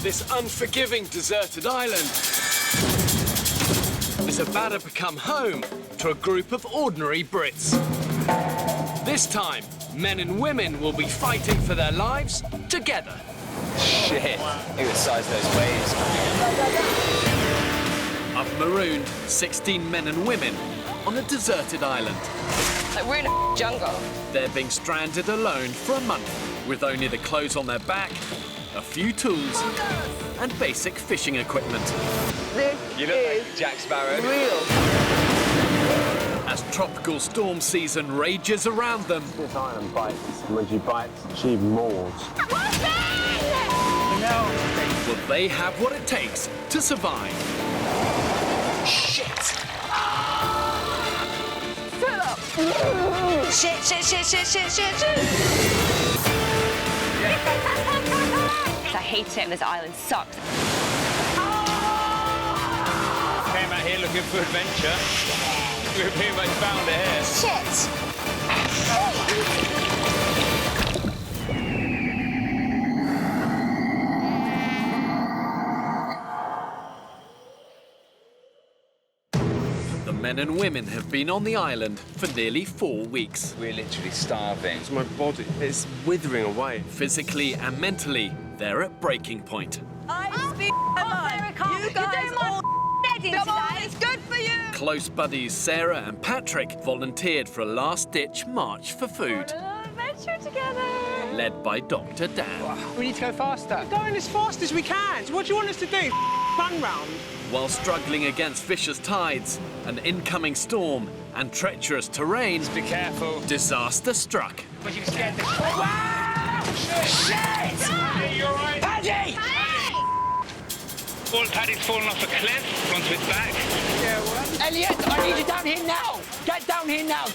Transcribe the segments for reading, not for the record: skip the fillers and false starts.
this unforgiving deserted island is about to become home to a group of ordinary Brits. This time, men and women will be fighting for their lives together. Shit, look at the size of those waves. I've marooned 16 men and women on a deserted island. Like we're in a jungle. They're being stranded alone for a month with only the clothes on their back, a few tools, and basic fishing equipment. You look like Jack Sparrow. Real. As tropical storm season rages around them, This island bites, and when she bites, she maws. will they have what it takes to survive? Shit! Fill up. Shit, shit, shit, shit, shit, shit, shit. I hate it. This island sucks. Came out here looking for adventure. We pretty much found it here. Shit. The men and women have been on the island for nearly 4 weeks. We're literally starving. My body, it's withering away. Physically and mentally, they're at breaking point. I'm speaking you guys all ready today. It's good for you. Close buddies Sarah and Patrick volunteered for a last-ditch march for food, Adventure together. led by Dr. Dan. We need to go faster. Going as fast as we can. So what do you want us to do? Run round? While struggling against vicious tides, an incoming storm, and treacherous terrain, Be careful. disaster struck. But you scared the... Wow! Shit! Hey, you all right? Paddy! All Paddy's fallen off a cliff onto his back. Elliot, I need you down here now. Get down here now.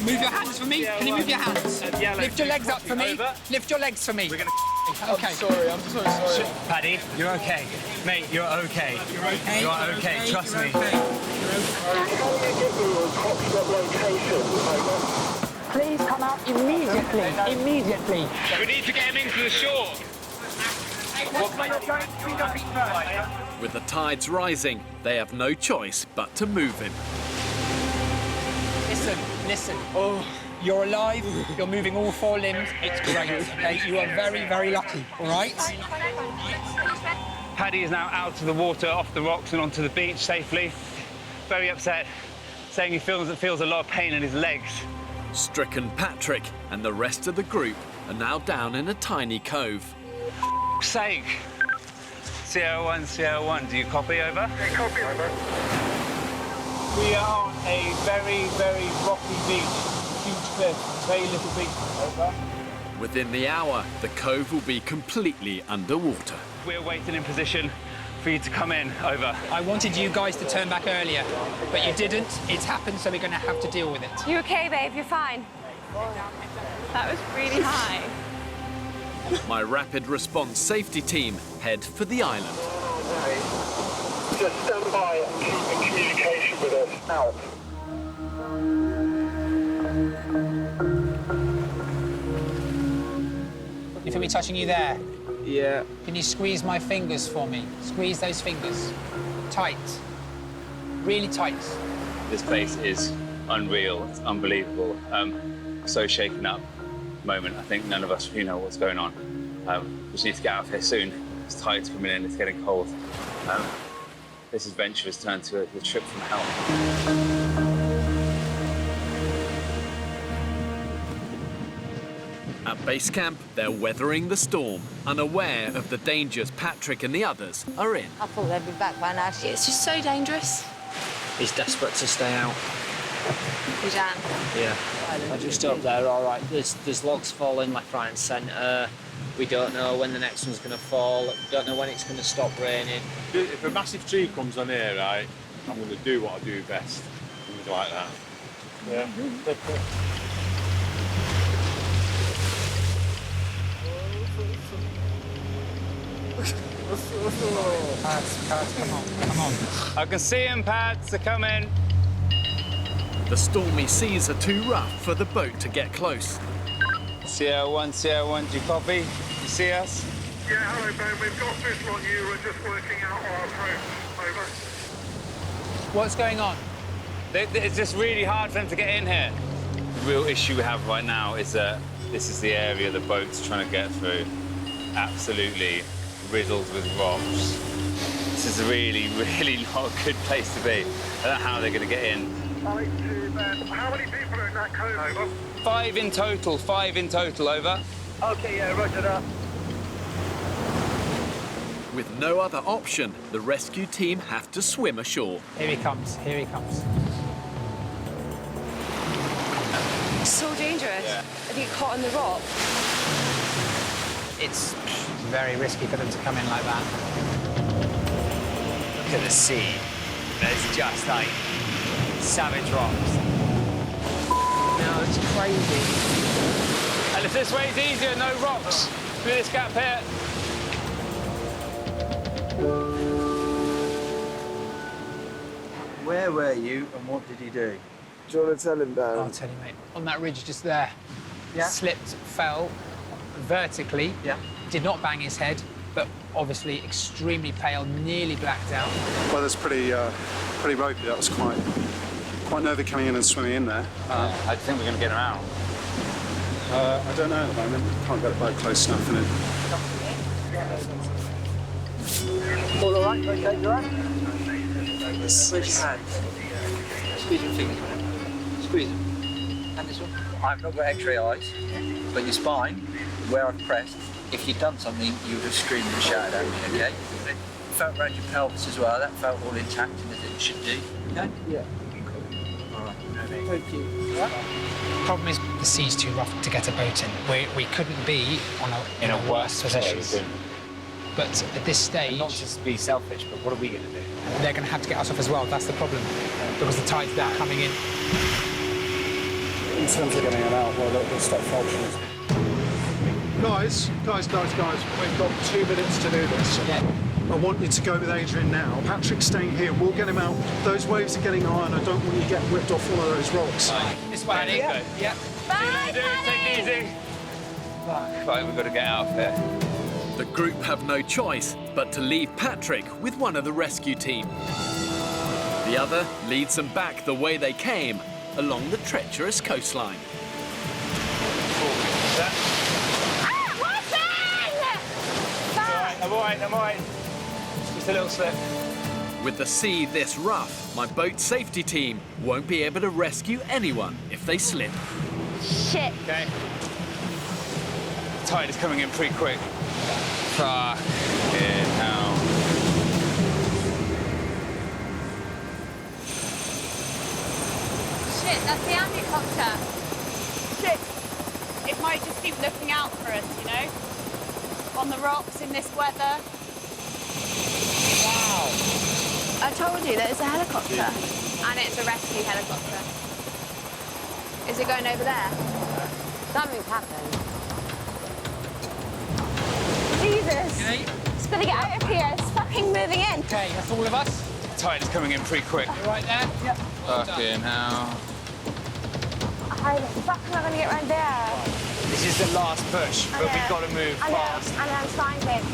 Move your hands for me. Can you move your hands? Lift your legs up for me. Lift your legs for me. We're gonna... Okay. I'm so sorry. Paddy, you're okay. Mate, you're okay. You're okay. You are okay, trust me. Please come out immediately. Immediately. We need to get him into the shore. With the tides rising, they have no choice but to move him. Listen. Oh, you're alive. You're moving all 4 limbs. It's great. Okay, you are very, very lucky. All right. Paddy is now out of the water, off the rocks and onto the beach safely. Very upset, saying he feels a lot of pain in his legs. Stricken Patrick and the rest of the group are now down in a tiny cove. Sake. Sierra 1, do you copy over? Copy over. We are on a very, very rocky beach. Huge cliff, very little beach. Over. Within the hour, the cove will be completely underwater. We're waiting in position for you to come in. Over. I wanted you guys to turn back earlier, but you didn't. It's happened, so we're going to have to deal with it. You okay, babe? You're fine. That was really high. My rapid response safety team head for the island. Just stand by and keep in communication with us. Out. You feel me touching you there? Yeah. Can you squeeze my fingers for me? Squeeze those fingers. Tight. Really tight. This place is unreal. It's unbelievable. So shaken up moment. I think none of us really know what's going on. We just need to get out of here soon. This tide's coming in. It's getting cold. This adventure has turned to a trip from hell. At base camp, they're weathering the storm, unaware of the dangers Patrick and the others are in. I thought they'd be back by now. It's just so dangerous. He's desperate to stay out. Who's Jan? Yeah. I just up there, all right. There's logs falling left, right, and centre. We don't know when the next one's going to fall. We don't know when it's going to stop raining. If a massive tree comes on here, right, I'm going to do what I do best. Things like that. Yeah. Pads, come on. I can see him, Pads. They're coming. The stormy seas are too rough for the boat to get close. Sierra 1, do you copy? You see us? Yeah, hello, Ben. We've got visual on you. We're just working out our approach. Over. What's going on? It's just really hard for them to get in here. The real issue we have right now is that this is the area the boat's trying to get through. Absolutely riddled with rocks. This is a really, really not a good place to be. I don't know how they're going to get in. Alex to Ben. How many people are in that cove? Over. 5 in total, over. Okay, yeah, roger that. With no other option, the rescue team have to swim ashore. Here he comes, here he comes. So dangerous. Yeah. If you get caught on the rock. It's very risky for them to come in like that. Look at the sea. There's just like savage rocks. No, it's crazy. And if this way's easier, no rocks through this gap here. Where were you and what did he do? Do you want to tell him, Dan? I'll tell you, mate. On that ridge just there. Yeah. Slipped, fell vertically. Yeah. Did not bang his head, but obviously extremely pale, nearly blacked out. Well, that's pretty ropey. That was quite nervy coming in and swimming in there. How do you think we're going to get him out? I don't know at the moment. Can't get the boat close enough in it. All right? Okay, you're right? Squeeze your hands. Squeeze your fingers, man. Squeeze them. And this one. I've not got X-ray eyes, but your spine, where I've pressed, if you'd done something, you would have screamed and shouted at me, okay? It felt around your pelvis as well. That felt all intact and as it should do. Okay? Yeah. All right. Thank you. The problem is the sea's too rough to get a boat in. We couldn't be in a worse position. But at this stage... Not just be selfish, but what are we going to do? They're going to have to get us off as well. That's the problem. Because the tide's now coming in. In terms of getting it out, well, they'll stop faltering. Guys, we've got 2 minutes to do this. Yeah. I want you to go with Adrian now. Patrick's staying here. We'll get him out. Those waves are getting high, and I don't want you to get ripped off one of those rocks. This way, Yeah. Yeah. Bye, Take it easy. Right, we've got to get out of here. The group have no choice but to leave Patrick with one of the rescue team. The other leads them back the way they came, along the treacherous coastline. I'm all right. Just a little slip. With the sea this rough, my boat safety team won't be able to rescue anyone if they slip. Shit. Okay. The tide is coming in pretty quick. Fuck. Yeah, now. Shit, that's the helicopter. Shit. It might just keep looking out for us, you know? On the rocks in this weather. Wow. I told you that it's a helicopter. And it's a rescue helicopter. Is it going over there? Something's happened. Jesus. Okay. It's gonna get out of here. It's fucking moving in. Okay, that's all of us. The tide is coming in pretty quick. You right there? Yep. Fucking hell. How the fuck am I gonna get around there? This is the last push, but we've got to move fast. I know, I'm finding.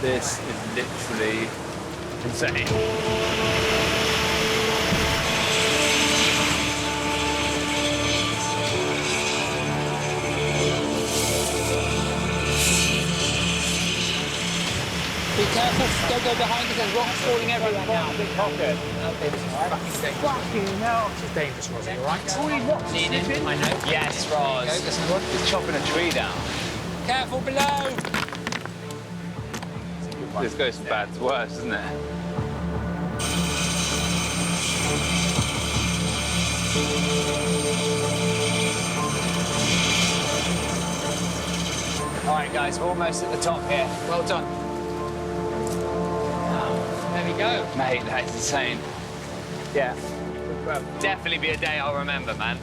This is literally insane. Be careful, don't go behind us, there's rocks falling everywhere now. Big pocket. Fucking hell. This is dangerous, Rosie, all right? All these rocks Lean in, I know. Yes, Roz. Go, this is one. He's chopping a tree down. Careful below. This goes from bad to worse, doesn't it? All right, guys, we're almost at the top here. Well done. There we go. Mate, that's insane. Yeah. Definitely be a day I'll remember, man.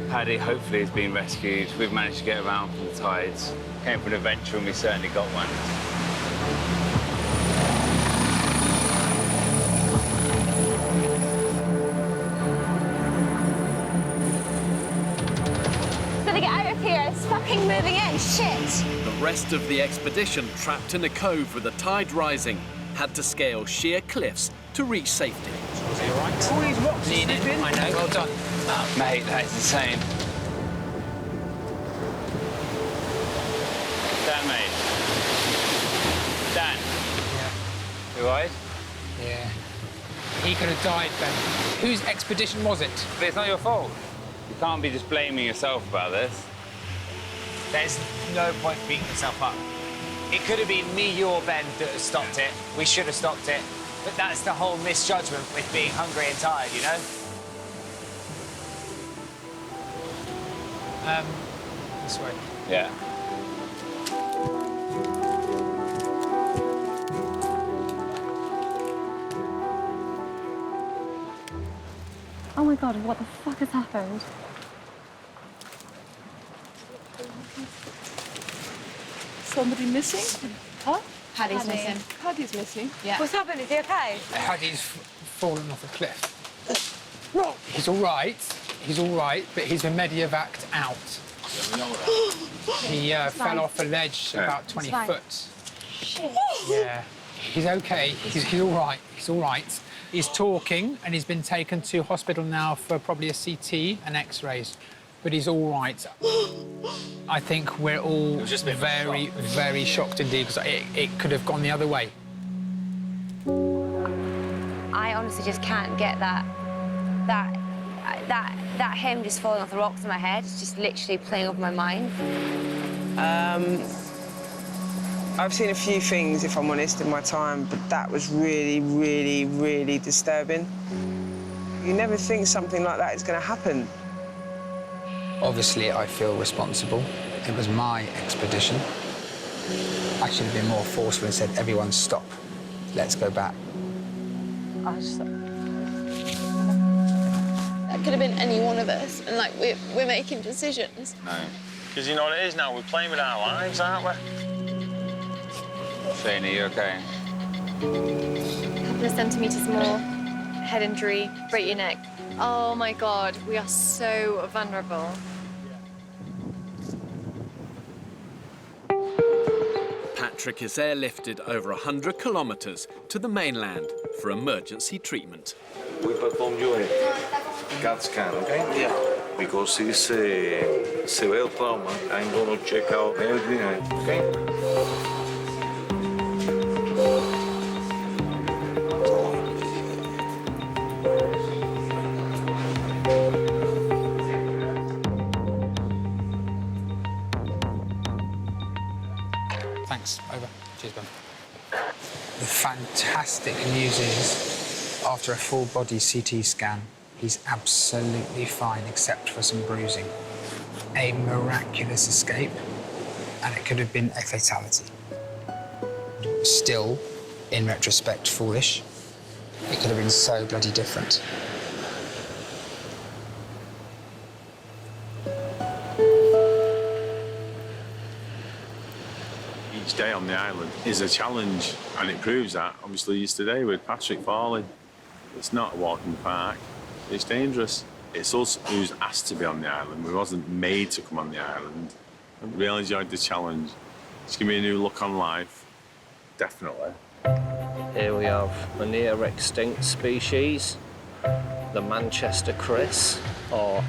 Paddy hopefully has been rescued. We've managed to get around from the tides. Came for an adventure and we certainly got one. It's gonna get out of here. It's fucking Nothing's moving in. Shit. The rest of the expedition, trapped in a cove with the tide rising, had to scale sheer cliffs to reach safety. Was he all right? All these rocks Lean in. I know. Well done. Mate, that is insane. Dan, mate. Dan. Yeah. You all right? Yeah. He could have died, Ben. Whose expedition was it? But it's not your fault. You can't be just blaming yourself about this. There's no point beating yourself up. It could have been me, you, or Ben that have stopped it. We should have stopped it. But that's the whole misjudgment with being hungry and tired, you know? This way. Yeah. Oh my god, what the fuck has happened? Somebody missing? Huh? Paddy's missing. Paddy's missing. Yeah. What's happened? Is he okay? Paddy's fallen off a cliff. He's all right. He's all right, but he's been medevaced out. He fell off a ledge about 20 foot. Shit. Yeah. He's okay. He's all right. He's all right. He's talking, and he's been taken to hospital now for probably a CT and X-rays. But he's all right. I think we're all very, very shocked indeed, because it could have gone the other way. I honestly just can't get that him just falling off the rocks in my head. It's just literally playing over my mind. I've seen a few things, if I'm honest, in my time, but that was really, really, really disturbing. You never think something like that is going to happen. Obviously, I feel responsible. It was my expedition. I should have been more forceful and said, everyone stop, let's go back. That could have been any one of us, and like we're making decisions. No. Because you know what it is now, we're playing with our lives, aren't we? Shane, are you okay? A couple of centimetres more, head injury, break your neck. Oh my god, we are so vulnerable. Patrick is airlifted over 100 kilometres to the mainland for emergency treatment. We perform you a CAT scan, okay? Yeah. Because it's severe trauma, I'm going to check out everything, okay? Thanks. Over. Cheers, Ben. The fantastic news is, after a full-body CT scan, he's absolutely fine, except for some bruising. A miraculous escape, and it could have been a fatality. Still, in retrospect, foolish. It could have been so bloody different. Each day on the island is a challenge, and it proves that, obviously, yesterday with Patrick falling. It's not a walk in the park. It's dangerous. It's us who's asked to be on the island. We wasn't made to come on the island. I really enjoyed the challenge. It's given me a new look on life, definitely. Here we have a near extinct species, the Manchester Chris, or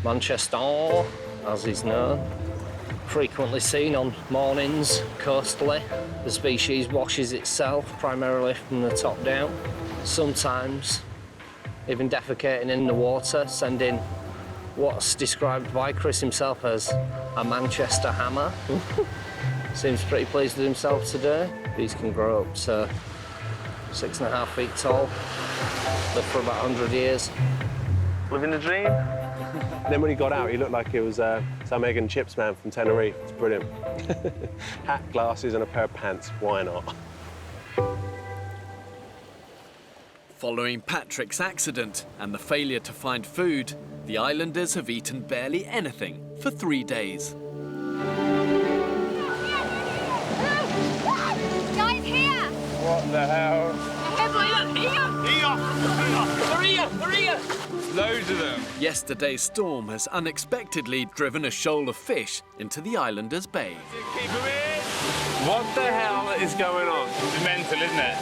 Manchester as he's known. Frequently seen on mornings coastally. The species washes itself primarily from the top down, sometimes even defecating in the water, sending what's described by Chris himself as a Manchester hammer. Seems pretty pleased with himself today. These can grow up to 6.5 feet tall, live for about 100 years. Living the dream. Then when he got out, he looked like he was some egg and chips man from Tenerife. It's brilliant. Hat, glasses, and a pair of pants. Why not? Following Patrick's accident and the failure to find food, the islanders have eaten barely anything for 3 days. Guys, here! What the hell? Go Loads of them. Yesterday's storm has unexpectedly driven a shoal of fish into the islanders' bay. Keep them in. What the hell is going on? It's mental, isn't it?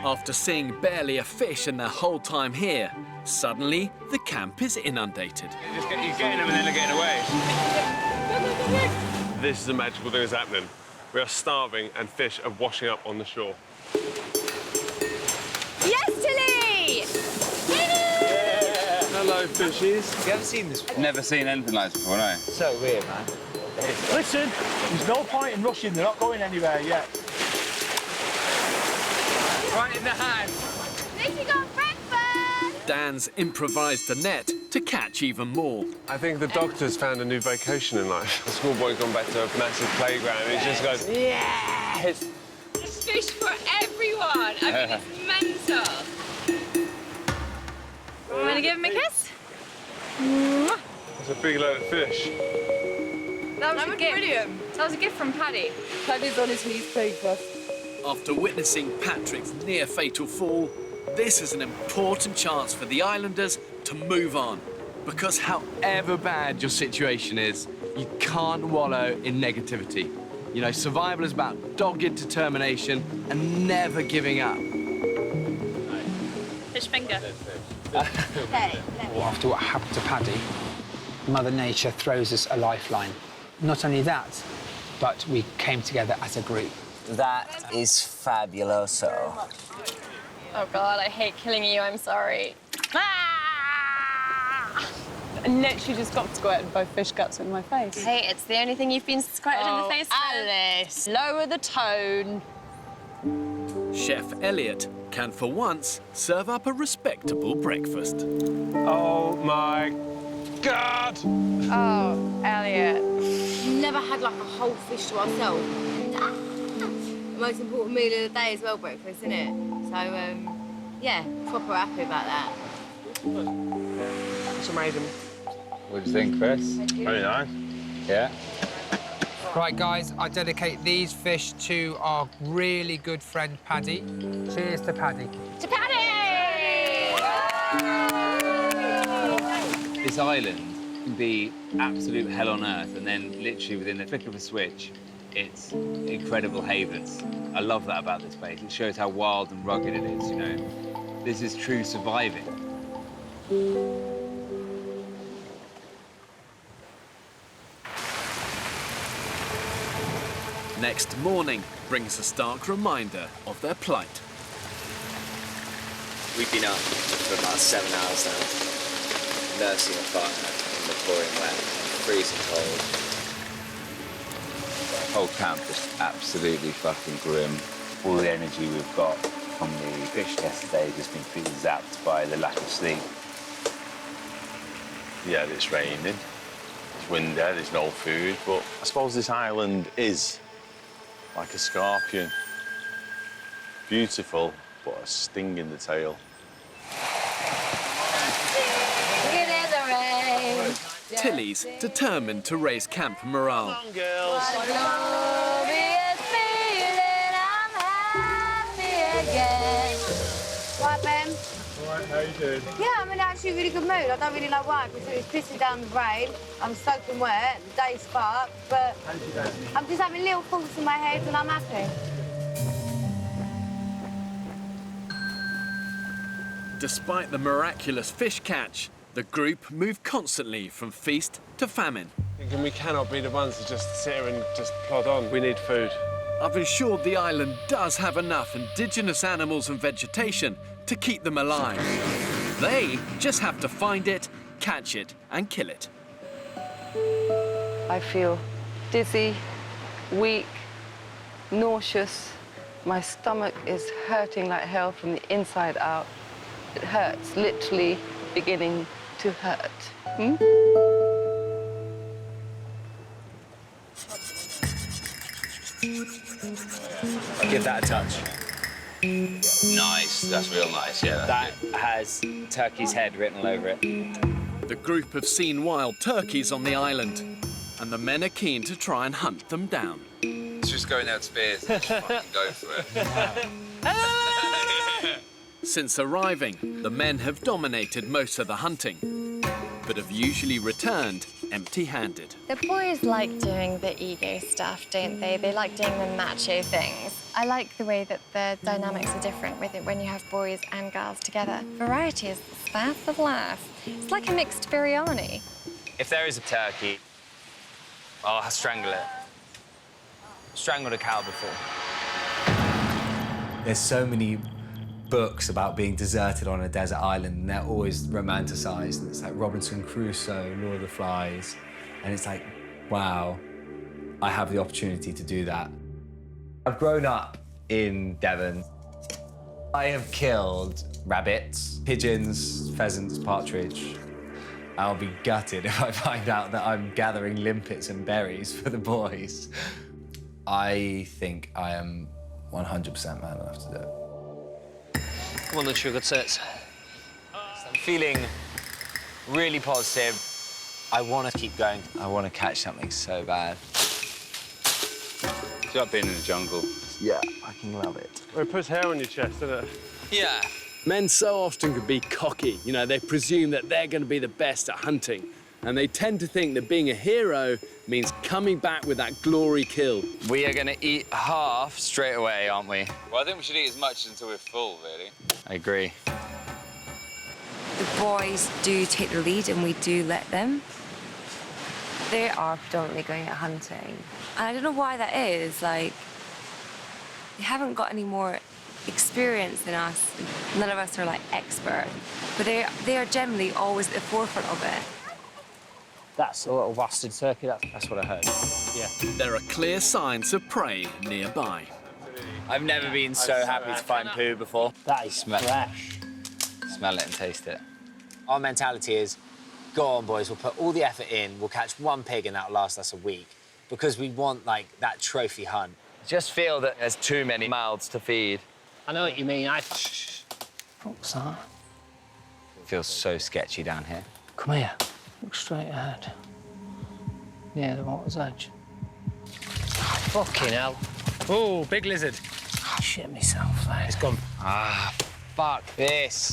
After seeing barely a fish in their whole time here, suddenly the camp is inundated. You're getting them and then they're getting away. This is a magical thing that's happening. We are starving and fish are washing up on the shore. Yes, Tilly! Hello, fishies. Have you ever seen this? Never seen anything like this before, no. So weird, man. Listen, there's no point in rushing. They're not going anywhere yet. Right in the hand. Lucy got breakfast! Dan's improvised a net to catch even more. I think the doctor's found a new vocation in life. The schoolboy's gone back to a massive playground and he just goes, Yes! There's fish for everyone. I mean, it's mental. Want to give him a kiss? It's a big load of fish. That was a gift. Brilliant. That was a gift from Paddy. Paddy's on his knees playing first. After witnessing Patrick's near-fatal fall, this is an important chance for the islanders to move on. Because however bad your situation is, you can't wallow in negativity. You know, survival is about dogged determination and never giving up. Fish finger. After what happened to Paddy, Mother Nature throws us a lifeline. Not only that, but we came together as a group. That is fabuloso. Oh God, I hate killing you. I'm sorry. I literally just got squirted by fish guts in my face. Hey, it's the only thing you've been squirted in the face with. Alice, lower the tone. Chef Elliot can, for once, serve up a respectable breakfast. Oh my God! Oh, Elliot. Never had like a whole fish to ourselves. The most important meal of the day as well, breakfast, isn't it? So, yeah, proper happy about that. It's amazing. What do you think, Chris? Very nice. Yeah? Right, guys, I dedicate these fish to our really good friend, Paddy. Cheers to Paddy. To Paddy! This island can be absolute hell on earth, and then literally within the flick of a switch, it's incredible havens. I love that about this place. It shows how wild and rugged it is, you know. This is true surviving. Next morning brings a stark reminder of their plight. We've been up for about 7 hours now, nursing a partner in the pouring wet, freezing cold. The whole camp is absolutely fucking grim. All the energy we've got from the fish test today has just been completely zapped by the lack of sleep. Yeah, it's raining, it's windy, there's no food, but I suppose this island is like a scorpion. Beautiful, but a sting in the tail. Tilly's determined to raise camp morale. Come on, girls. Right, Ben? All right, how you doing? Yeah, I'm in actually a really good mood. I don't really know why, because it's pissing down the rain. I'm soaking wet, the day's fucked, but I'm just having little thoughts in my head and I'm happy. Despite the miraculous fish catch, the group moved constantly from feast to famine. Thinking we cannot be the ones to just sit here and just plod on. We need food. I've ensured the island does have enough indigenous animals and vegetation to keep them alive. They just have to find it, catch it, and kill it. I feel dizzy, weak, nauseous. My stomach is hurting like hell from the inside out. It hurts, literally beginning to hurt. I'll give that a touch. Nice, that's real nice, yeah. That has turkey's head written all over it. The group have seen wild turkeys on the island, and the men are keen to try and hunt them down. Let's just go downstairs and just fucking go for it. Since arriving, the men have dominated most of the hunting, but have usually returned empty-handed. The boys like doing the ego stuff, don't they? They like doing the macho things. I like the way that the dynamics are different with it when you have boys and girls together. Variety is the spice of life. It's like a mixed biryani. If there is a turkey, I'll strangle it. Strangled a cow before. There's so many books about being deserted on a desert island, and they're always romanticized. And it's like Robinson Crusoe, Lord of the Flies, and it's like, wow, I have the opportunity to do that. I've grown up in Devon. I have killed rabbits, pigeons, pheasants, partridge. I'll be gutted if I find out that I'm gathering limpets and berries for the boys. I think I am 100% man enough to do it. Come on, the sugar tits. I'm feeling really positive. I want to keep going. I want to catch something so bad. It's like being in the jungle. Yeah, I can love it. Well, it puts hair on your chest, doesn't it? Yeah. Men so often can be cocky. You know, they presume that they're going to be the best at hunting. And they tend to think that being a hero means coming back with that glory kill. We are going to eat half straight away, aren't we? Well, I think we should eat as much until we're full, really. I agree. The boys do take the lead and we do let them. They are predominantly going out hunting. And I don't know why that is. Like, they haven't got any more experience than us. None of us are, like, expert. But they are generally always at the forefront of it. That's a little bastard turkey, that's what I heard. Yeah. There are clear signs of prey nearby. I've never been so happy to find poo before. That is fresh. Smell it and taste it. Our mentality is, go on, boys, we'll put all the effort in, we'll catch one pig and that'll last us a week, because we want, like, that trophy hunt. Just feel that there's too many mouths to feed. I know what you mean. What's that? It feels so sketchy down here. Come here. Look straight ahead. Yeah, the water's edge. Fucking hell. Oh, big lizard. I shit myself there. It's gone. Ah, fuck this.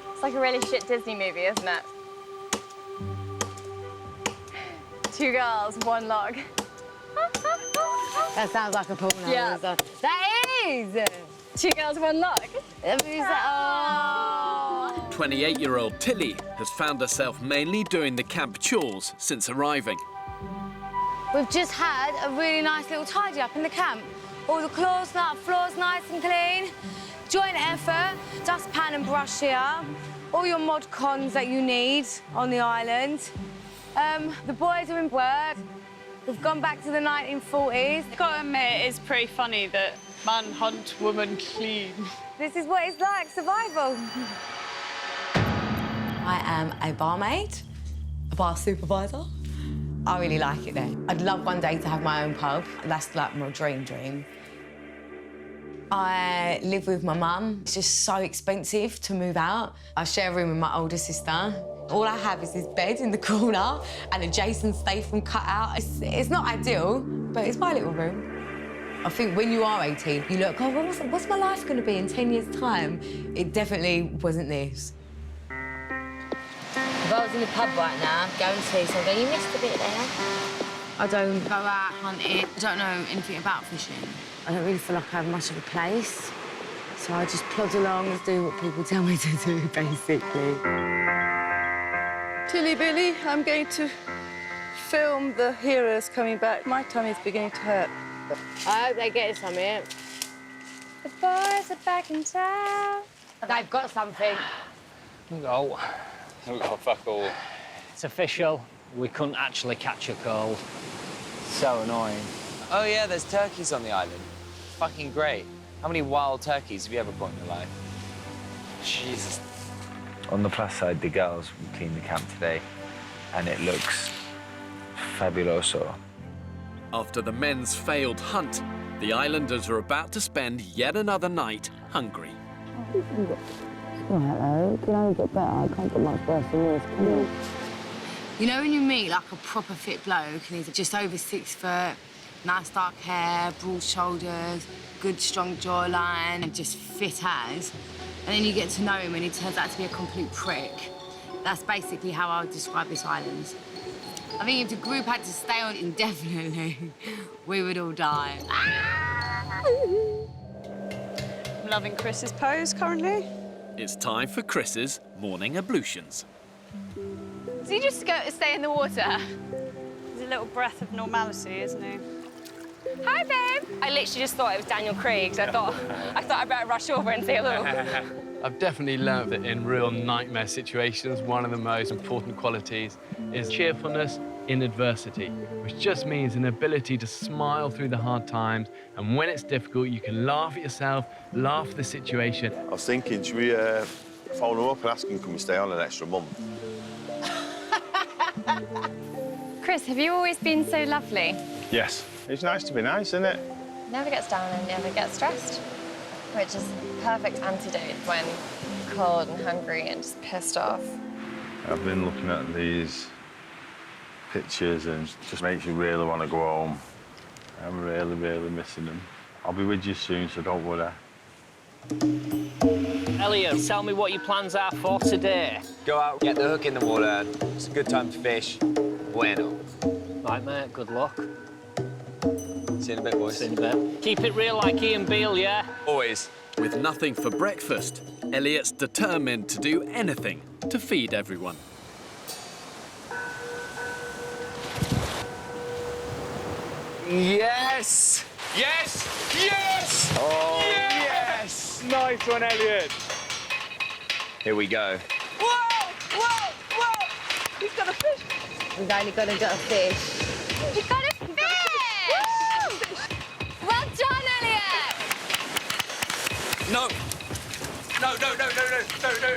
It's like a really shit Disney movie, isn't it? 2 girls, 1 log. That sounds like a porno. Yeah. That is! 2 girls, 1 log. That means that, oh. 28-year-old Tilly has found herself mainly doing the camp chores since arriving. We've just had a really nice little tidy up in the camp. All the floors nice and clean. Joint effort, dustpan and brush here. All your mod cons that you need on the island. The boys are in work. We've gone back to the 1940s. Gotta admit, it's pretty funny that man hunt, woman clean. This is what it's like, survival. I am a barmaid, a bar supervisor. I really like it there. I'd love one day to have my own pub. That's like my dream. I live with my mum. It's just so expensive to move out. I share a room with my older sister. All I have is this bed in the corner and a Jason Statham cutout. It's not ideal, but it's my little room. I think when you are 18, you look, oh, what's my life going to be in 10 years' time? It definitely wasn't this. If I was in the pub right now, going to see something, you missed a bit there. I don't go out hunting. I don't know anything about fishing. I don't really feel like I have much of a place. So I just plod along and do what people tell me to do, basically. Tilly Billy, I'm going to film the heroes coming back. My tummy's beginning to hurt. I hope they get something. The boys are back in town. They've got something. Go. We've got fuck all. It's official. We couldn't actually catch a cold. So annoying. Oh, yeah, there's turkeys on the island. Fucking great. How many wild turkeys have you ever caught in your life? Jesus. On the plus side, the girls will clean the camp today, and it looks fabuloso. After the men's failed hunt, the islanders are about to spend yet another night hungry. Oh, hello. Can only get better. I can't get much worse than this. Come on. You know when you meet like a proper fit bloke and he's just over 6 foot, nice dark hair, broad shoulders, good strong jawline, and just fit as, and then you get to know him and he turns out to be a complete prick. That's basically how I would describe this island. I think if the group had to stay on indefinitely, we would all die. I'm loving Chris's pose currently. It's time for Chris's morning ablutions. Does he just stay in the water? He's a little breath of normality, isn't he? Hi, babe. I literally just thought it was Daniel Craig, so I thought I'd better rush over and say hello. I've definitely learned that in real nightmare situations, one of the most important qualities is cheerfulness in adversity, which just means an ability to smile through the hard times, and when it's difficult, you can laugh at yourself, laugh at the situation. I was thinking, should we phone them up and ask them, can we stay on an extra month? Chris, have you always been so lovely? Yes. It's nice to be nice, isn't it? Never gets down and never gets stressed, which is a perfect antidote when cold and hungry and just pissed off. I've been looking at these pictures and it just makes you really want to go home. I'm really, really missing them. I'll be with you soon, so don't worry. Elliot, tell me what your plans are for today. Go out, get the hook in the water. It's a good time to fish. Bueno. Right, mate, good luck. See you in a bit, boys. See you in a bit. Keep it real like Ian Beale, yeah? Always. With nothing for breakfast, Elliot's determined to do anything to feed everyone. Yes! Yes! Yes! Oh, yes! Nice one, Elliot. Here we go. Whoa! Whoa! Whoa! He's got a fish. We've only got to get a fish. You got a fish! Well done, Elliot! No! No, no, no, no, no, no, no.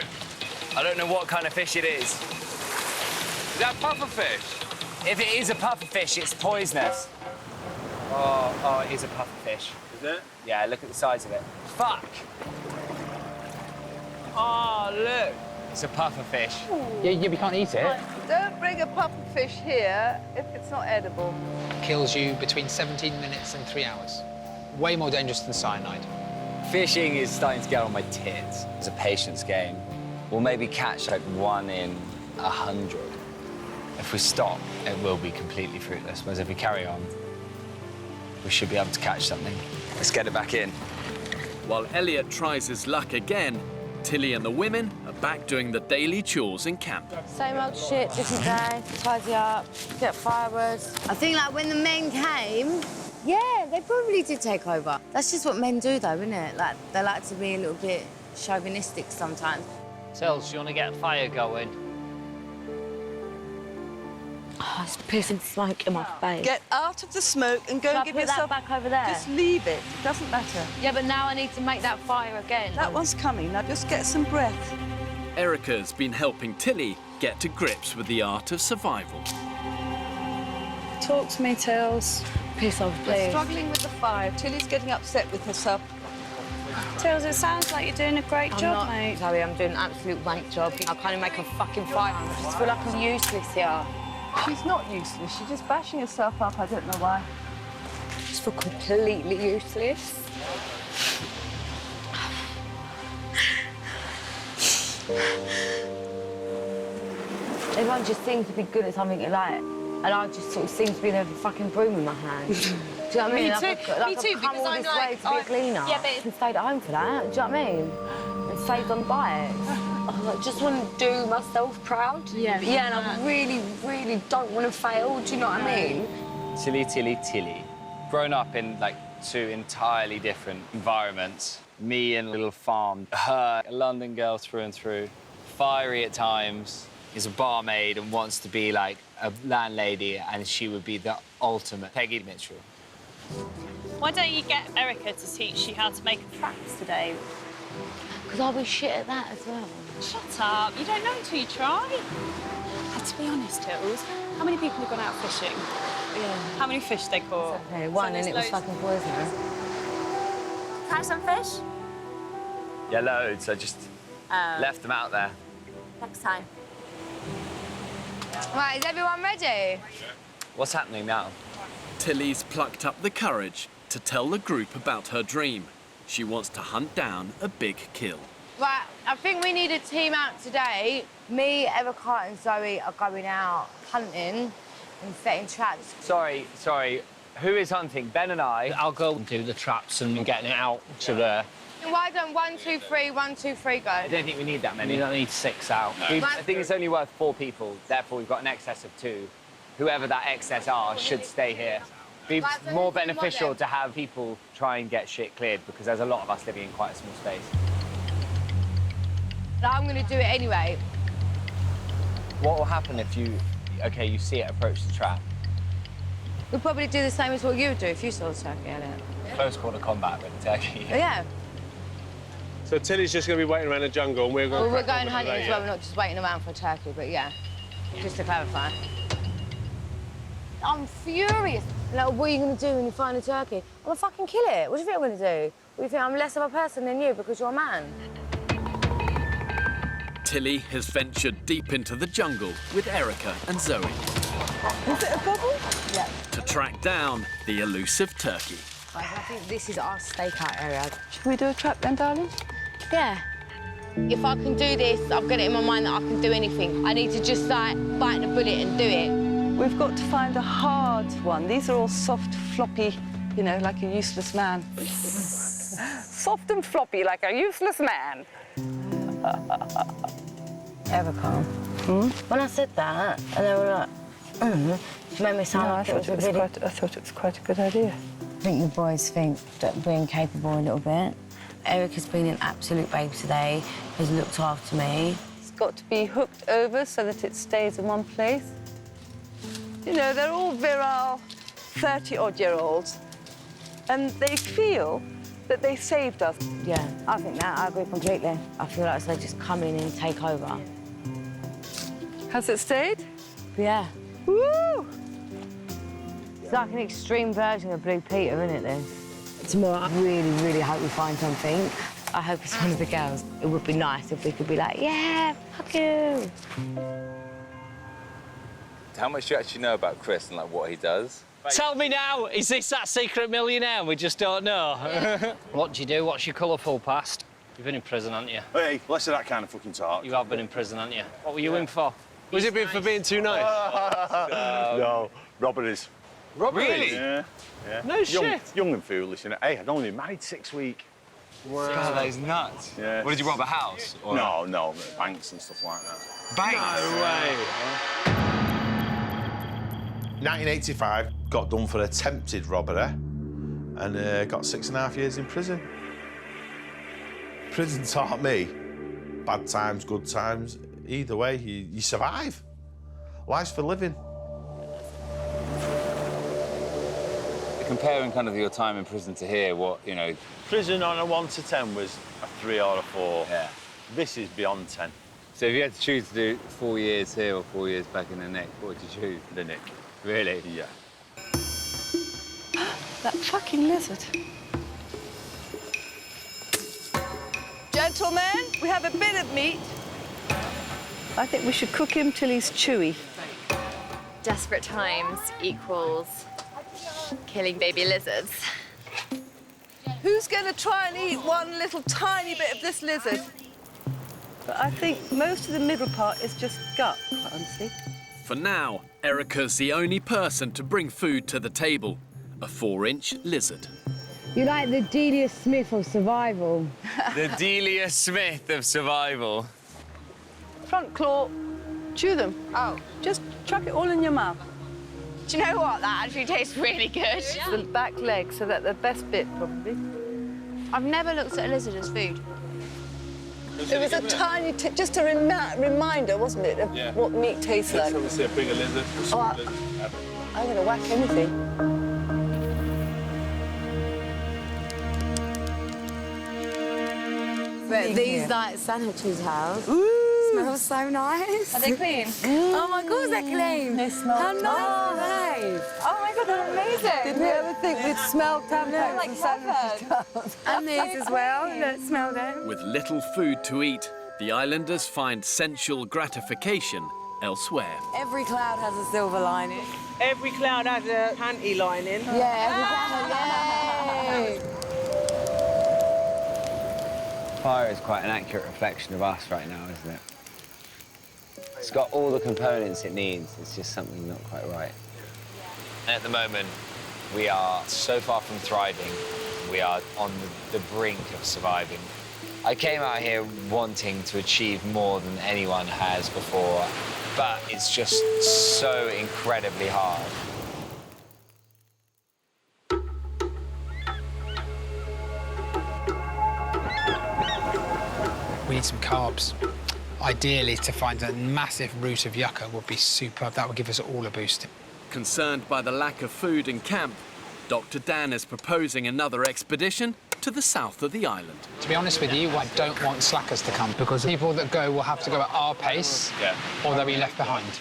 I don't know what kind of fish it is. Is that pufferfish? If it is a pufferfish, it's poisonous. Oh, it is a pufferfish. Is it? Yeah, look at the size of it. Fuck! Oh, look. It's a pufferfish. Yeah, we can't eat it. Don't bring a puffer fish here if it's not edible. Kills you between 17 minutes and 3 hours. Way more dangerous than cyanide. Fishing is starting to get on my tits. It's a patience game. We'll maybe catch like 1 in 100. If we stop, it will be completely fruitless. Whereas if we carry on, we should be able to catch something. Let's get it back in. While Elliot tries his luck again, Tilly and the women are back doing the daily chores in camp. Same old shit, different day. Tidy up, get firewood. I think, like, when the men came, yeah, they probably did take over. That's just what men do, though, isn't it? Like, they like to be a little bit chauvinistic sometimes. Tels, you want to get a fire going? Oh, it's pissing smoke in my face. Get out of the smoke and go Shall and I give put yourself... that back over there? Just leave it. It doesn't matter. Yeah, but now I need to make that fire again. That one's coming. Now just get some breath. Erica's been helping Tilly get to grips with the art of survival. Talk to me, Tels. Piss off, We're please. struggling with the fire. Tilly's getting upset with herself. Tels, it sounds like you're doing a great job, mate. Zoe, I'm doing an absolute wank job. I can't even make a fucking fire. I just feel like I'm useless here. She's not useless. She's just bashing herself up. I don't know why. I just feel completely useless. Everyone just seems to be good at something you like, and I just sort of seem to be there with a fucking broom in my hand. Do you know what I mean? Me Like too, I've come because all I'm this way like, to be a cleaner. yeah, but and stayed at home for that. Do you know what I mean? And saved on bikes. Oh, I just want to do myself proud. Yeah. Yeah, and I really, really don't want to fail. Do you know what I mean? Tilly, Tilly, Tilly. Grown up in like 2 entirely different environments. Me in a little farm. Her, a London girl through and through. Fiery at times. Is a barmaid and wants to be like a landlady, and she would be the ultimate Peggy Mitchell. Why don't you get Erica to teach you how to make traps today? Because I'll be shit at that as well. Shut up. You don't know until you try. To be honest, Hills, how many people have gone out fishing? Yeah. How many fish they caught? Okay, one, So and it was there's fucking poisonous. Catch some fish? Yeah, loads. I just left them out there. Next time. Right, is everyone ready? What's happening now? Tilly's plucked up the courage to tell the group about her dream. She wants to hunt down a big kill. Right, I think we need a team out today. Me, Erica and Zoe are going out hunting and setting traps. Sorry. Who is hunting? Ben and I. I'll go and do the traps and getting it out to there. Why don't 1, 2, 3, 1, 2, 3 go? I don't think we need that many. You don't need 6 out. I think it's only worth 4 people, therefore we've got an excess of 2. Whoever that excess are should stay here. Be more beneficial to have people try and get shit cleared because there's a lot of us living in quite a small space. I'm going to do it anyway. What will happen if you see it approach the trap? We'll probably do the same as what you would do if you saw a turkey at it. Close quarter combat with the turkey. Yeah. So Tilly's just going to be waiting around the jungle and we're going We're going hunting as well, we're not just waiting around for a turkey, but yeah, just to clarify. I'm furious. Like, what are you going to do when you find a turkey? I'm going to fucking kill it. What do you think I'm going to do? What do you think, I'm less of a person than you because you're a man? Tilly has ventured deep into the jungle with Erica and Zoe. Is it a bubble? Yeah. To track down the elusive turkey. I think this is our stakeout area. Should we do a trap then, darling? Yeah. If I can do this, I've got it in my mind that I can do anything. I need to just, like, bite the bullet and do it. We've got to find a hard one. These are all soft, floppy, you know, like a useless man. Soft and floppy, like a useless man. Erica, when I said that, and they were like, it made me sound like it was really... I thought it was quite a good idea. I think the boys think that we're incapable a little bit. Erica's been an absolute babe today, has looked after me. It's got to be hooked over so that it stays in one place. You know, they're all virile 30-odd-year-olds, and they feel that they saved us. Yeah, I think that. I agree completely. I feel like they just come in and take over. Has it stayed? Yeah. Woo! It's like an extreme version of Blue Peter, isn't it, this? Tomorrow, I really, really hope we find something. I hope it's one of the girls. It would be nice if we could be like, yeah, fuck you. How much do you actually know about Chris and like what he does? Tell me now, is this that secret millionaire we just don't know? Yeah. What do you do? What's your colourful past? You've been in prison, haven't you? Hey, less of that kind of fucking talk. You have been in prison, haven't you? What were you in for? Was it been for being too nice? No, robberies. Robberies? Really? Yeah. No shit. Young and foolish, innit? Hey, I'd only been married 6 weeks. Wow. God, that is nuts. Yeah. What, did you rob a house? Or... No, banks and stuff like that. Banks? No way. 1985, got done for attempted robbery and got 6.5 years in prison. Prison taught me, bad times, good times, either way, you survive. Life's for living. Comparing kind of your time in prison to here, what, you know... Prison on a 1 to 10 was a 3 or a 4. Yeah. This is beyond 10. So if you had to choose to do 4 years here or 4 years back in the Nick, what would you choose? The Nick. Really? Yeah. That fucking lizard. Gentlemen, we have a bit of meat. I think we should cook him till he's chewy. Desperate times equals killing baby lizards. Who's going to try and eat one little tiny bit of this lizard? But I think most of the middle part is just gut, quite honestly. For now, Erica's the only person to bring food to the table. A 4-inch lizard. You're like the Delia Smith of survival. The Delia Smith of survival. Front claw, chew them. Oh. Just chuck it all in your mouth. Do you know what? That actually tastes really good. The back leg, so that's the best bit, probably. I've never looked at a lizard as food. It was a tiny, just a reminder, wasn't it, of what meat tastes like. Obviously a bigger lizard, a small lizard. I'm going to whack anything. But these, like, sandwiches house. Smells so nice. Are they clean? Oh my God, they're clean. They smell How nice are they? Oh my God, they're amazing. Did we ever think we'd smell tampons like and sandwiches? And these as well. Look, smell them. With little food to eat, the islanders find sensual gratification elsewhere. Every cloud has a silver lining. Every cloud has a panty lining. Yeah, Fire is quite an accurate reflection of us right now, isn't it? It's got all the components it needs. It's just something not quite right. And at the moment, we are so far from thriving. We are on the brink of surviving. I came out here wanting to achieve more than anyone has before, but it's just so incredibly hard. We need some carbs. Ideally, to find a massive root of yucca would be superb. That would give us all a boost. Concerned by the lack of food in camp, Dr. Dan is proposing another expedition to the south of the island. To be honest with you, I don't want slackers to come because people that go will have to go at our pace or they'll be left behind.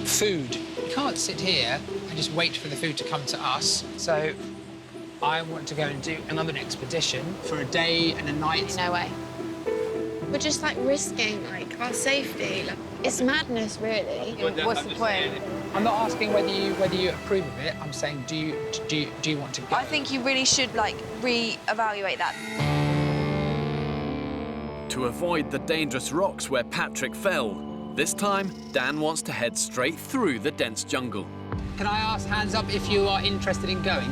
Food. You can't sit here and just wait for the food to come to us. So I want to go and do another expedition for a day and a night. No way. We're just like risking like our safety. Like, it's madness, really. What's the point? I'm not asking whether you approve of it. I'm saying, do you want to go? I think you really should like re-evaluate that. To avoid the dangerous rocks where Patrick fell, this time Dan wants to head straight through the dense jungle. Can I ask hands up if you are interested in going?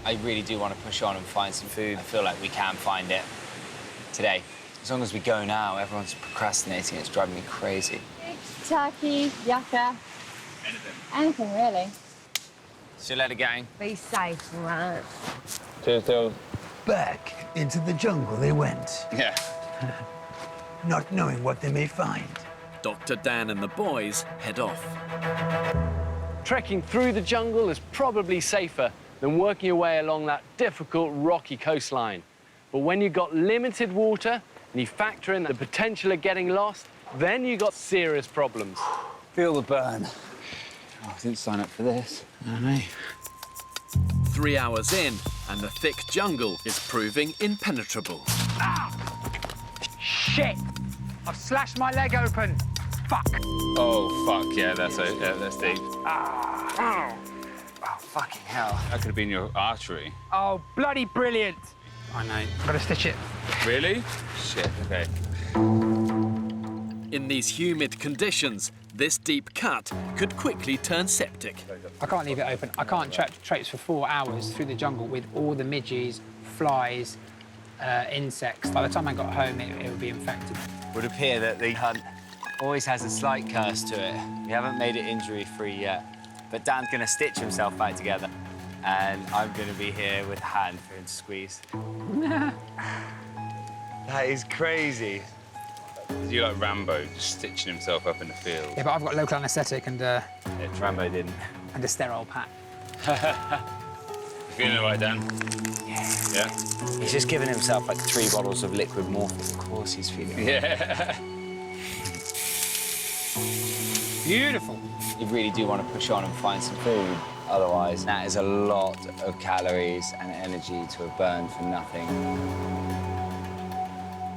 I really do want to push on and find some food. I feel like we can find it today. As long as we go now, everyone's procrastinating. It's driving me crazy. Turkey, yucca. Anything, really. See you later, gang. Be safe, right? Cheers, Phil. Back into the jungle they went. Yeah. Not knowing what they may find. Dr. Dan and the boys head off. Trekking through the jungle is probably safer than working your way along that difficult, rocky coastline. But when you've got limited water and you factor in the potential of getting lost, then you've got serious problems. Feel the burn. Oh, I didn't sign up for this. I know. 3 hours in, and the thick jungle is proving impenetrable. Shit! I've slashed my leg open. Fuck. Oh, fuck, yeah, that's deep. Oh, fucking hell. That could have been your artery. Oh, bloody brilliant. I know. I've got to stitch it. Really? Shit, OK. In these humid conditions, this deep cut could quickly turn septic. I can't leave it open. I can't traipse for 4 hours through the jungle with all the midges, flies, insects. By the time I got home, it would be infected. It would appear that the hunt always has a slight curse to it. We haven't made it injury-free yet, but Dan's going to stitch himself back together, and I'm going to be here with a hand for him to squeeze. That is crazy. You're like Rambo, just stitching himself up in the field. Yeah, but I've got local anaesthetic and... Rambo didn't. And a sterile pack. You feeling all right, Dan? Yeah. He's just given himself like 3 bottles of liquid morphine. Of course he's feeling it. Yeah. Beautiful. You really do want to push on and find some food. Otherwise, that is a lot of calories and energy to have burned for nothing.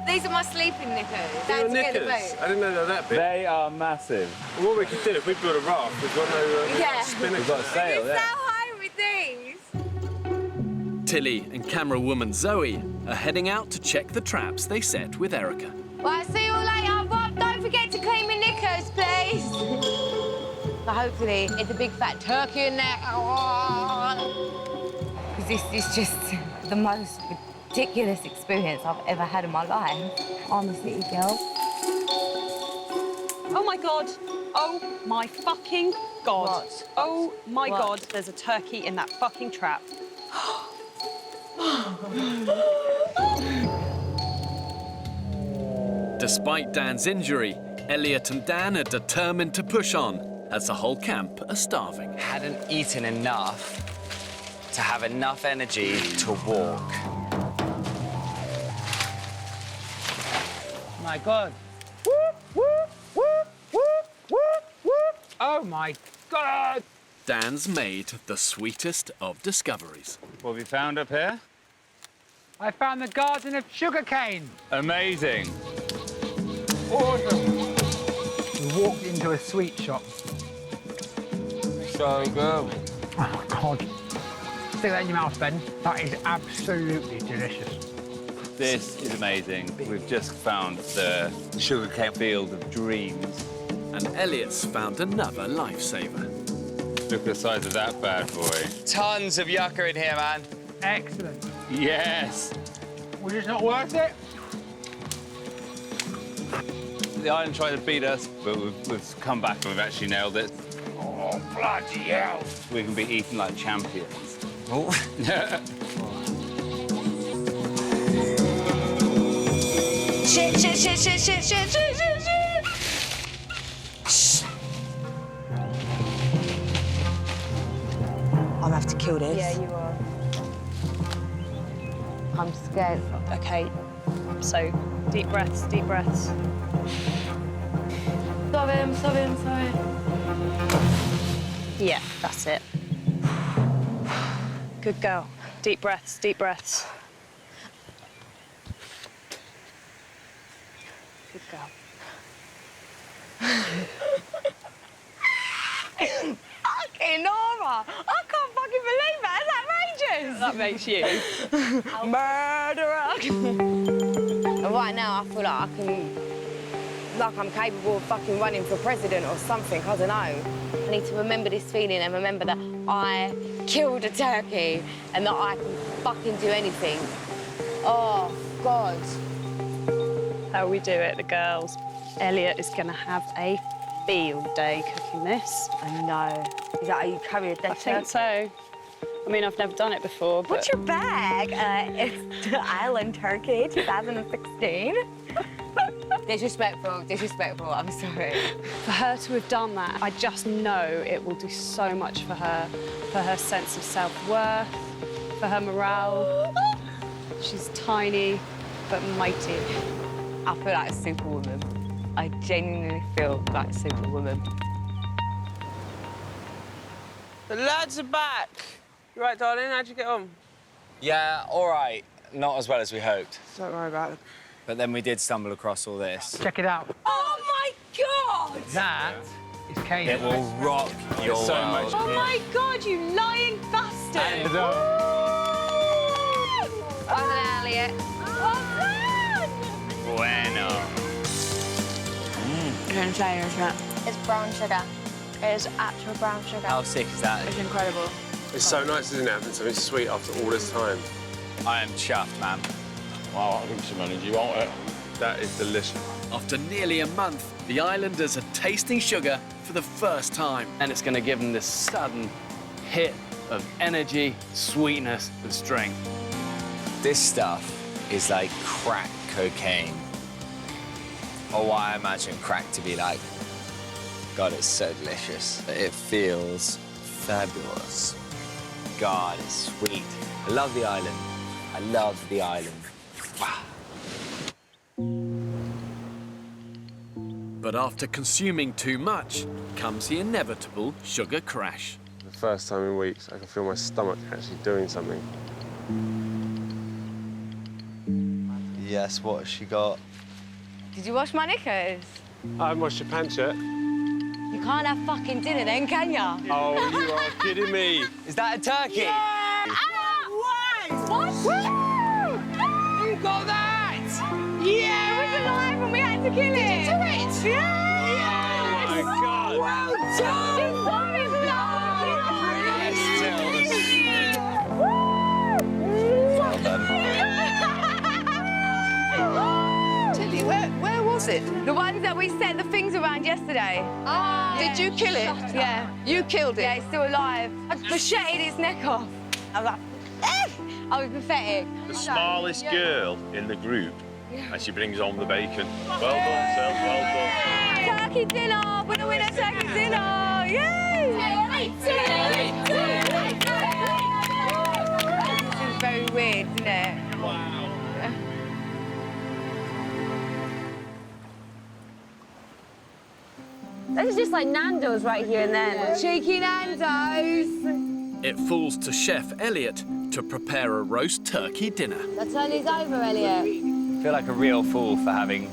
These are my sleeping knickers. Your knickers? I didn't know they were that big. They are massive. Well, what we could do, if we build a raft, we've got no spinnaker. We've got a sail, It's so high with these. Tilly and camera woman Zoe are heading out to check the traps they set with Erica. Well, see you all later. Bob, don't forget to clean my knickers, please. But hopefully, it's a big fat turkey in there. Because this is just the most ridiculous experience I've ever had in my life. I'm a city girl. Oh, my God. Oh, my fucking God. What? Oh, my What? God, there's a turkey in that fucking trap. Despite Dan's injury, Elliot and Dan are determined to push on, as the whole camp are starving. Hadn't eaten enough to have enough energy to walk. My God. Whoop, whoop, whoop, whoop, whoop, whoop. Oh, my God. Dan's made the sweetest of discoveries. What have you found up here? I found the garden of sugarcane. Amazing. awesome. We walked into a sweet shop. So good. Oh my God. Stick that in your mouth, Ben. That is absolutely delicious. This is amazing. We've just found the sugarcane field of dreams. And Elliot's found another lifesaver. Look at the size of that bad boy. Tons of yucca in here, man. Excellent. Yes. Was it not worth it? The island tried to beat us, but we've come back and we've actually nailed it. Oh, bloody hell. We can be eaten like champions. Oh. Shit, shit, shit, shit, shit, shit, shit, shit, shit. Shh. I'll have to kill this. Yeah, you are. I'm scared. Okay, so deep breaths, deep breaths. Sorry. Yeah, that's it. Good girl. Deep breaths, deep breaths. Good girl. Fucking Nora! I can't fucking believe that. It's outrageous. That makes you. Murderer. Right now, I feel like I can, like I'm capable of fucking running for president or something. I don't know. I need to remember this feeling and remember that I killed a turkey and that I can fucking do anything. Oh, God. How we do it, the girls. Elliot is going to have a field day cooking this. I know. Is that how you carry a dead I think so. I mean, I've never done it before, but... What's your bag? It's the Island Turkey 2016. Disrespectful, I'm sorry. For her to have done that, I just know it will do so much for her sense of self-worth, for her morale. She's tiny, but mighty. I feel like a superwoman. I genuinely feel like a superwoman. The lads are back. You right, darling? How'd you get on? Yeah, all right. Not as well as we hoped. Don't worry about it. But then we did stumble across all this. Check it out. Oh my God! That is cayman. It will rock your so world. much Oh my God, you lying bastard! Well done, Elliot. Bueno. It's brown sugar. It is actual brown sugar. How sick is that? It's incredible. It's so nice, isn't it, having something sweet after all this time? I am chuffed, man. Wow, I'll give you some energy, won't it? That is delicious. After nearly a month, the islanders are tasting sugar for the first time. And it's going to give them this sudden hit of energy, sweetness, and strength. This stuff is like crack cocaine. Or what I imagine crack to be like. God, it's so delicious. It feels fabulous. God, it's sweet. I love the island. I love the island. Wow. But after consuming too much comes the inevitable sugar crash. The first time in weeks, I can feel my stomach actually doing something. Yes, what has she got? Did you wash my knickers? I haven't washed your pants yet. You can't have fucking dinner then, can ya? Oh, you are kidding me. Is that a turkey? Yeah! What? You got that? Yeah! It was alive and we had to kill it! Did you do it? Yeah! Oh, my God. Well done! This one is Well done. Tilly, where was it? The ones that we set the things around yesterday. Oh, Did you kill it? Yeah. You killed it? Yeah, it's still alive. I macheted its neck off. I was like, eh! I was pathetic. The smallest girl in the group, and she brings home the bacon. Well done, Sel, well done. Turkey dinner! We're gonna win a turkey dinner! Yay! This is very weird, isn't it? Wow. This is just like Nando's right here and then. Cheeky Nando's! It falls to Chef Elliot to prepare a roast turkey dinner. The turn is over, Elliot. I feel like a real fool for having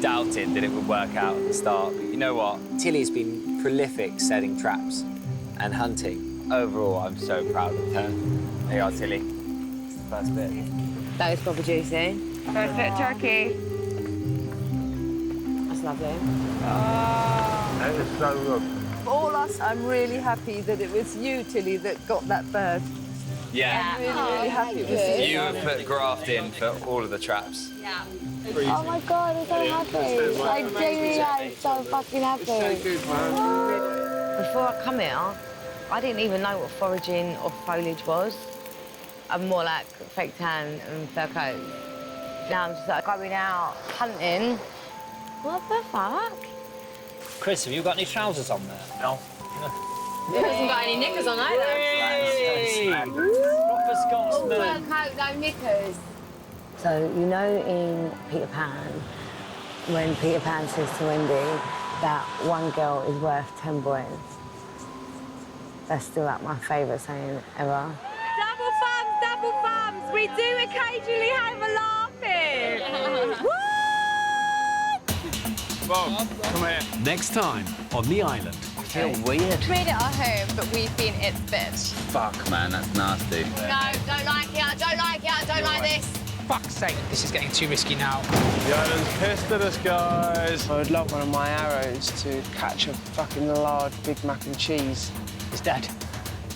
doubted that it would work out at the start. But you know what? Tilly's been prolific setting traps and hunting. Overall, I'm so proud of her. There you are, Tilly. It's the first bit. That is proper juicy. First bit of turkey. That's lovely. That is so good. For all us, I'm really happy that it was you, Tilly, that got that bird. Yeah. I'm really happy it was you. You have put graft in for all of the traps. Yeah. Oh my God, I'm so happy. Like, genuinely, I'm so fucking happy. It's so good, man. Before I come here, I didn't even know what foraging or foliage was. I'm more like fake tan and fur coat. Now I'm just like going out hunting. What the fuck? Chris, have you got any trousers on there? No. He hasn't got any knickers on either. Proper Scotsman. Fur coat, no knickers. So, you know in Peter Pan, when Peter Pan says to Wendy that one girl is worth 10 boys, that's still like my favourite saying ever. Double thumbs, we do occasionally have a laugh here. Bob, come here. Next time on the island. I feel weird. Made it our home, but we've been its bitch. Fuck, man, that's nasty. No, don't like it, I don't like it, I don't like this. Fuck's sake, this is getting too risky now. The island's pissed at us, guys. I would love one of my arrows to catch a fucking large Big Mac and cheese. It's dead.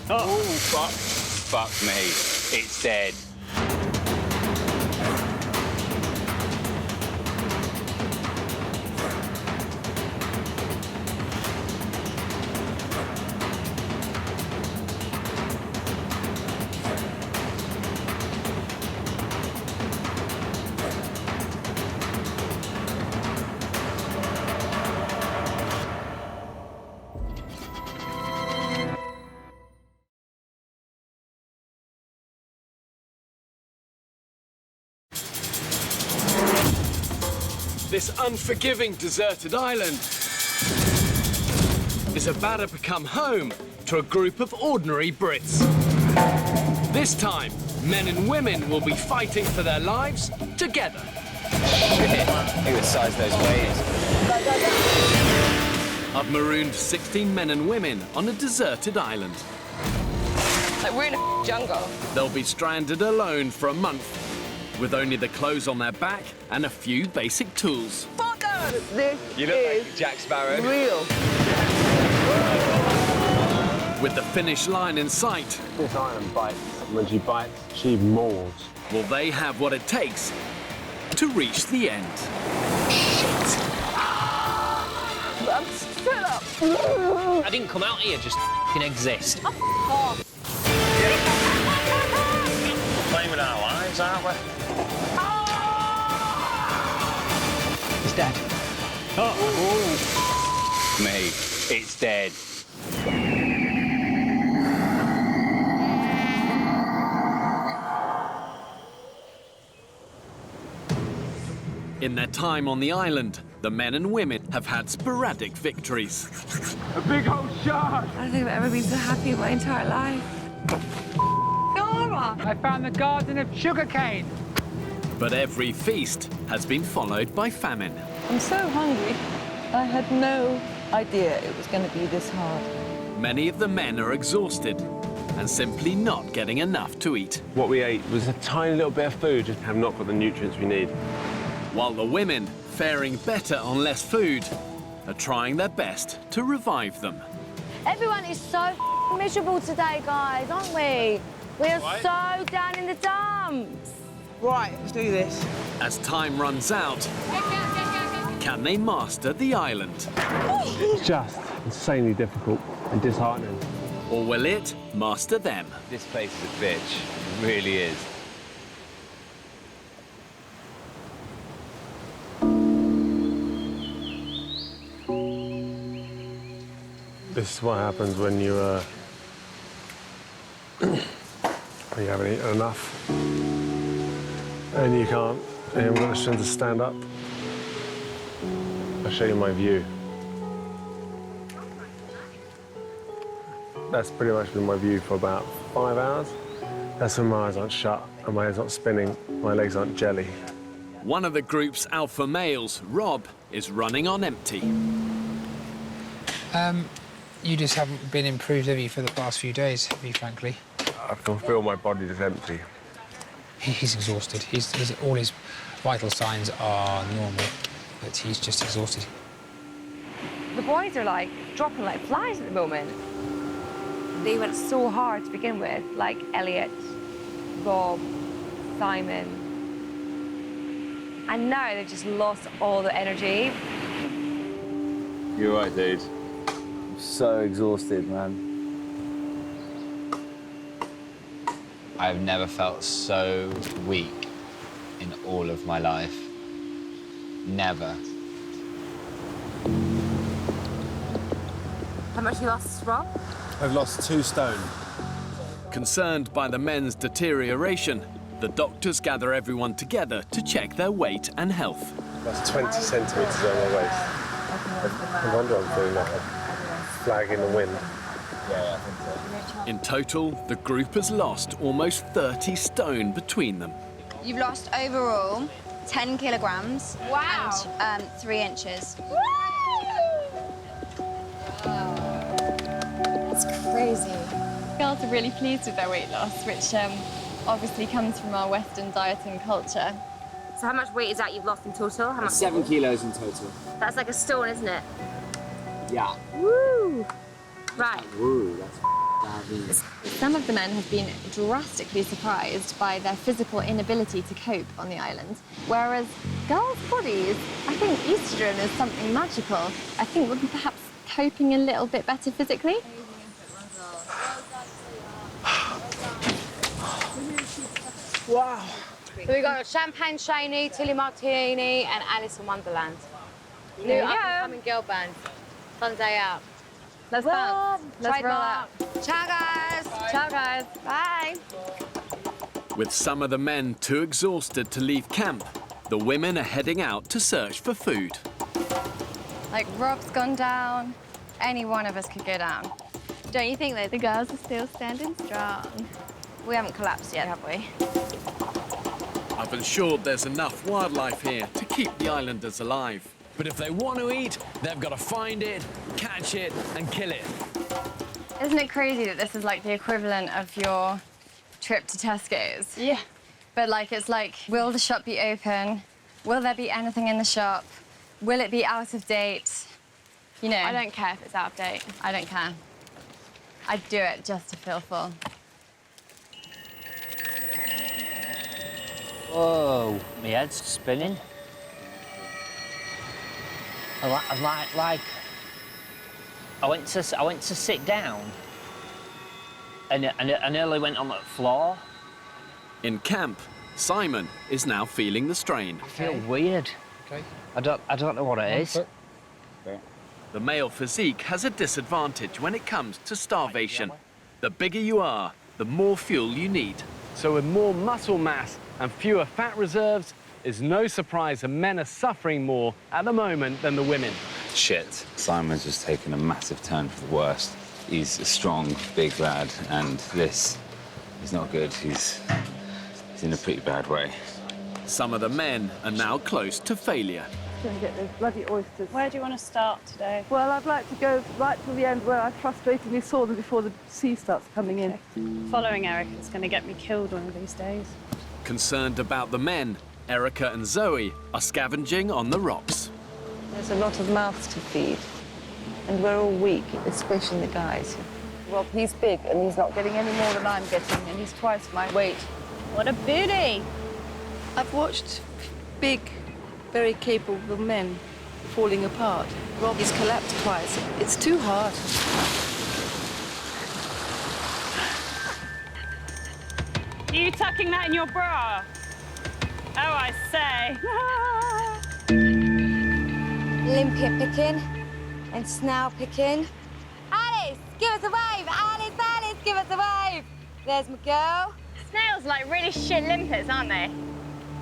Oh, fuck. Fuck me. It's dead. This unforgiving deserted island is about to become home to a group of ordinary Brits. This time, men and women will be fighting for their lives together. Who would size those waves? I've marooned 16 men and women on a deserted island. Like, we're in a jungle. They'll be stranded alone for a month, with only the clothes on their back and a few basic tools. This You look is like Jack Sparrow. real. With the finish line in sight, This island bites. When she bites, she mauls. will they have what it takes to reach the end? I'm still up. I didn't come out here just f***ing exist. Oh. We're playing with our lives, aren't we? It's dead. Oh. Me. It's dead. In their time on the island, the men and women have had sporadic victories. A big old shark! I don't think I've ever been so happy in my entire life. Nora! I found the garden of sugarcane. But every feast has been followed by famine. I'm so hungry. I had no idea it was going to be this hard. Many of the men are exhausted and simply not getting enough to eat. What we ate was a tiny little bit of food and have not got the nutrients we need. While the women, faring better on less food, are trying their best to revive them. Everyone is so miserable today, guys, aren't we? We are so down in the dumps. Right, let's do this. As time runs out, can they master the island? It's just insanely difficult and disheartening. Or will it master them? This place is a bitch. It really is. This is what happens when you haven't eaten enough and you can't. You haven't got the strength to stand up. I'll show you my view. That's pretty much been my view for about 5 hours. That's when my eyes aren't shut and my head's not spinning, my legs aren't jelly. One of the group's alpha males, Rob, is running on empty. You just haven't been improved, have you, for the past few days, have you, frankly? I can feel my body just empty. He's exhausted. All his vital signs are normal, but he's just exhausted. The boys are like dropping like flies at the moment. They went so hard to begin with, like Elliot, Rob, Simon. And now they've just lost all the energy. You're right, dude. I'm so exhausted, man. I've never felt so weak in all of my life. Never. How much you lost, Rob? I've lost 2 stone. Concerned by the men's deterioration, the doctors gather everyone together to check their weight and health. That's 20 centimetres on my waist. I wonder I'm feeling like a flag in the wind. Yeah, I think so. In total, the group has lost almost 30 stone between them. You've lost overall 10 kilograms Wow. and 3 inches. It's crazy. Girls are really pleased with their weight loss, which obviously comes from our Western dieting culture. So how much weight is that you've lost in total? How much? 7 kilos in total. That's like a stone, isn't it? Yeah. Woo! Right. Woo, that's Some of the men have been drastically surprised by their physical inability to cope on the island, whereas girls' bodies, I think estrogen is something magical. I think would be perhaps coping a little bit better physically. Wow. So we got Champagne Shaney, Tilly Martini, and Alice in Wonderland. New There you up go. and coming girl band. Fun day out. Let's bounce. Let's roll out. Ciao, guys. Ciao, guys. Bye. With some of the men too exhausted to leave camp, the women are heading out to search for food. Like, Rob's gone down. Any one of us could go down. Don't you think that the girls are still standing strong? We haven't collapsed yet, have we? I've ensured there's enough wildlife here to keep the islanders alive. But if they want to eat, they've got to find it, catch it, and kill it. Isn't it crazy that this is like the equivalent of your trip to Tesco's? Yeah. But like, it's like, will the shop be open? Will there be anything in the shop? Will it be out of date? You know. I don't care if it's out of date. I don't care. I'd do it just to feel full. Whoa, my head's spinning. I went to sit down, and I nearly went on the floor. In camp, Simon is now feeling the strain. I feel weird. Okay. I don't know what it is. The male physique has a disadvantage when it comes to starvation. The bigger you are, the more fuel you need. So with more muscle mass and fewer fat reserves, it's no surprise that men are suffering more at the moment than the women. Shit. Simon's just taken a massive turn for the worst. He's a strong, big lad, and this is not good. He's in a pretty bad way. Some of the men are now close to failure. Going to get those bloody oysters. Where do you want to start today? Well, I'd like to go right till the end where I frustratingly saw them before the sea starts coming in. Following Eric is going to get me killed one of these days. Concerned about the men, Erica and Zoe are scavenging on the rocks. There's a lot of mouths to feed, and we're all weak, especially the guys. Well, he's big, and he's not getting any more than I'm getting, and he's twice my weight. What a beauty! I've watched big, very capable men falling apart. Rob has collapsed twice. It's too hard. You tucking that in your bra? Oh, I say. Limpia picking and snail picking. Alice, give us a wave. Alice, Alice, give us a wave. There's my girl. Snails are like really shit limpets, aren't they?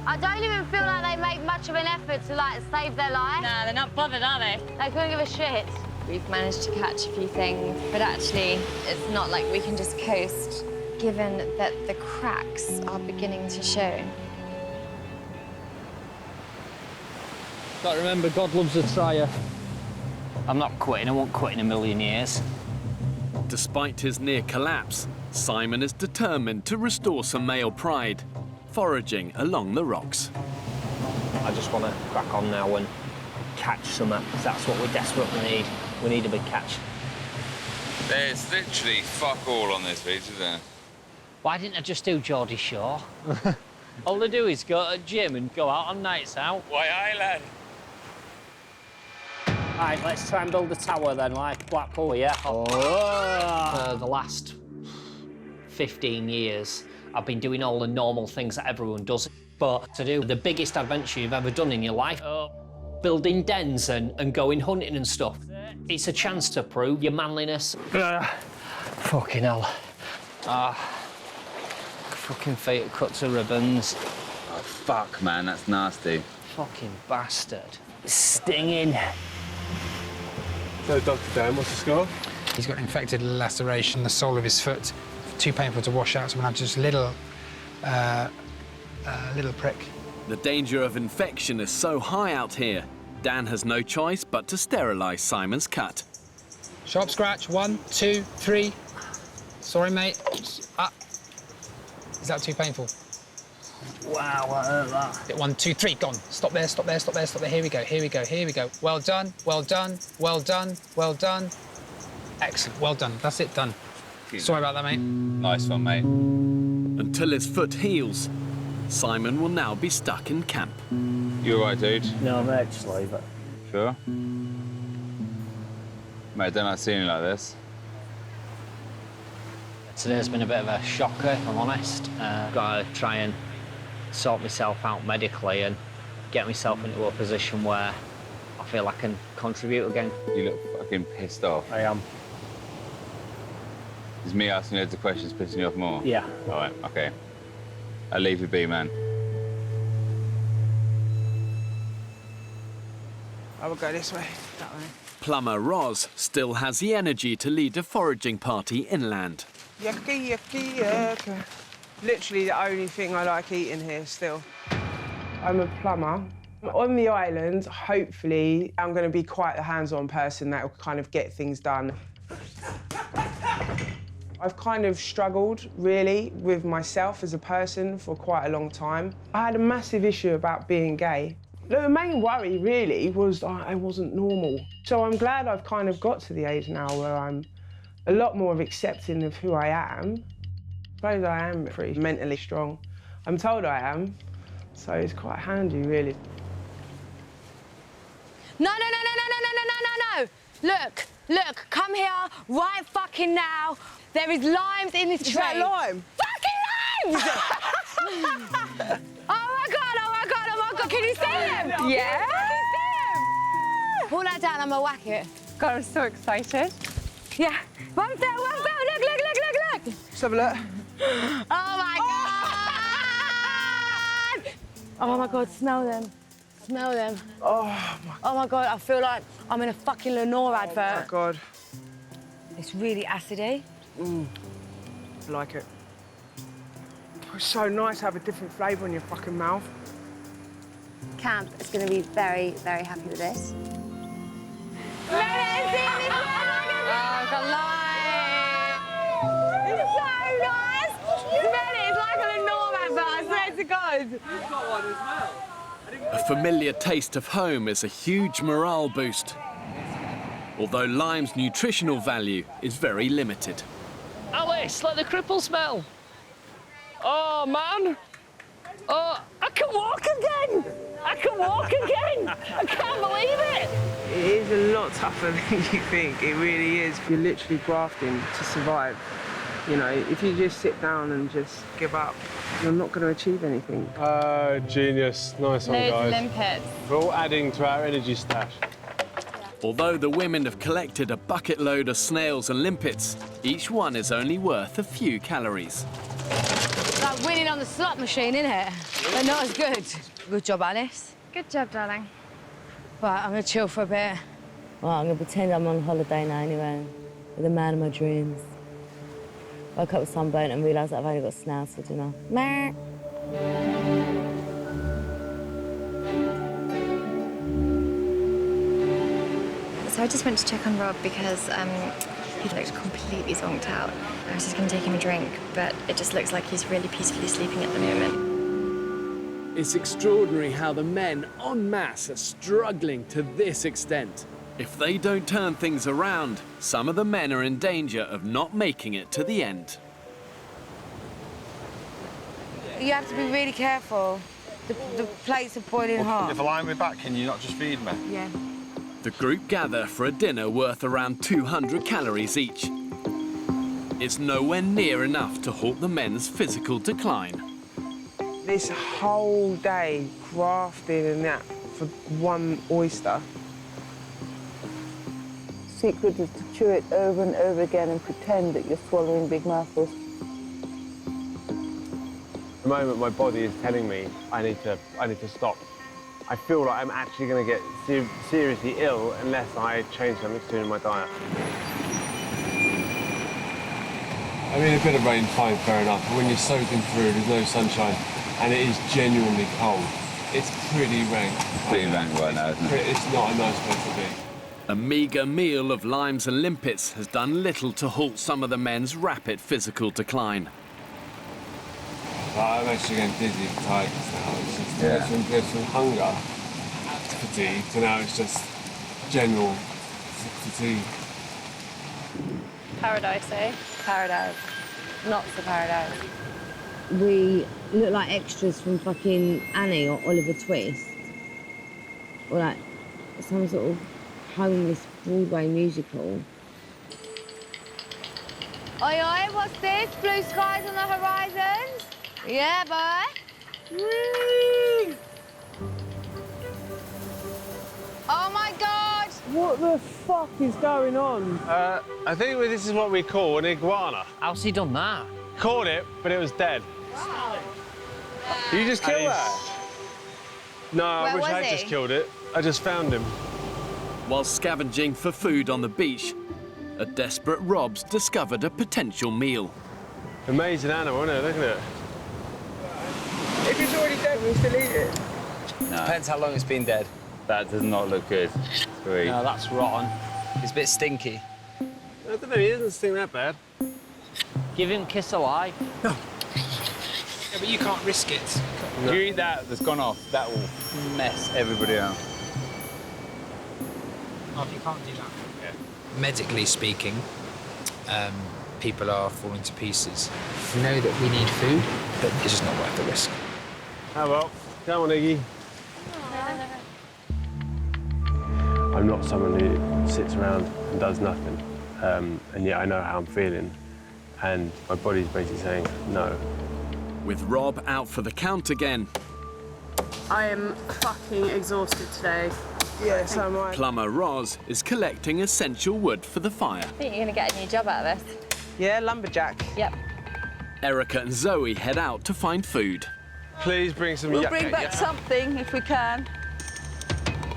I don't even feel like they make much of an effort to like save their life. Nah, they're not bothered, are they? They couldn't give a shit. We've managed to catch a few things, but actually, it's not like we can just coast, given that the cracks are beginning to show. Got to remember, God loves a trier. I'm not quitting. I won't quit in a million years. Despite his near collapse, Simon is determined to restore some male pride, foraging along the rocks. I just want to crack on now and catch something, because that's what we desperately need. We need a big catch. There's literally fuck all on this beach, isn't there? Why didn't I just do Geordie Shore? All they do is go to the gym and go out on nights out. White Island. All right, let's try and build a tower then, like Blackpool, yeah? For the last 15 years, I've been doing all the normal things that everyone does. But to do the biggest adventure you've ever done in your life, building dens and going hunting and stuff, it's a chance to prove your manliness. Fucking hell. Fucking feet are cut to ribbons. Oh, fuck, man, that's nasty. Fucking bastard. Stinging. So, Dr. Dan, what's the score? He's got infected laceration, the sole of his foot. Too painful to wash out, so we'll have just a little prick. The danger of infection is so high out here, Dan has no choice but to sterilise Simon's cut. Sharp scratch, 1, 2, 3. Sorry, mate. Is that too painful? Wow, I hurt that. 1, 2, 3, gone. Stop there, stop there, stop there, stop there. Here we go, here we go, here we go. Well done, well done, well done, well done. Excellent, well done. That's it, done. Sorry about that, mate. Nice one, mate. Until his foot heals, Simon will now be stuck in camp. You all right, dude? No, mate, just leave it. Sure? Mate, I don't like seeing you like this. Today's been a bit of a shocker, if I'm honest. Got to try and sort myself out medically and get myself into a position where I feel I can contribute again. You look fucking pissed off. I am. Is me asking loads of questions pissing you off more? Yeah. All right, OK. I'll leave you be, man. I will go this way, that way. Plumber Roz still has the energy to lead a foraging party inland. Yucky, yucky, yucky. Literally the only thing I like eating here still. I'm a plumber. On the island, hopefully, I'm going to be quite a hands-on person that will kind of get things done. I've kind of struggled, really, with myself as a person for quite a long time. I had a massive issue about being gay. The main worry, really, was that I wasn't normal. So I'm glad I've kind of got to the age now where I'm a lot more accepting of who I am. I suppose I am pretty mentally strong. I'm told I am, so it's quite handy, really. No, no, no, no, no, no, no, no, no, no! Look, look, come here right fucking now. There is limes in this tree. Is that lime? Fucking limes! Oh my God, oh my God, oh my God, can you see them? Yeah. Can you see them? Pull that down, I'm gonna whack it. God, I'm so excited. Yeah, one fell, look, look, look, look, look. Let's have a look. Oh my God! Oh my God, smell them. Smell them. Oh my God, I feel like I'm in a fucking Lenore advert. Oh my God. It's really acidy. I like it. It's so nice to have a different flavour in your fucking mouth. Camp is going to be very, very happy with this. Oh, I've got lime. It's so nice. Smell it. It's like a Lenore advert, I swear to God. You've got one as well. A familiar taste of home is a huge morale boost, although lime's nutritional value is very limited. Alice, let the cripple smell. Oh, man. Oh, I can walk again. I can walk again. I can't believe it. It is a lot tougher than you think. It really is. You're literally grafting to survive. You know, if you just sit down and just give up, you're not going to achieve anything. Genius. Nice one, Loads guys. of limpets. We're all adding to our energy stash. Although the women have collected a bucket load of snails and limpets, each one is only worth a few calories. It's like winning on the slot machine, isn't it? But not as good. Good job, Alice. Good job, darling. Right, I'm going to chill for a bit. Well, I'm going to pretend I'm on holiday now anyway, with the man of my dreams. Woke up with sunburnt and realised that I've only got snails for dinner. Meh. So I just went to check on Rob because he looked completely zonked out. I was just going to take him a drink, but it just looks like he's really peacefully sleeping at the moment. It's extraordinary how the men en masse are struggling to this extent. If they don't turn things around, some of the men are in danger of not making it to the end. You have to be really careful. The plates are boiling hot. If I lie on my back, can you not just feed me? Yeah. The group gather for a dinner worth around 200 calories each. It's nowhere near enough to halt the men's physical decline. This whole day grafting and that for one oyster. Secret is to chew it over and over again and pretend that you're swallowing big mouthfuls. At the moment, my body is telling me I need to stop. I feel like I'm actually going to get seriously ill unless I change something soon in my diet. I mean, a bit of rain, fine, fair enough, but when you're soaking through, there's no sunshine, and it is genuinely cold. It's pretty rank. Pretty rank right now, isn't it? It's not a nice place to be. A meagre meal of limes and limpets has done little to halt some of the men's rapid physical decline. I'm actually getting dizzy and tired now. It's just goes from hunger to fatigue to now it's just general fatigue. Paradise, eh? Paradise. Not so paradise. We look like extras from fucking Annie or Oliver Twist. Or like some sort of homeless Broadway musical. Oi, oi, what's this? Blue skies on the horizons? Yeah, boy. Whee! Oh my God! What the fuck is going on? I think this is what we call an iguana. How's he done that? Caught it, but it was dead. You just killed that? No, I wish I'd just killed it. I just found him. While scavenging for food on the beach, a desperate Rob's discovered a potential meal. Amazing animal, isn't it? Look at it. If it's already dead, we'll still eat it. No. Depends how long it's been dead. That does not look good. Sweet. No, that's rotten. It's a bit stinky. I don't know, he doesn't stink that bad. Give him kiss alive. No. Yeah, but you can't risk it. If you eat that that's gone off, that will mess everybody around. Oh, you can't do that. Yeah. Medically speaking, people are falling to pieces. We know that we need food, but it's just not worth the risk. Oh well, come on, Iggy. I'm not someone who sits around and does nothing, and yet I know how I'm feeling, and my body's basically saying no. With Rob out for the count again. I am fucking exhausted today. Yeah, so am I. Plumber Roz is collecting essential wood for the fire. I think you're going to get a new job out of this. Yeah, lumberjack. Yep. Erica and Zoe head out to find food. Please bring some We'll bring back something if we can.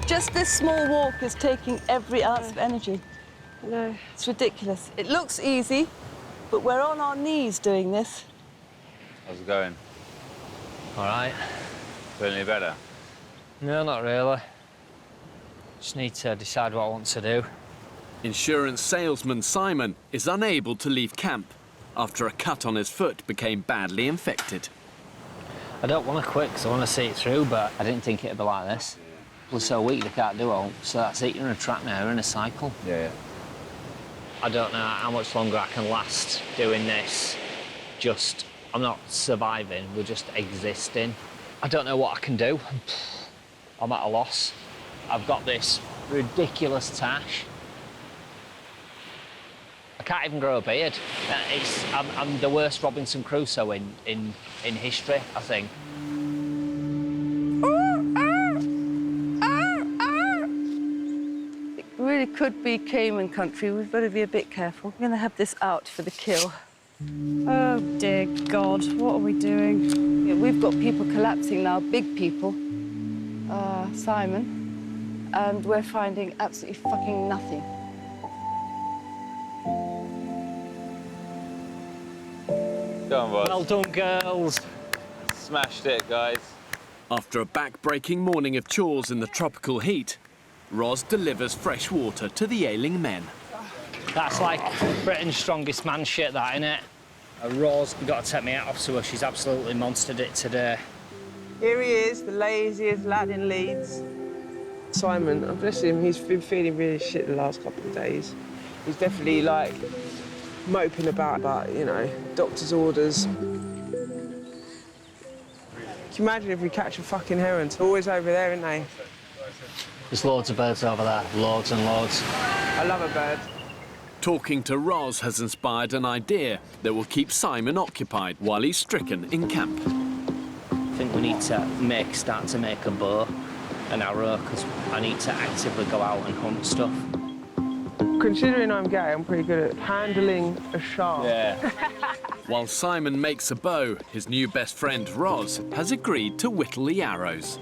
Just this small walk is taking every ounce of energy. No, it's ridiculous. It looks easy, but we're on our knees doing this. How's it going? All right. Feeling any better? No, not really. Just need to decide what I want to do. Insurance salesman Simon is unable to leave camp after a cut on his foot became badly infected. I don't want to quit because I want to see it through, but I didn't think it'd be like this. We're so weak they can't do all, so that's it. You're in a trap now, you're in a cycle. Yeah. I don't know how much longer I can last doing this. I'm not surviving, we're just existing. I don't know what I can do. I'm at a loss. I've got this ridiculous tash. I can't even grow a beard. I'm the worst Robinson Crusoe in history, I think. It really could be caiman country. We've got to be a bit careful. We're going to have this out for the kill. Oh, dear God, what are we doing? Yeah, we've got people collapsing now, big people. Simon. And we're finding absolutely fucking nothing. Go on, boss. Well done, girls. Smashed it, guys. After a back-breaking morning of chores in the tropical heat, Ros delivers fresh water to the ailing men. That's like Britain's strongest man shit, that, innit? Ros, you got to take me out off to her. She's absolutely monstered it today. Here he is, the laziest lad in Leeds. Simon, bless him, he's been feeling really shit the last couple of days. He's definitely, like, moping about, you know, doctor's orders. Can you imagine if we catch a fucking heron? They're always over there, aren't they? There's loads of birds over there, loads and loads. I love a bird. Talking to Ros has inspired an idea that will keep Simon occupied while he's stricken in camp. I think we need to start to make a bow, an arrow, because I need to actively go out and hunt stuff. Considering I'm gay, I'm pretty good at handling a shark. Yeah. While Simon makes a bow, his new best friend, Ros, has agreed to whittle the arrows.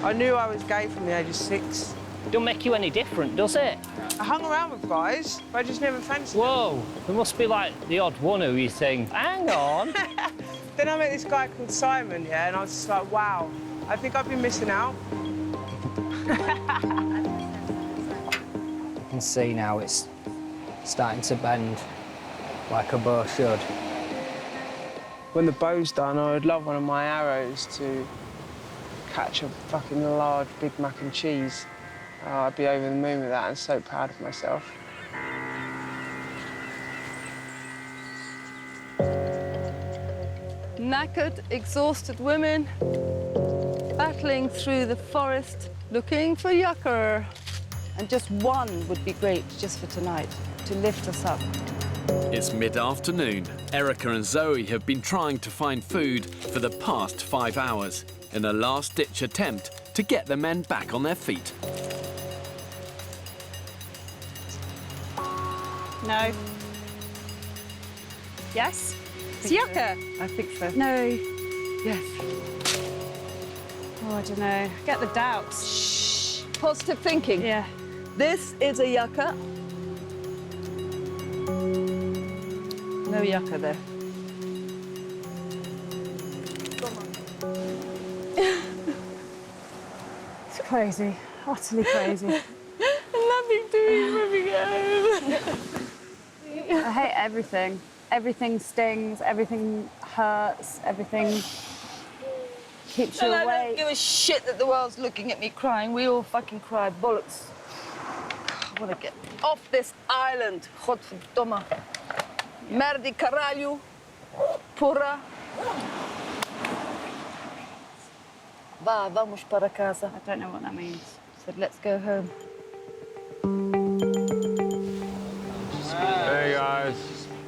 I knew I was gay from the age of 6. Don't make you any different, does it? I hung around with guys, but I just never fancied Whoa, there must be, like, the odd one who you think, hang on. Then I met this guy called Simon, yeah, and I was just like, wow, I think I've been missing out. You can see now it's starting to bend like a bow should. When the bow's done, I would love one of my arrows to catch a fucking large Big Mac and cheese. I'd be over the moon with that and so proud of myself. Knackered, exhausted women battling through the forest looking for yucca. And just one would be great just for tonight, to lift us up. It's mid-afternoon. Erica and Zoe have been trying to find food for the past 5 hours in a last-ditch attempt to get the men back on their feet. No. Yes? It's yucca. I think so. No. Yes. Oh, I don't know. Get the doubts. Shh. Positive thinking. Yeah. This is a yucca. No yucca there. It's crazy. Utterly crazy. Nothing to eat when we get home. I hate everything. Everything stings, everything hurts, everything keeps you And I awake. don't give a shit that the world's looking at me crying. We all fucking cry. Bollocks. I want to get off this island. Godverdomme. Merdi caralho. Porra. Vamos para casa. I don't know what that means. Said, let's go home. Hey, guys.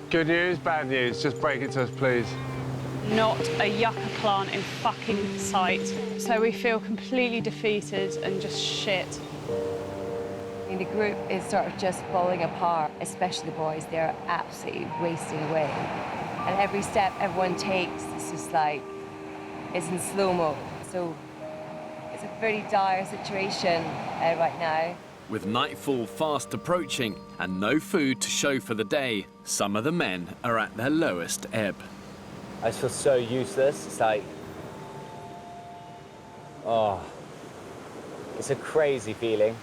Good news, bad news? Just break it to us, please. Not a yucca plant in fucking sight. So we feel completely defeated and just shit. The group is sort of just falling apart, especially the boys. They're absolutely wasting away. And every step everyone takes, it's just like, it's in slow-mo. So it's a very dire situation right now. With nightfall fast approaching and no food to show for the day, some of the men are at their lowest ebb. I just feel so useless. It's like, oh, it's a crazy feeling.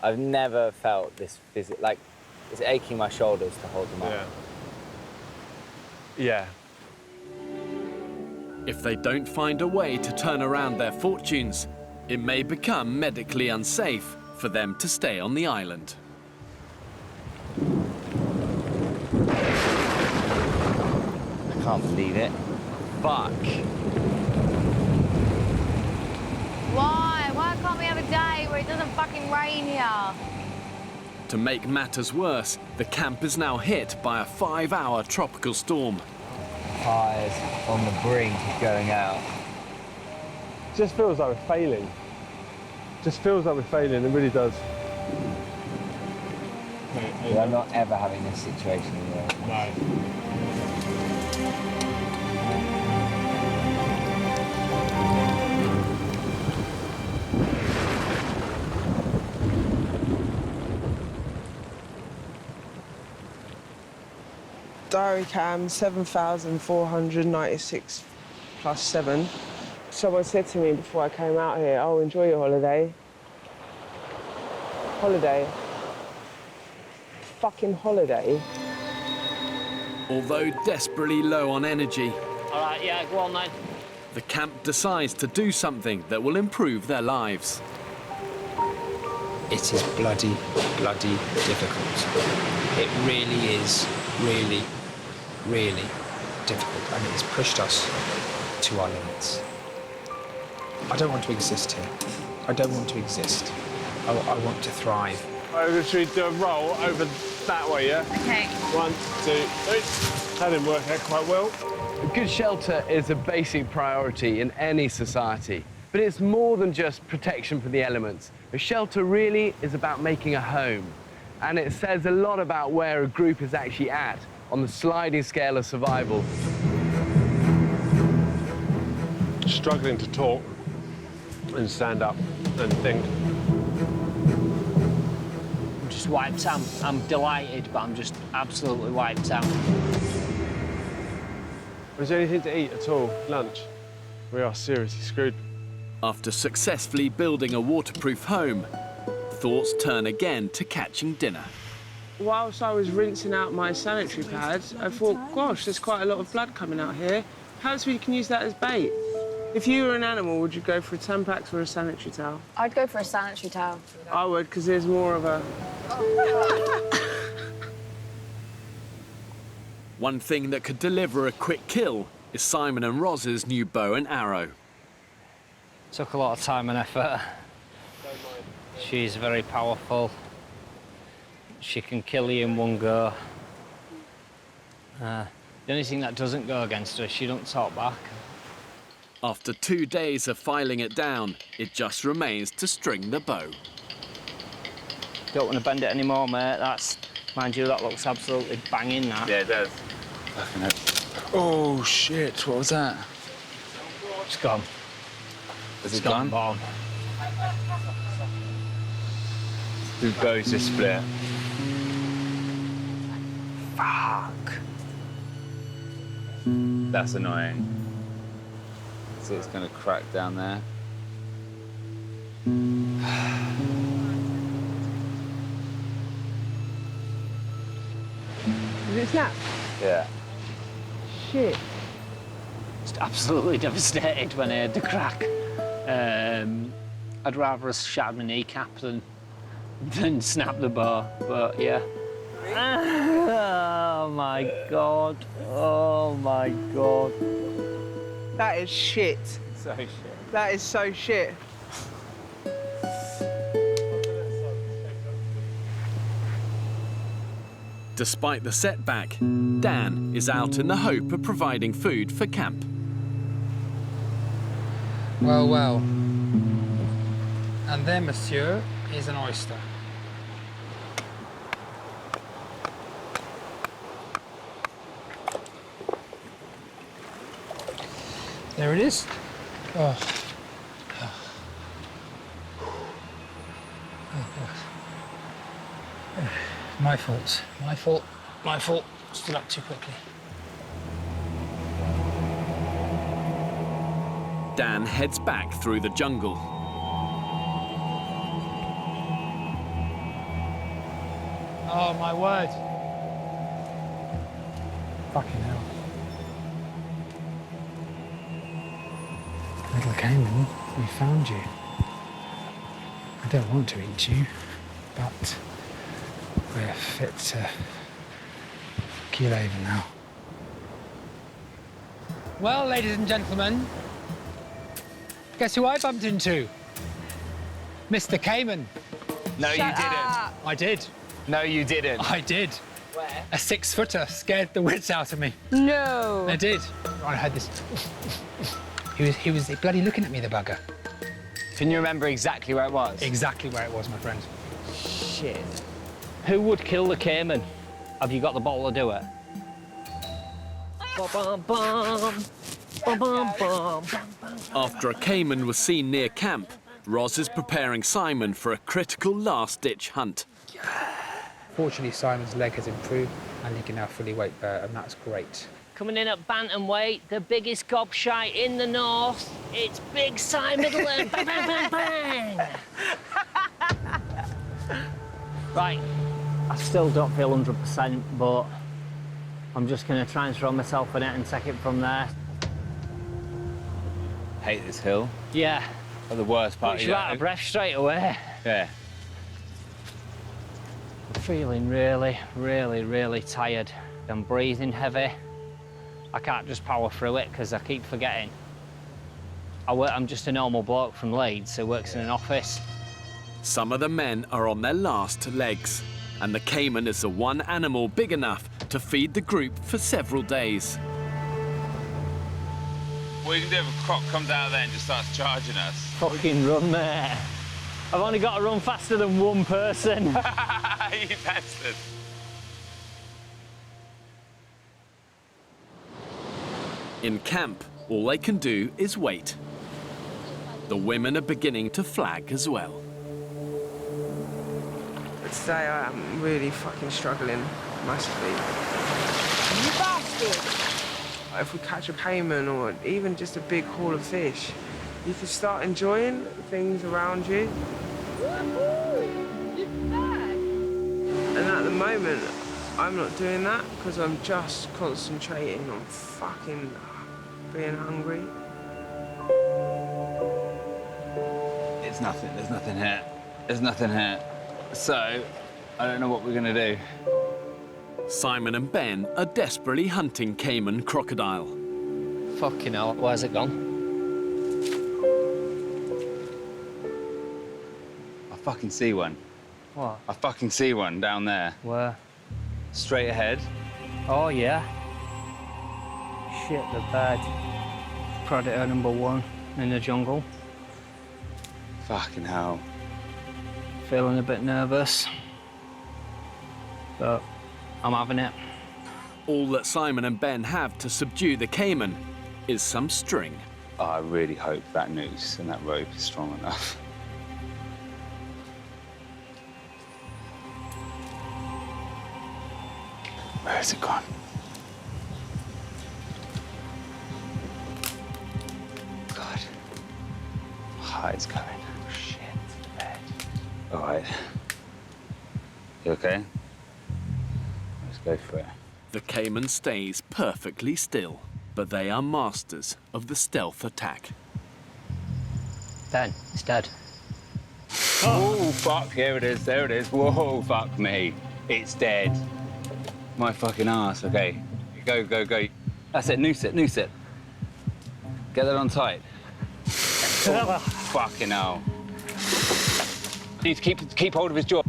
I've never felt this like, it's aching my shoulders to hold them up. Yeah. If they don't find a way to turn around their fortunes, it may become medically unsafe for them to stay on the island. I can't believe it. Fuck. Why? Why can't we have a day where it doesn't fucking rain here? To make matters worse, the camp is now hit by a 5-hour tropical storm. Tires on the brink of going out. It just feels like we're failing. Just feels like we're failing, it really does. I'm not ever having this situation anymore. No. Diary cam, 7,496 plus 7. Someone said to me before I came out here, oh, enjoy your holiday. Holiday. Fucking holiday. Although desperately low on energy, All right, yeah, go on then. the camp decides to do something that will improve their lives. It is bloody, bloody difficult. It really is, really, really difficult, and it has pushed us to our limits. I don't want to exist here. I don't want to exist. I want to thrive. Should we do a roll over that way, yeah? Okay. 1, 2, 3. That didn't work out quite well. A good shelter is a basic priority in any society, but it's more than just protection from the elements. A shelter really is about making a home, and it says a lot about where a group is actually at on the sliding scale of survival. Struggling to talk and stand up and think. I'm just wiped out. I'm delighted, but I'm just absolutely wiped out. Is there anything to eat at all? Lunch? We are seriously screwed. After successfully building a waterproof home, thoughts turn again to catching dinner. Whilst I was rinsing out my sanitary pads, I thought, gosh, there's quite a lot of blood coming out here. Perhaps we can use that as bait. If you were an animal, would you go for a Tampax or a sanitary towel? I'd go for a sanitary towel. I would, because there's more of a... One thing that could deliver a quick kill is Simon and Roz's new bow and arrow. Took a lot of time and effort. She's very powerful. She can kill you in one go. The only thing that doesn't go against her is she don't talk back. After 2 days of filing it down, it just remains to string the bow. Don't want to bend it anymore, mate. That's, mind you, that looks absolutely banging, that. Yeah, it does. Oh, shit, what was that? It's gone. Is it gone? Bomb. The bow's just split. Fuck. That's annoying. So it's going to crack down there. Did it snap? Yeah. Shit. Just absolutely devastated when I heard the crack. I'd rather have shattered my kneecap than snap the bow, but yeah. Oh my God. Oh my God. That is shit. So shit. That is so shit. Despite the setback, Dan is out in the hope of providing food for camp. Well, well. And there, monsieur, is an oyster. There it is. Oh. My fault. My fault. My fault. Stood up too quickly. Dan heads back through the jungle. Oh, my word. Fucking hell. Little caiman, we found you. I don't want to eat you, but we're fit to keel over now. Well, ladies and gentlemen, guess who I bumped into? Mr. Cayman. No, you didn't. I did. No, you didn't. I did. Where? A 6-footer scared the wits out of me. No. I did. I heard this. He was bloody looking at me, the bugger. Can you remember exactly where it was? Exactly where it was, my friend. Shit. Who would kill the cayman? Have you got the bottle to do it? After a cayman was seen near camp, Roz is preparing Simon for a critical last-ditch hunt. Fortunately, Simon's leg has improved and he can now fully weight bear, and that's great. Coming in at bantamweight, the biggest gobshite in the north. It's Big Simon Middleton. Bang, bang, bang, bang. Right, I still don't feel 100%, but I'm just going to try and throw myself in it and take it from there. Hate this hill. Yeah. But the worst part Puts you out of breath straight away. Yeah. I'm feeling really, really, really tired. I'm breathing heavy. I can't just power through it because I keep forgetting. I'm just a normal bloke from Leeds who works in an office. Some of the men are on their last legs, and the cayman is the one animal big enough to feed the group for several days. What are you going to do if a croc comes out of there and just starts charging us? Fucking run, mate. I've only got to run faster than one person. You bastard. In camp, all they can do is wait. The women are beginning to flag as well. But today I am really fucking struggling massively. You bastard! If we catch a cayman or even just a big haul of fish, you can start enjoying things around you. And at the moment, I'm not doing that because I'm just concentrating on fucking being hungry. There's nothing here. There's nothing here. So, I don't know what we're gonna do. Simon and Ben are desperately hunting cayman crocodile. Fucking hell, where's it gone? I fucking see one. What? I fucking see one down there. Where? Straight ahead. Oh, yeah. Shit, the bed. Predator #1 in the jungle. Fucking hell. Feeling a bit nervous. But I'm having it. All that Simon and Ben have to subdue the cayman is some string. Oh, I really hope that noose and that rope is strong enough. Where has it gone? God. Oh, it's going. Shit. Bed. All right. You okay? Let's go for it. The cayman stays perfectly still, but they are masters of the stealth attack. Ben, it's dead. Oh, fuck, here it is, there it is. Whoa, fuck me. It's dead. My fucking ass, okay. Go, go, go. That's it, noose it, noose it. Get that on tight. Oh, fucking hell. Need to keep hold of his jaw.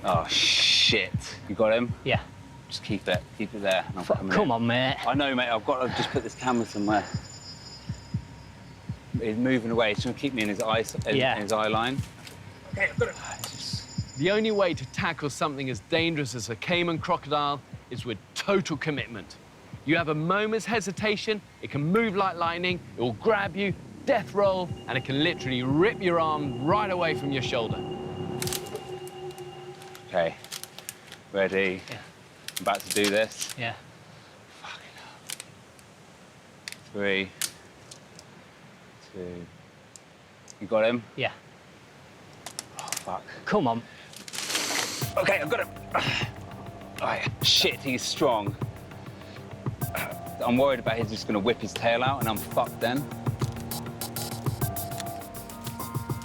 Oh, shit. You got him? Yeah. Just keep it there. Come on, mate. I know, mate, I've got to just put this camera somewhere. He's moving away. He's trying to keep me in his eye, in his eye line. Okay, I've got it. The only way to tackle something as dangerous as a cayman crocodile is with total commitment. You have a moment's hesitation, it can move like lightning, it will grab you, death roll, and it can literally rip your arm right away from your shoulder. Okay, ready? Yeah. I'm about to do this. Yeah. Fucking hell. 3, 2. You got him? Yeah. Oh, fuck. Come on. Okay, I've got him. Oh, shit, he's strong. I'm worried about he's just gonna whip his tail out and I'm fucked then.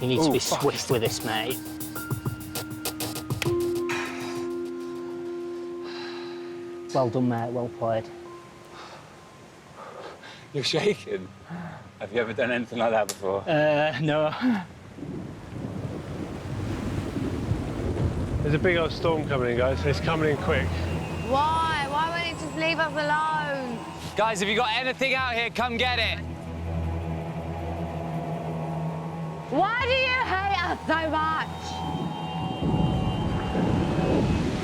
You need to be swift with this, mate. Well done, mate, well played. You're shaking. Have you ever done anything like that before? No. There's a big old storm coming in, guys. It's coming in quick. Why? Why won't you just leave us alone? Guys, if you got anything out here, come get it. Why do you hate us so much?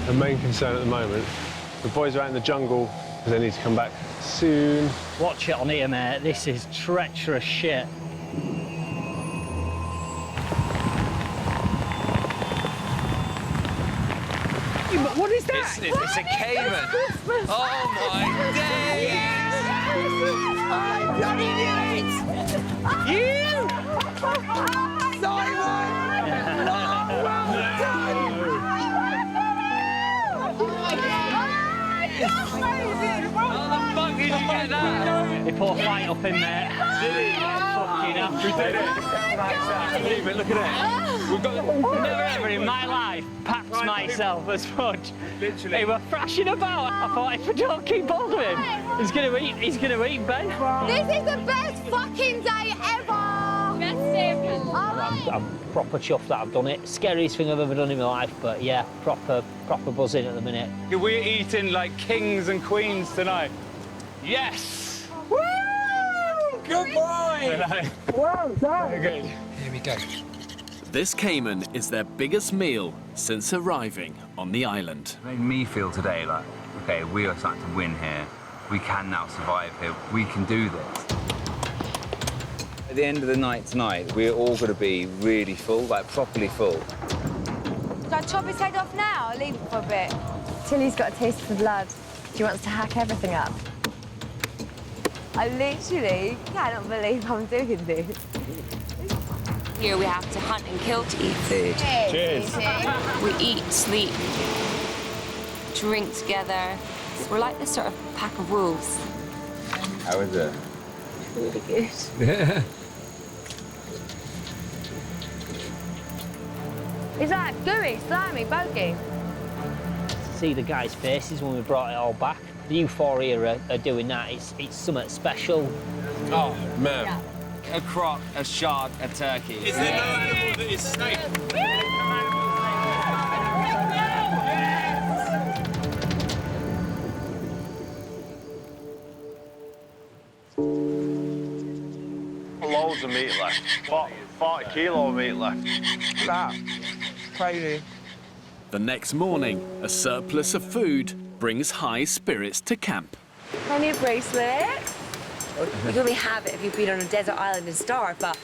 The main concern at the moment, the boys are out in the jungle because they need to come back soon. Watch it on here, mate. This is treacherous shit. What is that? It's a cayman. Oh my days! I bloody knew it! You! Simon! No, well done! poor flight up in there. Did he? Fucking hell. We did it. Leave it, look at it. We've got Never ever in my life packed myself as much. Literally. They were thrashing about. I thought, if I don't keep hold of him, he's gonna eat Ben. This is the best fucking day ever! Best day ever. I'm proper chuffed that I've done it. Scariest thing I've ever done in my life, but yeah, proper buzzing at the minute. We're eating like kings and queens tonight. Yes! Woo! Good boy! Well done. Very good. Here we go. This caiman is their biggest meal since arriving on the island. It made me feel today like, okay, we are starting to win here. We can now survive here. We can do this. At the end of the night tonight, we're all going to be really full, like properly full. Should I chop his head off now or leave it for a bit? Tilly's got a taste for blood. She wants to hack everything up. I literally cannot believe I'm doing this. Here we have to hunt and kill to eat food. Cheers. We eat, sleep, drink together. We're like this sort of pack of wolves. How is it? Really good. It's like gooey, slimy, bogey. See the guys' faces when we brought it all back. The euphoria are doing that. It's something special. Oh, man. Yeah. A croc, a shark, a turkey. Is there no animal that is snake? Loads of meat left. 40 kilo of meat left. That. Crazy. The next morning, a surplus of food brings high spirits to camp. Honey, a bracelet. You can only have it if you've been on a desert island and starved, but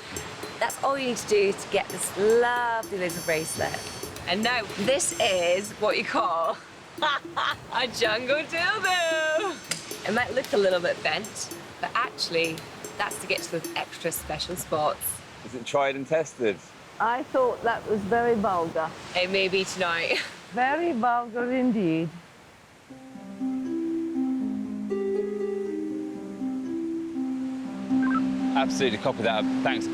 that's all you need to do to get this lovely little bracelet. And now, this is what you call a jungle dildo. It might look a little bit bent, but actually, that's to get to those extra special spots. Is it tried and tested? I thought that was very vulgar. It may be tonight. Very vulgar indeed. Absolutely, copy that. Thanks.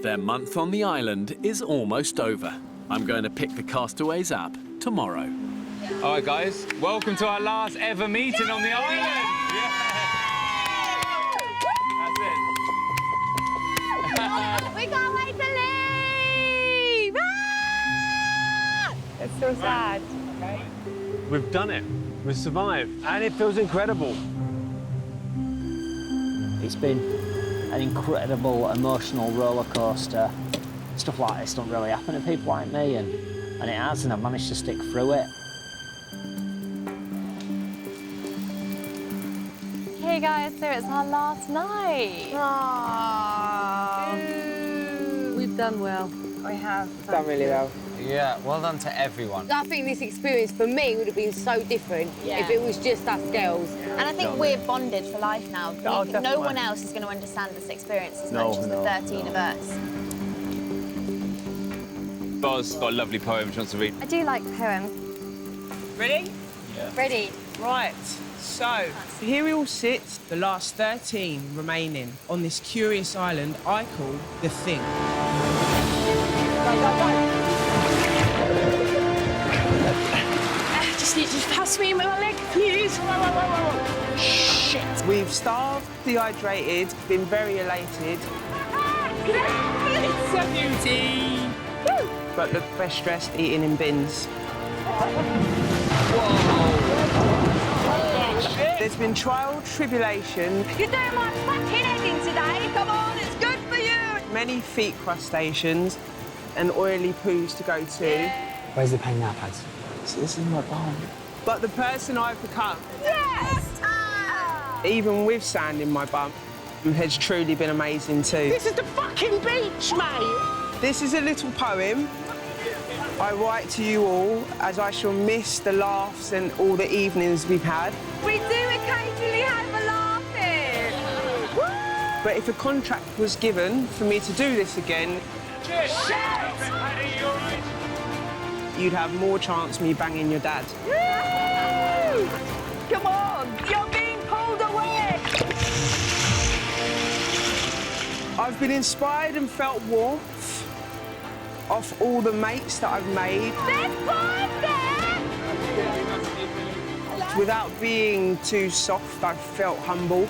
Their month on the island is almost over. I'm going to pick the Castaways up tomorrow. All right, guys, welcome to our last ever meeting on the island. Yeah. That's it. We can't wait to leave! Ah! It's so sad. We've done it. We've survived. And it feels incredible. It's been an incredible emotional roller coaster. Stuff like this don't really happen to people like me, and it has, and I've managed to stick through it. Hey guys, so it's our last night. We've done well. We have. Done really well. Yeah, well done to everyone. I think this experience for me would have been so different if it was just us girls. And I think we're bonded for life now. Oh, no definitely. one else is going to understand this experience as No, much as the 13 of us. Boz got a lovely poem she wants to read. I do like poems. Ready? Yeah. Ready. Right. So, here we all sit, the last 13 remaining on this curious island I call the Thing. Just need you to pass me my leg, please. Shit. We've starved, dehydrated, been very elated. It's a beauty. But look best dressed eating in bins. There's been trial, tribulation. You're doing my fucking head in today. Come on, it's good for you. Many feet crustaceans and oily poos to go to. Where's the pain now, pads? This is my bum. But the person I've become, Yes! even with sand in my bum, has truly been amazing too. This is the fucking beach, mate. This is a little poem I write to you all as I shall miss the laughs and all the evenings we've had. We do occasionally have a laugh here. But if a contract was given for me to do this again, you'd have more chance me banging your dad. Come on, you're being pulled away. I've been inspired and felt warmth off all the mates that I've made. Without being too soft, I've felt humble.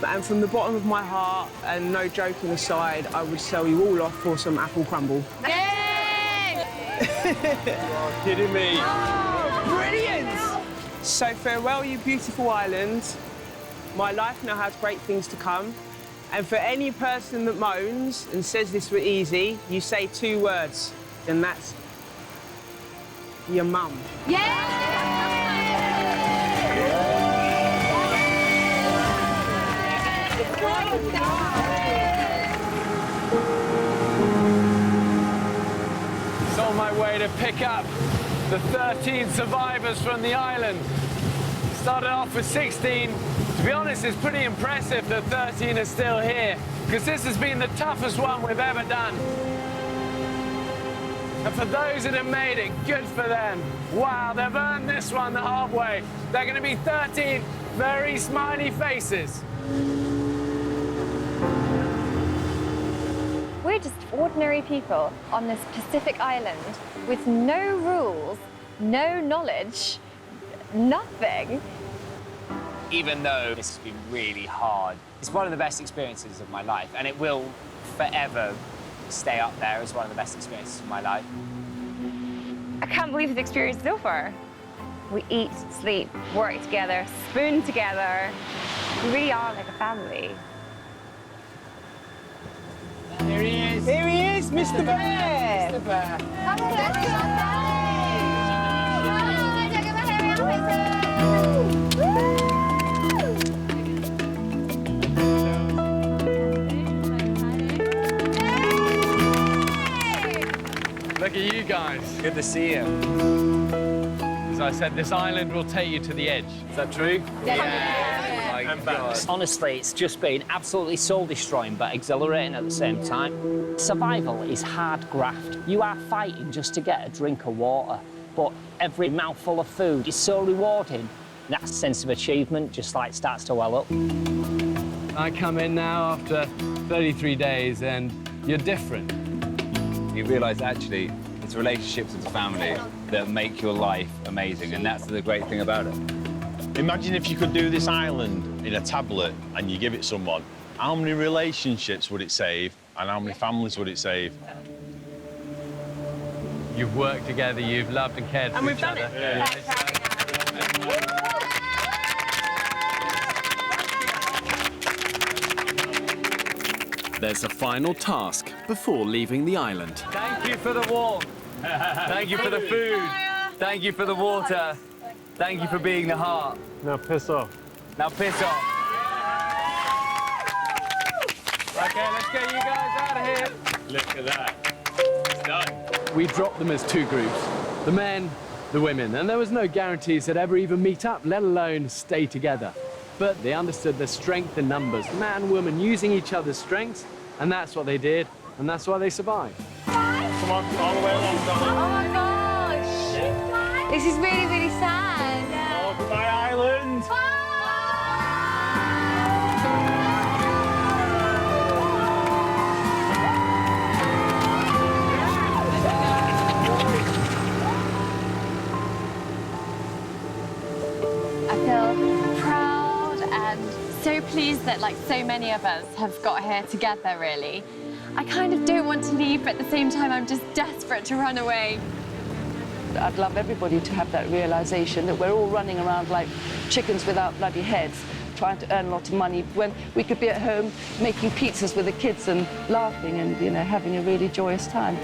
And from the bottom of my heart, and no joking aside, I would sell you all off for some apple crumble. Yay! You're kidding me. Oh, brilliant! So farewell, you beautiful island. My life now has great things to come. And for any person that moans and says this were easy, you say 2 words, and that's your mum. It's on my way to pick up the 13 survivors from the island. Started off with 16. To be honest, it's pretty impressive that 13 are still here, because this has been the toughest one we've ever done. And for those that have made it, good for them. Wow, they've earned this one the hard way. They're going to be 13 very smiley faces. We're just ordinary people on this Pacific island with no rules, no knowledge, nothing. Even though this has been really hard, it's one of the best experiences of my life, and it will forever stay up there as one of the best experiences of my life. I can't believe this experience is over. We eat, sleep, work together, spoon together. We really are like a family. Here he is. Here he is, Mr. Bear. Mr. Bear. Look at you guys. Good to see you. As I said, this island will take you to the edge. Is that true? Yeah. My God. Honestly, it's just been absolutely soul-destroying but exhilarating at the same time. Survival is hard graft. You are fighting just to get a drink of water, but every mouthful of food is so rewarding. That sense of achievement just like starts to well up. I come in now after 33 days and you're different. You realise actually it's relationships with the family that make your life amazing, and that's the great thing about it. Imagine if you could do this island in a tablet and you give it someone. How many relationships would it save, and how many families would it save? You've worked together, you've loved and cared for each other. Yeah. There's a final task before leaving the island. Thank you for the warmth. Thank you for the food. Thank you for the water. Thank you for being the heart. Now piss off. Now piss off. Okay, let's get you guys out of here. Look at that. It's done. We dropped them as 2 groups, the men, the women, and there was no guarantees they'd ever even meet up, let alone stay together. But they understood their strength in numbers, man, woman, using each other's strengths, and that's what they did, and that's why they survived. Come on, all the way along, darling. Oh my gosh! This is really, really sad. Oh, goodbye, island. I feel proud and so pleased that like so many of us have got here together, really. I kind of don't want to leave, but at the same time I'm just desperate to run away. I'd love everybody to have that realisation that we're all running around like chickens without bloody heads, trying to earn a lot of money when we could be at home making pizzas with the kids and laughing and, you know, having a really joyous time.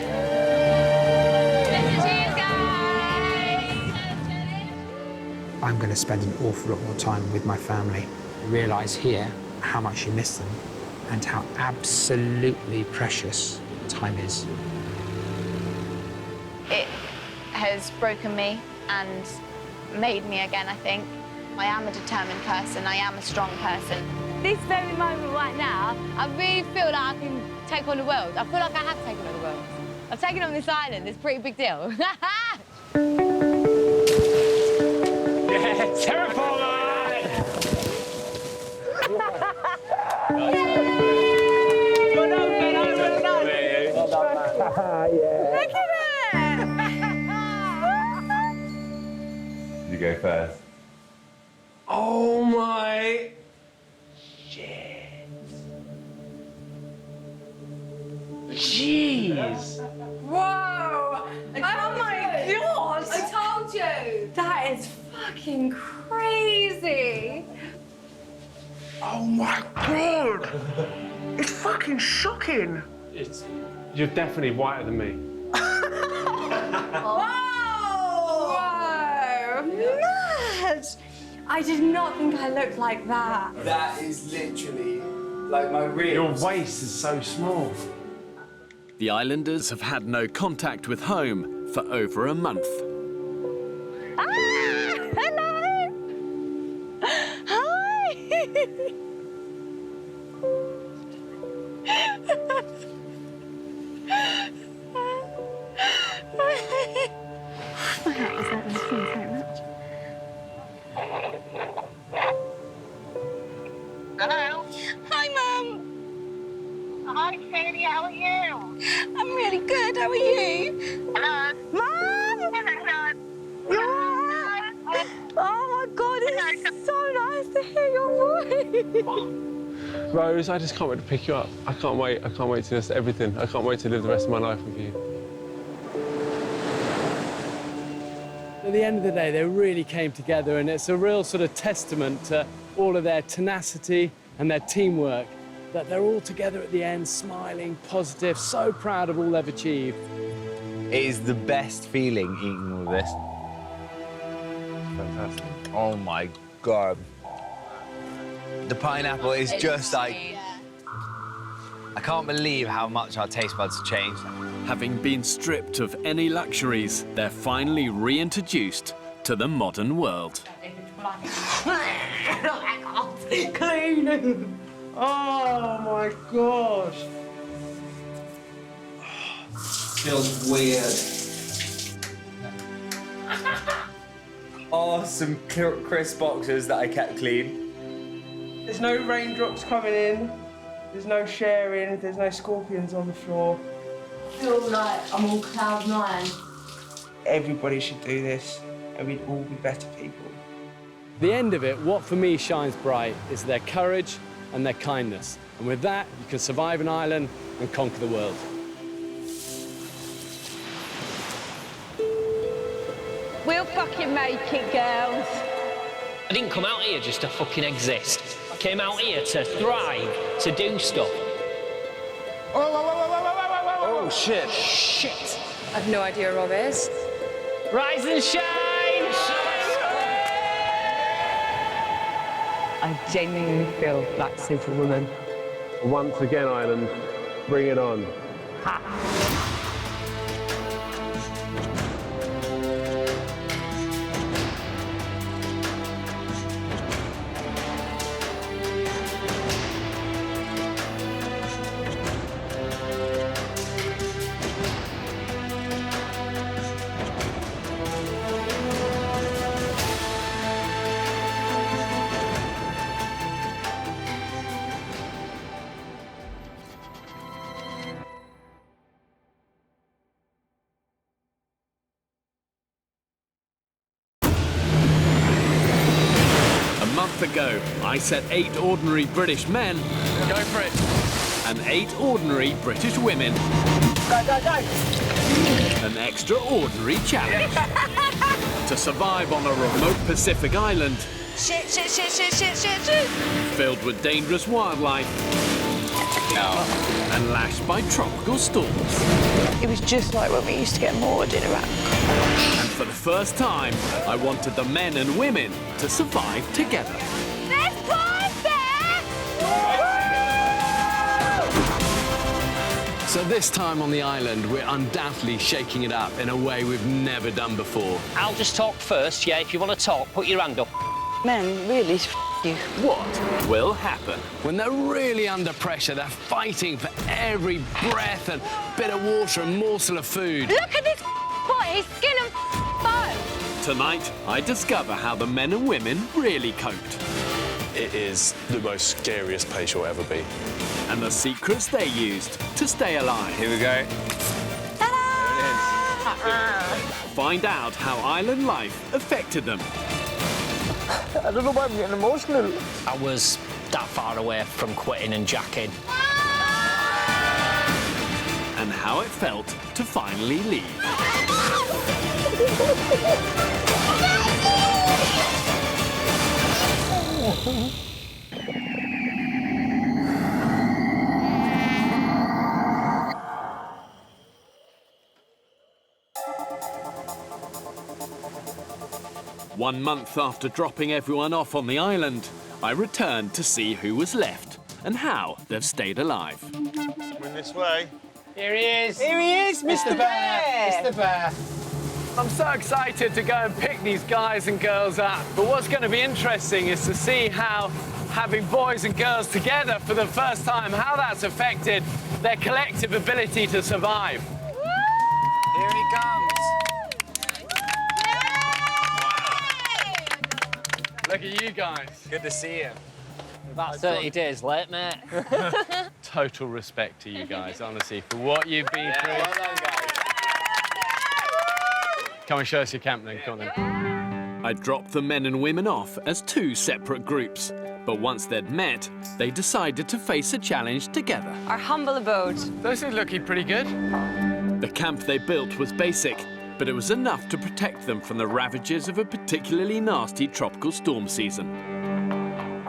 I'm going to spend an awful lot more time with my family. Realise here how much you miss them and how absolutely precious time is. It has broken me and made me again, I think. I am a determined person, I am a strong person. This very moment right now, I really feel like I can take on the world. I feel like I have taken on the world. I've taken on this island, it's a pretty big deal. Yeah, terraformer! Well, go first. Oh my shit. Jeez. Whoa! Oh my god! I told you! That is fucking crazy! Oh my god! It's fucking shocking. You're definitely whiter than me. Whoa! Mad! I did not think I looked like that. That is literally like my ribs. Your waist is so small. The islanders have had no contact with home for over a month. Ah! Hello! Hi! My hat is that nice, thank you so much. Hello? Hi, Mum. Hi, Sadie, how are you? I'm really good, how are you? Hello? Mum! Hello? Oh my god, it's so nice to hear your voice. Rose, I just can't wait to pick you up. I can't wait to just everything. I can't wait to live the rest of my life with you. At the end of the day, they really came together, and it's a real sort of testament to all of their tenacity and their teamwork that they're all together at the end, smiling, positive, so proud of all they've achieved. It is the best feeling eating all this. Fantastic. Oh my god. The pineapple is just like... I can't believe how much our taste buds have changed. Having been stripped of any luxuries, they're finally reintroduced to the modern world. Clean. Oh my gosh. Feels weird. Awesome crisp boxes that I kept clean. There's no raindrops coming in. There's no sharing. There's no scorpions on the floor. I feel like I'm on cloud 9. Everybody should do this, and we'd all be better people. The end of it, what for me shines bright, is their courage and their kindness. And with that, you can survive an island and conquer the world. We'll fucking make it, girls. I didn't come out here just to fucking exist. I came out here to thrive, to do stuff. Oh, shit. Shit. I've no idea where Rob is. Rise and shine! I genuinely feel like Superwoman. Once again, Ireland, bring it on. Ago, I set 8 ordinary British men, go for it, and 8 ordinary British women. Go, go, go! An extraordinary challenge to survive on a remote Pacific island. Shit. Filled with dangerous wildlife. And lashed by tropical storms. It was just like when we used to get moored in Iraq. And for the first time, I wanted the men and women to survive together. There's boys there! So this time on the island, we're undoubtedly shaking it up in a way we've never done before. I'll just talk first, yeah? If you want to talk, put your hand up. Men, really, you. What will happen when they're really under pressure? They're fighting for every breath and bit of water and morsel of food. Look at this boy, his skin and bone. Tonight, I discover how the men and women really coped. It is the most scariest place you'll ever be. And the secrets they used to stay alive. Here we go. Ta-da! find out how island life affected them. I don't know why I'm getting emotional. I was that far away from quitting and jacking. And how it felt to finally leave. One month after dropping everyone off on the island, I returned to see who was left and how they've stayed alive. Coming this way. Here he is. Here he is, Mr. Bear. Mr. Bear. I'm so excited to go and pick these guys and girls up. But what's going to be interesting is to see how having boys and girls together for the first time, how that's affected their collective ability to survive. Here he comes. Look at you guys. Good to see you. About 30 days late, mate. Total respect to you guys, honestly, for what you've been through. Well done, guys. Come and show us your camp then, come on then. I dropped the men and women off as two separate groups, but once they'd met, they decided to face a challenge together. Our humble abode. Those are looking pretty good. The camp they built was basic, but it was enough to protect them from the ravages of a particularly nasty tropical storm season.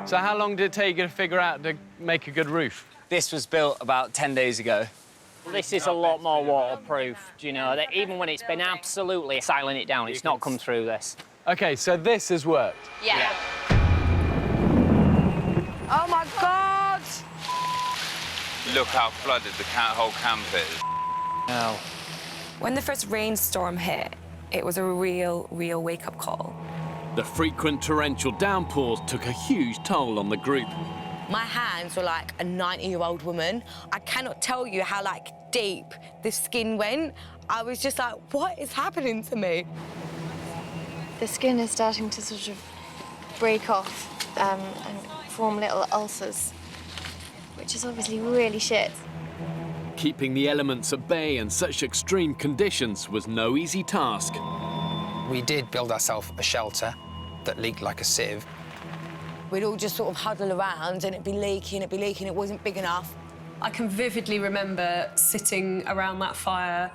So how long did it take you to figure out to make a good roof? This was built about 10 days ago. This is a lot more waterproof, do you know? That even when it's been absolutely siling it down, it's not come through this. OK, so this has worked? Yeah. Oh, my God! Look how flooded the whole camp is. No. When the first rainstorm hit, it was a real wake-up call. The frequent torrential downpours took a huge toll on the group. My hands were like a 90-year-old woman. I cannot tell you how, like, deep the skin went. I was just like, what is happening to me? The skin is starting to sort of break off and form little ulcers, which is obviously really shit. Keeping the elements at bay in such extreme conditions was no easy task. We did build ourselves a shelter that leaked like a sieve. We'd all just sort of huddle around and it'd be leaking, it wasn't big enough. I can vividly remember sitting around that fire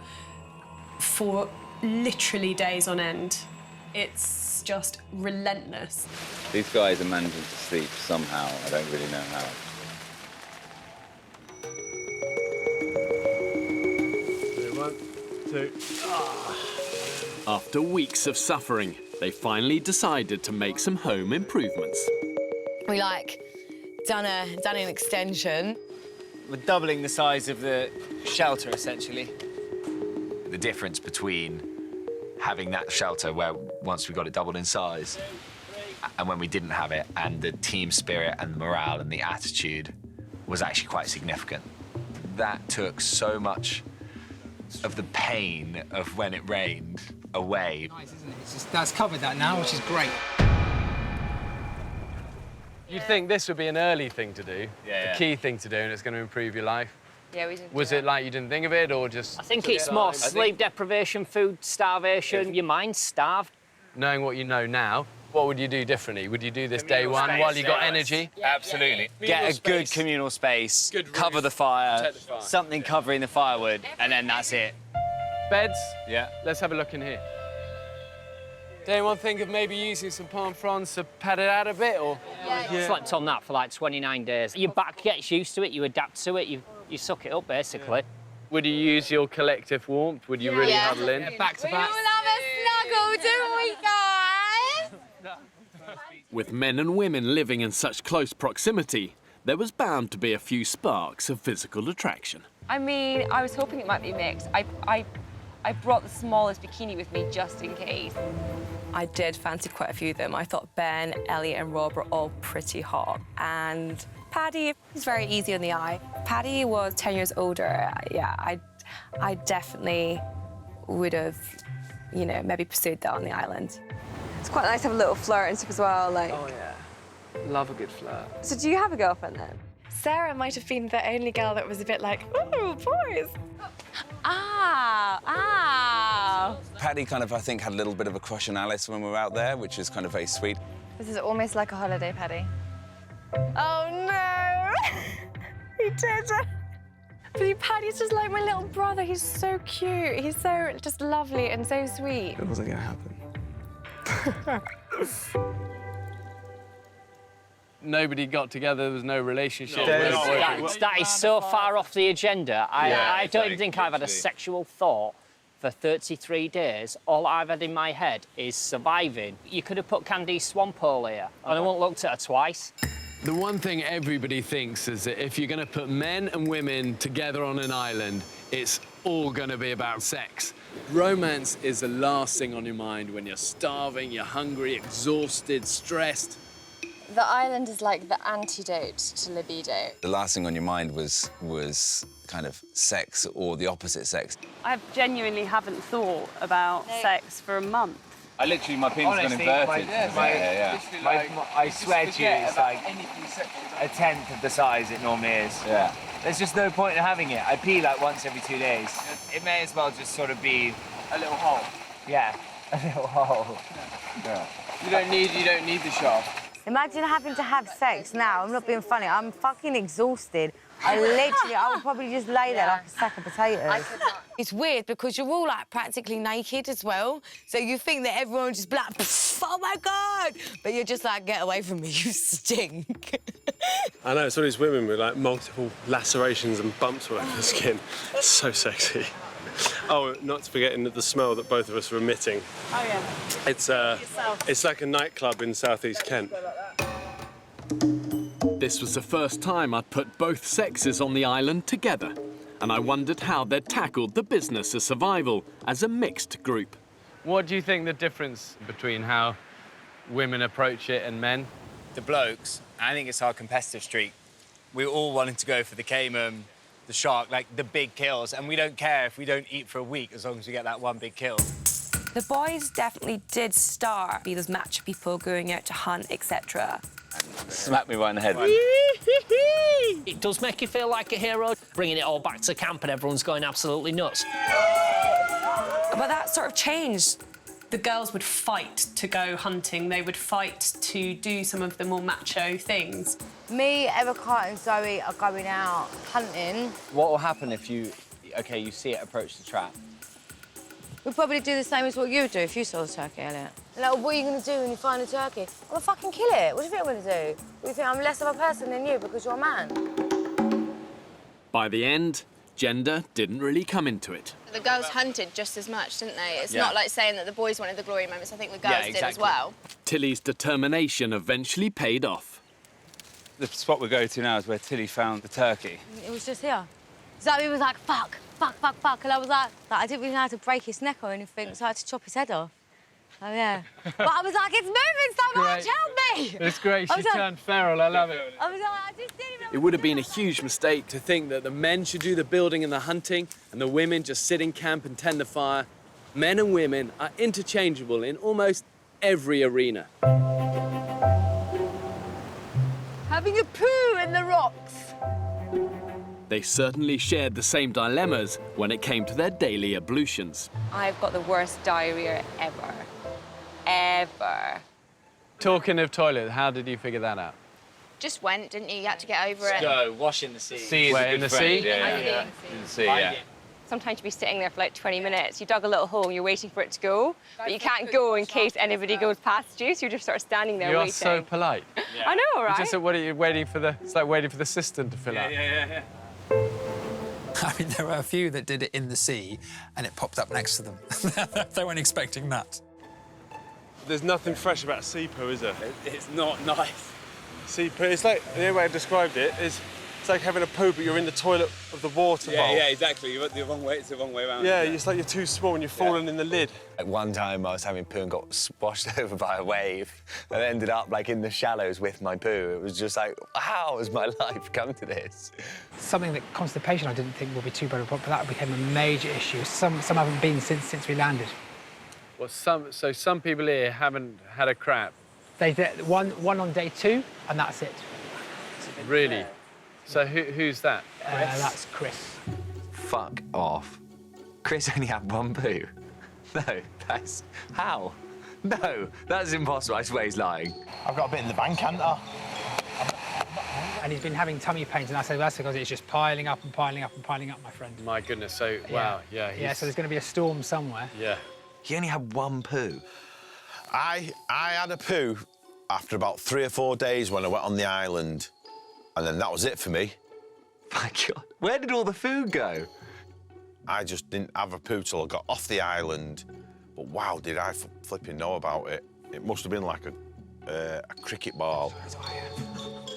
for literally days on end. It's just relentless. These guys are managing to sleep somehow. I don't really know how. One, two. After weeks of suffering, they finally decided to make some home improvements. We, like, done an extension. We're doubling the size of the shelter, essentially. The difference between having that shelter where once we got it doubled in size and when we didn't have it, and the team spirit and the morale and the attitude was actually quite significant. That took so much of the pain of when it rained away. Nice, isn't it? That's covered that now, which is great. You'd think this would be an early thing to do, a key thing to do, and it's going to improve your life. Yeah, we didn't. Was it like you didn't think of it, or just... I think it's more sleep deprivation, food starvation. Your mind's starved. Knowing what you know now, what would you do differently? Would you do this day one while you got energy? Absolutely. Get a good communal space, cover the fire, something covering the firewood, and then that's it. Beds? Yeah. Let's have a look in here. Did anyone think of maybe using some palm fronds to pad it out a bit, or...? Yeah. Slept on that for like 29 days. Your back gets used to it, you adapt to it, you suck it up, basically. Would you use your collective warmth? Would you really huddle in? Back to back. We all have a snuggle, don't we, guys? With men and women living in such close proximity, there was bound to be a few sparks of physical attraction. I mean, I was hoping it might be mixed. I brought the smallest bikini with me just in case. I did fancy quite a few of them. I thought Ben, Elliot and Rob were all pretty hot. And Paddy was very easy on the eye. Paddy was 10 years older. Yeah, I definitely would have, you know, maybe pursued that on the island. It's quite nice to have a little flirt and stuff as well, like... Oh, yeah. Love a good flirt. So do you have a girlfriend then? Sarah might have been the only girl that was a bit like, ooh, boys. Ah. Paddy kind of, I think, had a little bit of a crush on Alice when we were out there, which is kind of very sweet. This is almost like a holiday, Paddy. Oh, no! He did it. But Paddy's just like my little brother. He's so cute. He's so just lovely and so sweet. It wasn't going to happen. Nobody got together, there was no relationship. That is so far off the agenda. I don't even think I've had a sexual thought for 33 days. All I've had in my head is surviving. You could have put Candy's swamp hole here, and I won't looked at her twice. The one thing everybody thinks is that if you're going to put men and women together on an island, it's all going to be about sex. Romance is the last thing on your mind when you're starving, you're hungry, exhausted, stressed. The island is like the antidote to libido. The last thing on your mind was kind of sex or the opposite sex. I genuinely haven't thought about sex for a month. I literally, my penis has been inverted. I swear to you, it's like a tenth of the size it normally is. Yeah. There's just no point in having it. I pee like once every 2 days. It may as well just sort of be A little hole. yeah, a little hole. Yeah. You don't need the shaft. Imagine having to have sex now. I'm not being funny. I'm fucking exhausted. I would probably just lay there like a sack of potatoes. It's weird because you're all like practically naked as well. So you think that everyone just be like, oh my God. But you're just like, get away from me, you stink. I know, it's all these women with like multiple lacerations and bumps all over their skin. It's so sexy. Oh, not forgetting the smell that both of us are emitting. Oh, yeah. It's like a nightclub in southeast Kent. This was the first time I'd put both sexes on the island together, and I wondered how they'd tackled the business of survival as a mixed group. What do you think the difference between how women approach it and men? The blokes, I think it's our competitive streak. We're all wanting to go for the cayman, the shark, like the big kills, and we don't care if we don't eat for a week as long as we get that one big kill. The boys definitely did start be those macho people going out to hunt, etc. Smack me right in the head. It does make you feel like a hero, bringing it all back to camp and everyone's going absolutely nuts. But that sort of changed. The girls would fight to go hunting. They would fight to do some of the more macho things. Me, Evercart and Zoe are going out hunting. What will happen if you see it approach the trap? We'd probably do the same as what you would do if you saw a turkey, Elliot. Like, what are you going to do when you find a turkey? I'm going to fucking kill it. What do you think I'm going to do? Do you think I'm less of a person than you because you're a man? By the end, gender didn't really come into it. The girls hunted just as much, didn't they? It's not like saying that the boys wanted the glory moments. I think the girls did as well. Tilly's determination eventually paid off. The spot we go to now is where Tilly found the turkey. It was just here. Zoe was like, fuck. And I was like, I didn't really know how to break his neck or anything, so I had to chop his head off. Oh, yeah. But I was like, it's moving so much, help me! It's great, she turned feral, I love it. I was like, I just didn't even... It would have been a huge mistake to think that the men should do the building and the hunting and the women just sit in camp and tend the fire. Men and women are interchangeable in almost every arena. Having a poo in the rocks. They certainly shared the same dilemmas when it came to their daily ablutions. I've got the worst diarrhea ever. Ever. Talking of toilet, how did you figure that out? Just went, didn't you? You had to get over it. Go, wash in the sea. Sea is a good friend. Yeah. In the sea, yeah. Sometimes you'd be sitting there for like 20 minutes. You dug a little hole and you're waiting for it to go, but you can't go in case anybody goes past you, so you're just sort of standing there waiting. You are so polite. I know, right? Just what are you waiting for it's like waiting for the cistern to fill up. Yeah. I mean, there were a few that did it in the sea, and it popped up next to them. They weren't expecting that. There's nothing fresh about sea poo, is there? It's not nice. Sea poo, it's like, the only way I described it is, it's like having a poo, but you're in the toilet of the water bowl. Yeah, exactly. You're the wrong way. It's the wrong way around. Yeah, it's like you're too small and you're falling in the lid. Like one time I was having poo and got washed over by a wave and ended up like in the shallows with my poo. It was just like, how has my life come to this? Something that constipation I didn't think would be too bad, but that became a major issue. Some haven't been since we landed. Well, some people here haven't had a crap. They did one on day 2, and that's it. Really? So who's that? That's Chris. Fuck off. Chris only had one poo. No, that's... How? No, that's impossible. I swear he's lying. I've got a bit in the bank, haven't I? And he's been having tummy pains, and I said, well, that's because it's just piling up and piling up and piling up, my friend. My goodness, so, wow, yeah. Yeah, so there's going to be a storm somewhere. Yeah. He only had one poo. I had a poo after about 3 or 4 days when I went on the island, and then that was it for me. My God, where did all the food go? I just didn't have a poo till I got off the island, but wow, did I flipping know about it. It must have been like a cricket ball.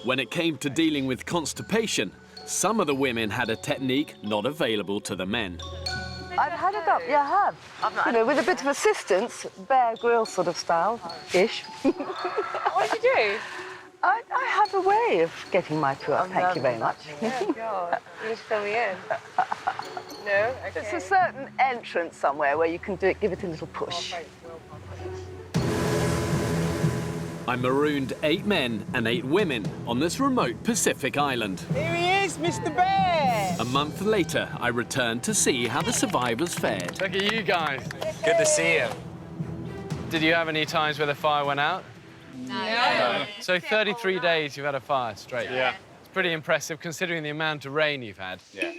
When it came to dealing with constipation, some of the women had a technique not available to the men. I've had a go. Yeah, I have. You know, with a bit of assistance, Bear Grylls sort of style-ish. What did you do? I have a way of getting my poo up, thank you very much. Oh, God. You just fill me in. No? Okay. There's a certain entrance somewhere where you can do it, give it a little push. I marooned 8 men and 8 women on this remote Pacific island. Here he is, Mr. Bear! A month later, I returned to see how the survivors fared. Look at you guys. Good to see you. Did you have any times where the fire went out? No. So 33 days you've had a fire straight? Yeah. It's pretty impressive considering the amount of rain you've had. Yeah.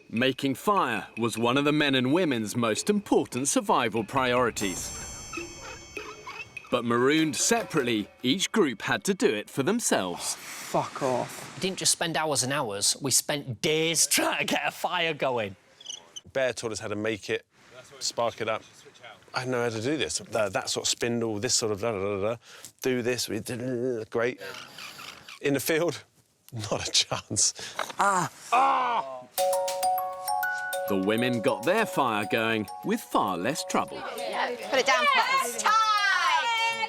Making fire was one of the men and women's most important survival priorities. But marooned separately, each group had to do it for themselves. Fuck off. We didn't just spend hours and hours, we spent days trying to get a fire going. Bear taught us how to make it, spark it up. I didn't know how to do this. That sort of spindle, this sort of da-da-da-da. Do this, we did great. In the field, not a chance. The women got their fire going with far less trouble. Put it down, please.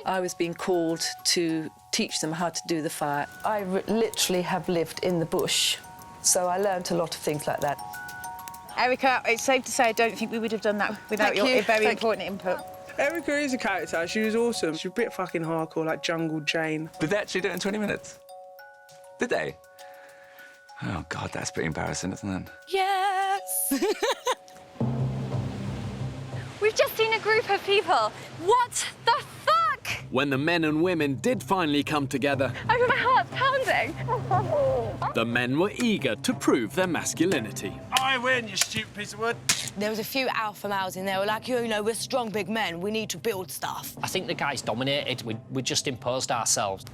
I was being called to teach them how to do the fire. I literally have lived in the bush, so I learnt a lot of things like that. Erica, it's safe to say I don't think we would have done that without your very important input. Erica is a character. She was awesome. She was a bit fucking hardcore, like Jungle Jane. Did they actually do it in 20 minutes? Did they? Oh, God, that's pretty embarrassing, isn't it? Yes! We've just seen a group of people. What the fuck? When the men and women did finally come together, I mean, my heart's pounding. the men were eager to prove their masculinity. I win, you stupid piece of wood. There was a few alpha males in there who were like, you know, we're strong big men, we need to build stuff. I think the guys dominated. We just imposed ourselves.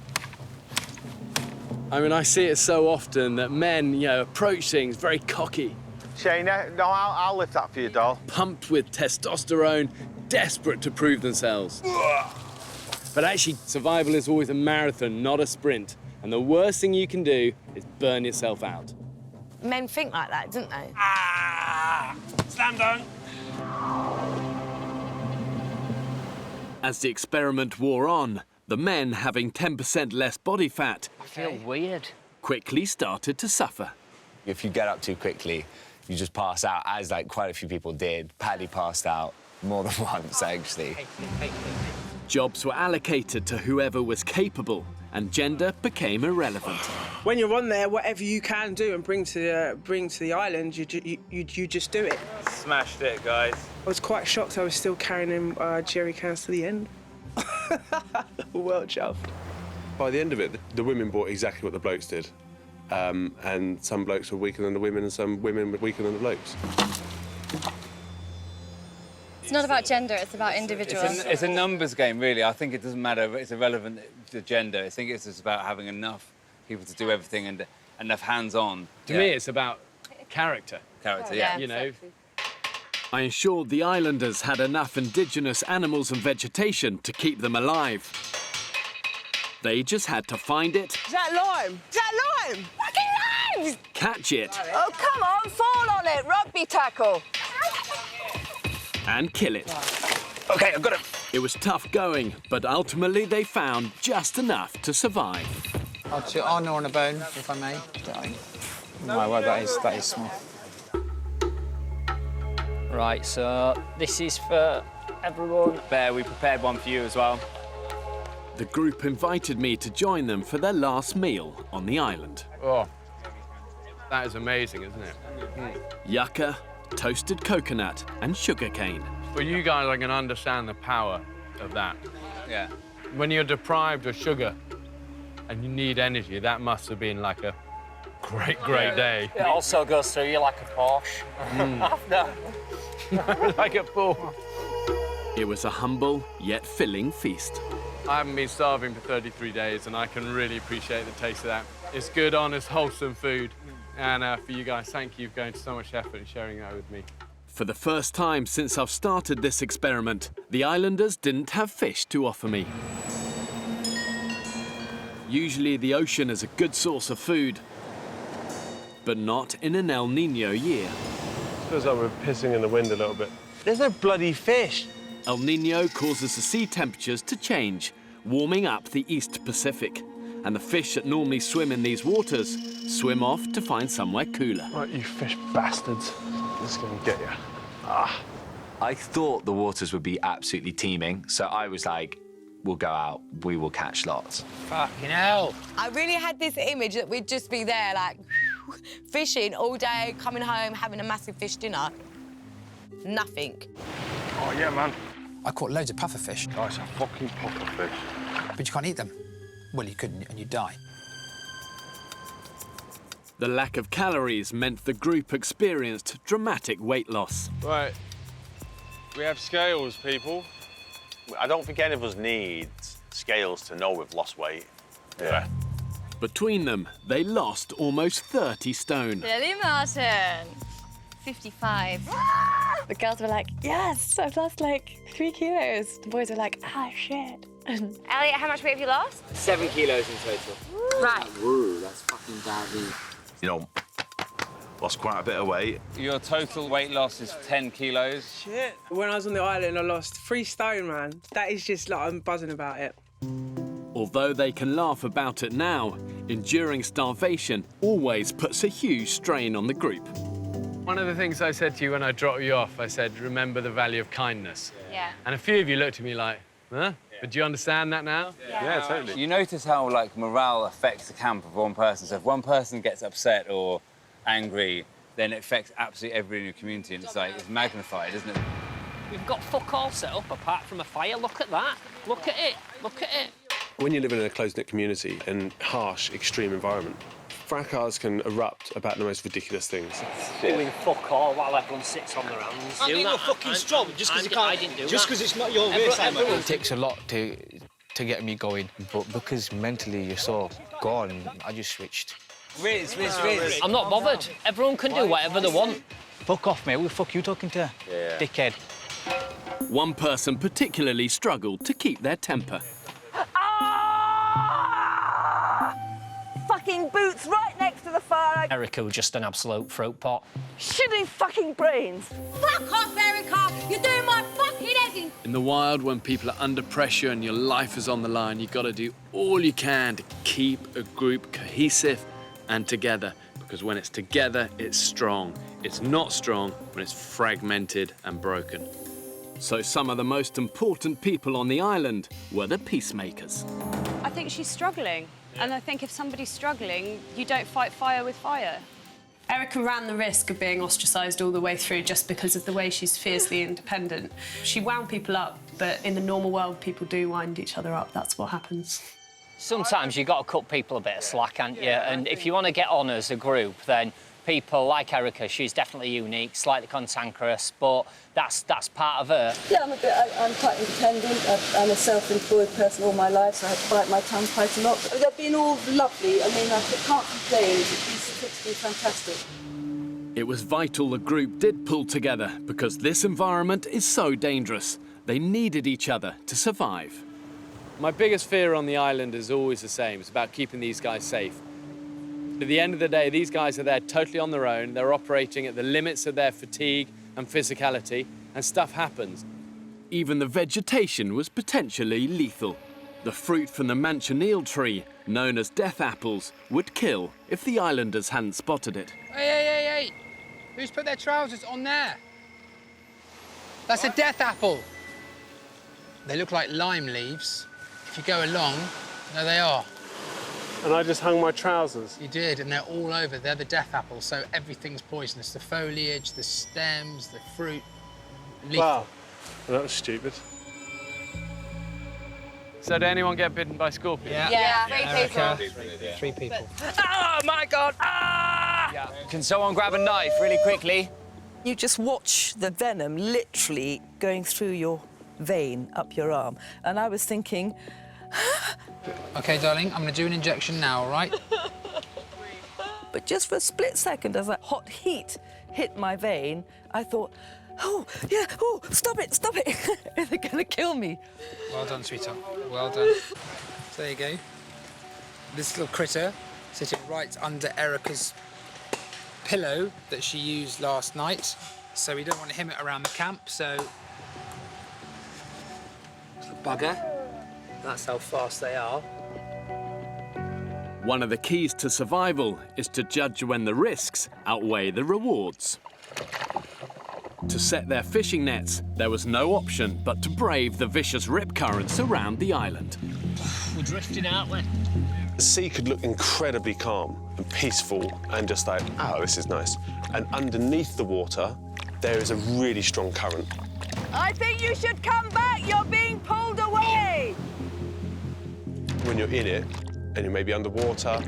I mean, I see it so often that men, you know, approach things very cocky. Shayna, no, I'll lift that for you, doll. Pumped with testosterone, desperate to prove themselves. But actually, survival is always a marathon, not a sprint. And the worst thing you can do is burn yourself out. Men think like that, don't they? Slam dunk. As the experiment wore on, the men, having 10% less body fat, I feel weird. quickly started to suffer. If you get up too quickly, you just pass out, as like quite a few people did. Paddy passed out more than once, actually. Jobs were allocated to whoever was capable, and gender became irrelevant. When you're on there, whatever you can do and bring to the island, you just do it. Smashed it, guys. I was quite shocked I was still carrying him jerry cans to the end. Well chuffed. By the end of it, the women bought exactly what the blokes did. And some blokes were weaker than the women and some women were weaker than the blokes. It's not about gender, it's about individuals. It's a numbers game, really. I think it doesn't matter. It's irrelevant to gender. I think it's just about having enough people to do everything and enough hands-on. To me, it's about character. Character, yeah. You know. I ensured the islanders had enough indigenous animals and vegetation to keep them alive. They just had to find it, Is that lime? Is that lime? Fucking limes! catch it, Oh, come on, fall on it, rugby tackle. and kill it. OK, I've got it. It was tough going, but ultimately they found just enough to survive. I'll chew on or on a bone, if I may. My word, that is small. Right, so this is for everyone. Bear, we prepared one for you as well. The group invited me to join them for their last meal on the island. Oh, that is amazing, isn't it? Yucca, toasted coconut, and sugarcane. Well, you guys are going to understand the power of that. Yeah. When you're deprived of sugar and you need energy, that must have been like a great day. It also goes through you like a Porsche. Like a Porsche. It was a humble yet filling feast. I haven't been starving for 33 days, and I can really appreciate the taste of that. It's good, honest, wholesome food. And for you guys, thank you for going to so much effort and sharing that with me. For the first time since I've started this experiment, the islanders didn't have fish to offer me. Usually the ocean is a good source of food, but not in an El Nino year. Feels like we're pissing in the wind a little bit. There's no bloody fish. El Nino causes the sea temperatures to change, warming up the East Pacific. And the fish that normally swim in these waters swim off to find somewhere cooler. Right, you fish bastards. This is going to get you. I thought the waters would be absolutely teeming, so I was like, we'll go out, we will catch lots. Fucking hell. I really had this image that we'd just be there, like, fishing all day, coming home, having a massive fish dinner. Nothing. Oh, yeah, man. I caught loads of pufferfish. Guys, a fucking pufferfish. But you can't eat them. Well, you couldn't, and you'd die. The lack of calories meant the group experienced dramatic weight loss. Right. We have scales, people. I don't think any of us need scales to know we've lost weight. Yeah. Between them, they lost almost 30 stone. Lily Martin, 55. The girls were like, yes, I've lost like 3 kilos. The boys were like, ah, shit. Elliot, how much weight have you lost? 7 kilos in total. Right. Woo, that's fucking daddy. You know, lost quite a bit of weight. Your total weight loss is 10 kilos. Shit. When I was on the island, I lost 3 stone, man. That is just like, I'm buzzing about it. Although they can laugh about it now, enduring starvation always puts a huge strain on the group. One of the things I said to you when I dropped you off, I said, remember the value of kindness. Yeah. And a few of you looked at me like, huh? But do you understand that now? Yeah, totally. You notice how, like, morale affects the camp of one person. So if one person gets upset or angry, then it affects absolutely everyone in your community, and it's like, it's magnified, isn't it? We've got fuck all set up apart from a fire. Look at that. Look at it. Look at it. When you live in a close-knit community and harsh, extreme environment, fracas can erupt about the most ridiculous things. Doing fuck all while everyone sits on their hands. I'm being fucking strong just because you can't. I didn't do just that. because it's not your race. It takes a lot to get me going, but because mentally you're so gone, I just switched. Riz. I'm not bothered. Everyone can do whatever they want. Fuck off, mate. Who the fuck you talking to? Yeah. Dickhead. One person particularly struggled to keep their temper. Fucking boots right next to the fire. Erica was just an absolute throat pot. Shitting fucking brains. Fuck off, Erica! You're doing my fucking head in. In the wild, when people are under pressure and your life is on the line, you've got to do all you can to keep a group cohesive and together. Because when it's together, it's strong. It's not strong when it's fragmented and broken. So some of the most important people on the island were the peacemakers. I think she's struggling. And I think if somebody's struggling, you don't fight fire with fire. Erica ran the risk of being ostracised all the way through just because of the way she's fiercely independent. She wound people up, but in the normal world, people do wind each other up. That's what happens. Sometimes you've got to cut people a bit of slack, haven't you? And if you want to get on as a group, then people like Erica, she's definitely unique, slightly cantankerous, but that's part of her. Yeah, I'm quite independent. I'm a self-employed person all my life, so I have to bite my tongue quite a lot. But they've been all lovely. I mean, I can't complain. It's been fantastic. It was vital the group did pull together because this environment is so dangerous. They needed each other to survive. My biggest fear on the island is always the same. It's about keeping these guys safe. At the end of the day, these guys are there totally on their own. They're operating at the limits of their fatigue and physicality, and stuff happens. Even the vegetation was potentially lethal. The fruit from the manchineel tree, known as death apples, would kill if the islanders hadn't spotted it. Hey! Who's put their trousers on there? That's a death apple. They look like lime leaves. If you go along, there they are. And I just hung my trousers. You did, and they're all over. They're the death apples, so everything's poisonous. The foliage, the stems, the fruit, lethal. Wow. That was stupid. So did anyone get bitten by scorpions? Yeah. 3 people. 3 people. Oh, my God! Ah! Yeah. Can someone grab a knife really quickly? You just watch the venom literally going through your vein up your arm. And I was thinking... OK, darling, I'm going to do an injection now, all right? But just for a split second, as that hot heat hit my vein, I thought, oh, yeah, oh, stop it, they're going to kill me. Well done, sweetheart. Well done. So there you go. This little critter sitting right under Erica's pillow that she used last night. So we don't want to him it around the camp, so... Bugger. That's how fast they are. One of the keys to survival is to judge when the risks outweigh the rewards. To set their fishing nets, there was no option but to brave the vicious rip currents around the island. We're drifting, aren't we? The sea could look incredibly calm and peaceful and just like, oh, this is nice. And underneath the water, there is a really strong current. I think you should come back. You're being pulled away. When you're in it, and you're maybe underwater,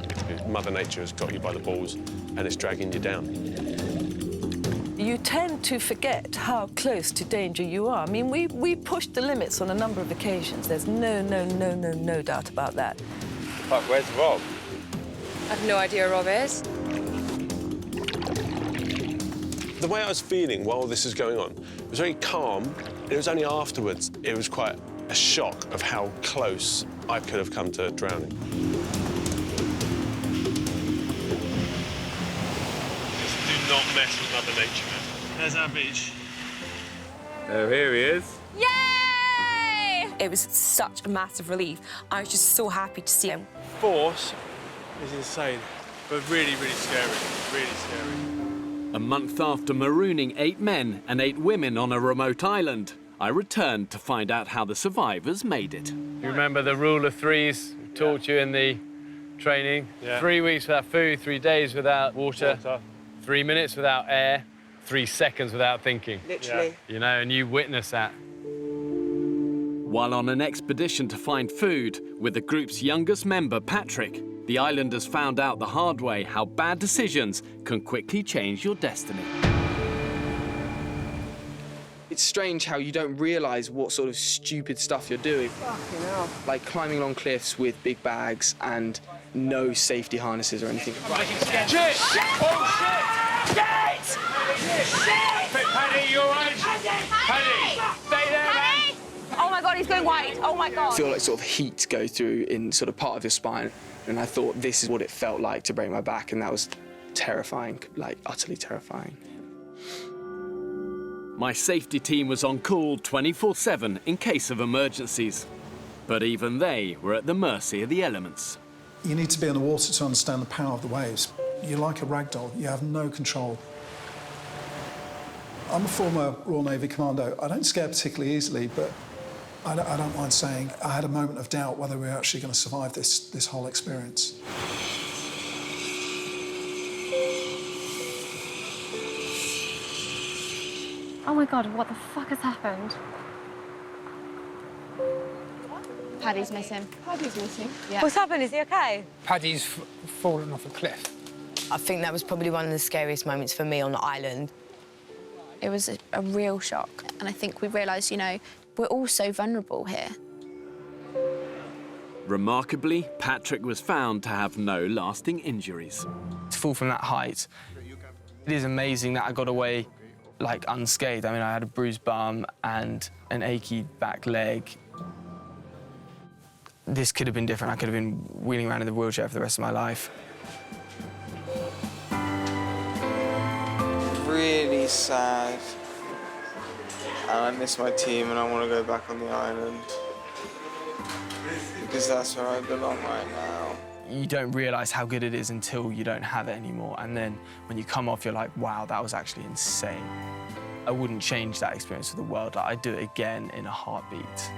Mother Nature has got you by the balls and it's dragging you down. You tend to forget how close to danger you are. I mean, we pushed the limits on a number of occasions. There's no doubt about that. Fuck, where's Rob? I have no idea where Rob is. The way I was feeling while this is going on, it was very calm. It was only afterwards, it was quite a shock of how close I could have come to drowning. Just do not mess with Mother Nature, man. There's our beach. Oh, here he is. Yay! It was such a massive relief. I was just so happy to see him. Force is insane, but really, really scary. Really scary. A month after marooning 8 men and 8 women on a remote island, I returned to find out how the survivors made it. You remember the rule of threes we taught you in the training? Yeah. 3 weeks without food, 3 days without water, 3 minutes without air, 3 seconds without thinking. Literally. You know, and you witnessed that. While on an expedition to find food with the group's youngest member, Patrick, the islanders found out the hard way how bad decisions can quickly change your destiny. It's strange how you don't realise what sort of stupid stuff you're doing. Fucking hell. Like climbing along cliffs with big bags and no safety harnesses or anything. Shit! Oh, shit! Shit! Shit! Paddy, you all right? Paddy, stay there, man! Oh my God, he's going white. Oh my God. I feel like sort of heat go through in sort of part of your spine. And I thought this is what it felt like to break my back, and that was terrifying, like utterly terrifying. My safety team was on call 24/7 in case of emergencies. But even they were at the mercy of the elements. You need to be in the water to understand the power of the waves. You're like a rag doll. You have no control. I'm a former Royal Navy commando. I don't scare particularly easily, but I don't mind saying I had a moment of doubt whether we were actually going to survive this whole experience. Oh my God, what the fuck has happened? Paddy's missing. Paddy's missing. Yeah. What's happened? Is he okay? Paddy's fallen off a cliff. I think that was probably one of the scariest moments for me on the island. It was a real shock. And I think we realised, you know, we're all so vulnerable here. Remarkably, Patrick was found to have no lasting injuries. To fall from that height, it is amazing that I got away, like, unscathed. I mean, I had a bruised bum and an achy back leg. This could have been different. I could have been wheeling around in the wheelchair for the rest of my life. Really sad. And I miss my team and I want to go back on the island. Because that's where I belong right now. You don't realise how good it is until you don't have it anymore. And then when you come off, you're like, wow, that was actually insane. I wouldn't change that experience for the world. I'd do it again in a heartbeat.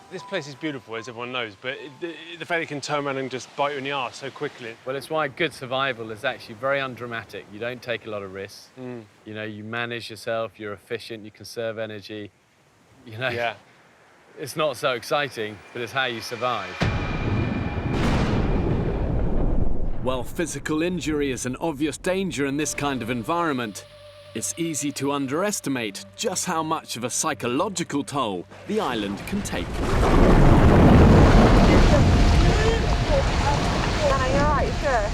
This place is beautiful, as everyone knows, but the fact it can turn around and just bite you in the arse so quickly. Well, it's why good survival is actually very undramatic. You don't take a lot of risks. You know, you manage yourself, you're efficient, you conserve energy. You know, yeah. It's not so exciting, but it's how you survive. While physical injury is an obvious danger in this kind of environment, it's easy to underestimate just how much of a psychological toll the island can take. Hannah, you're right, sure.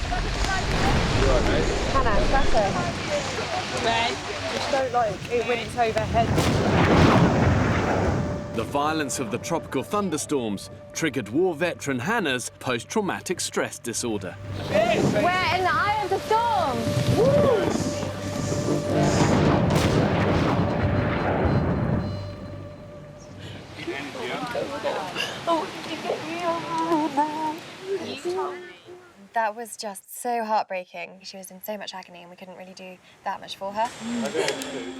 You're right, mate. Hannah, that's it. Red, just don't like it when it's overhead. The violence of the tropical thunderstorms triggered war veteran Hannah's post-traumatic stress disorder. We're in the eye of the storm. Woo! That was just so heartbreaking. She was in so much agony and we couldn't really do that much for her.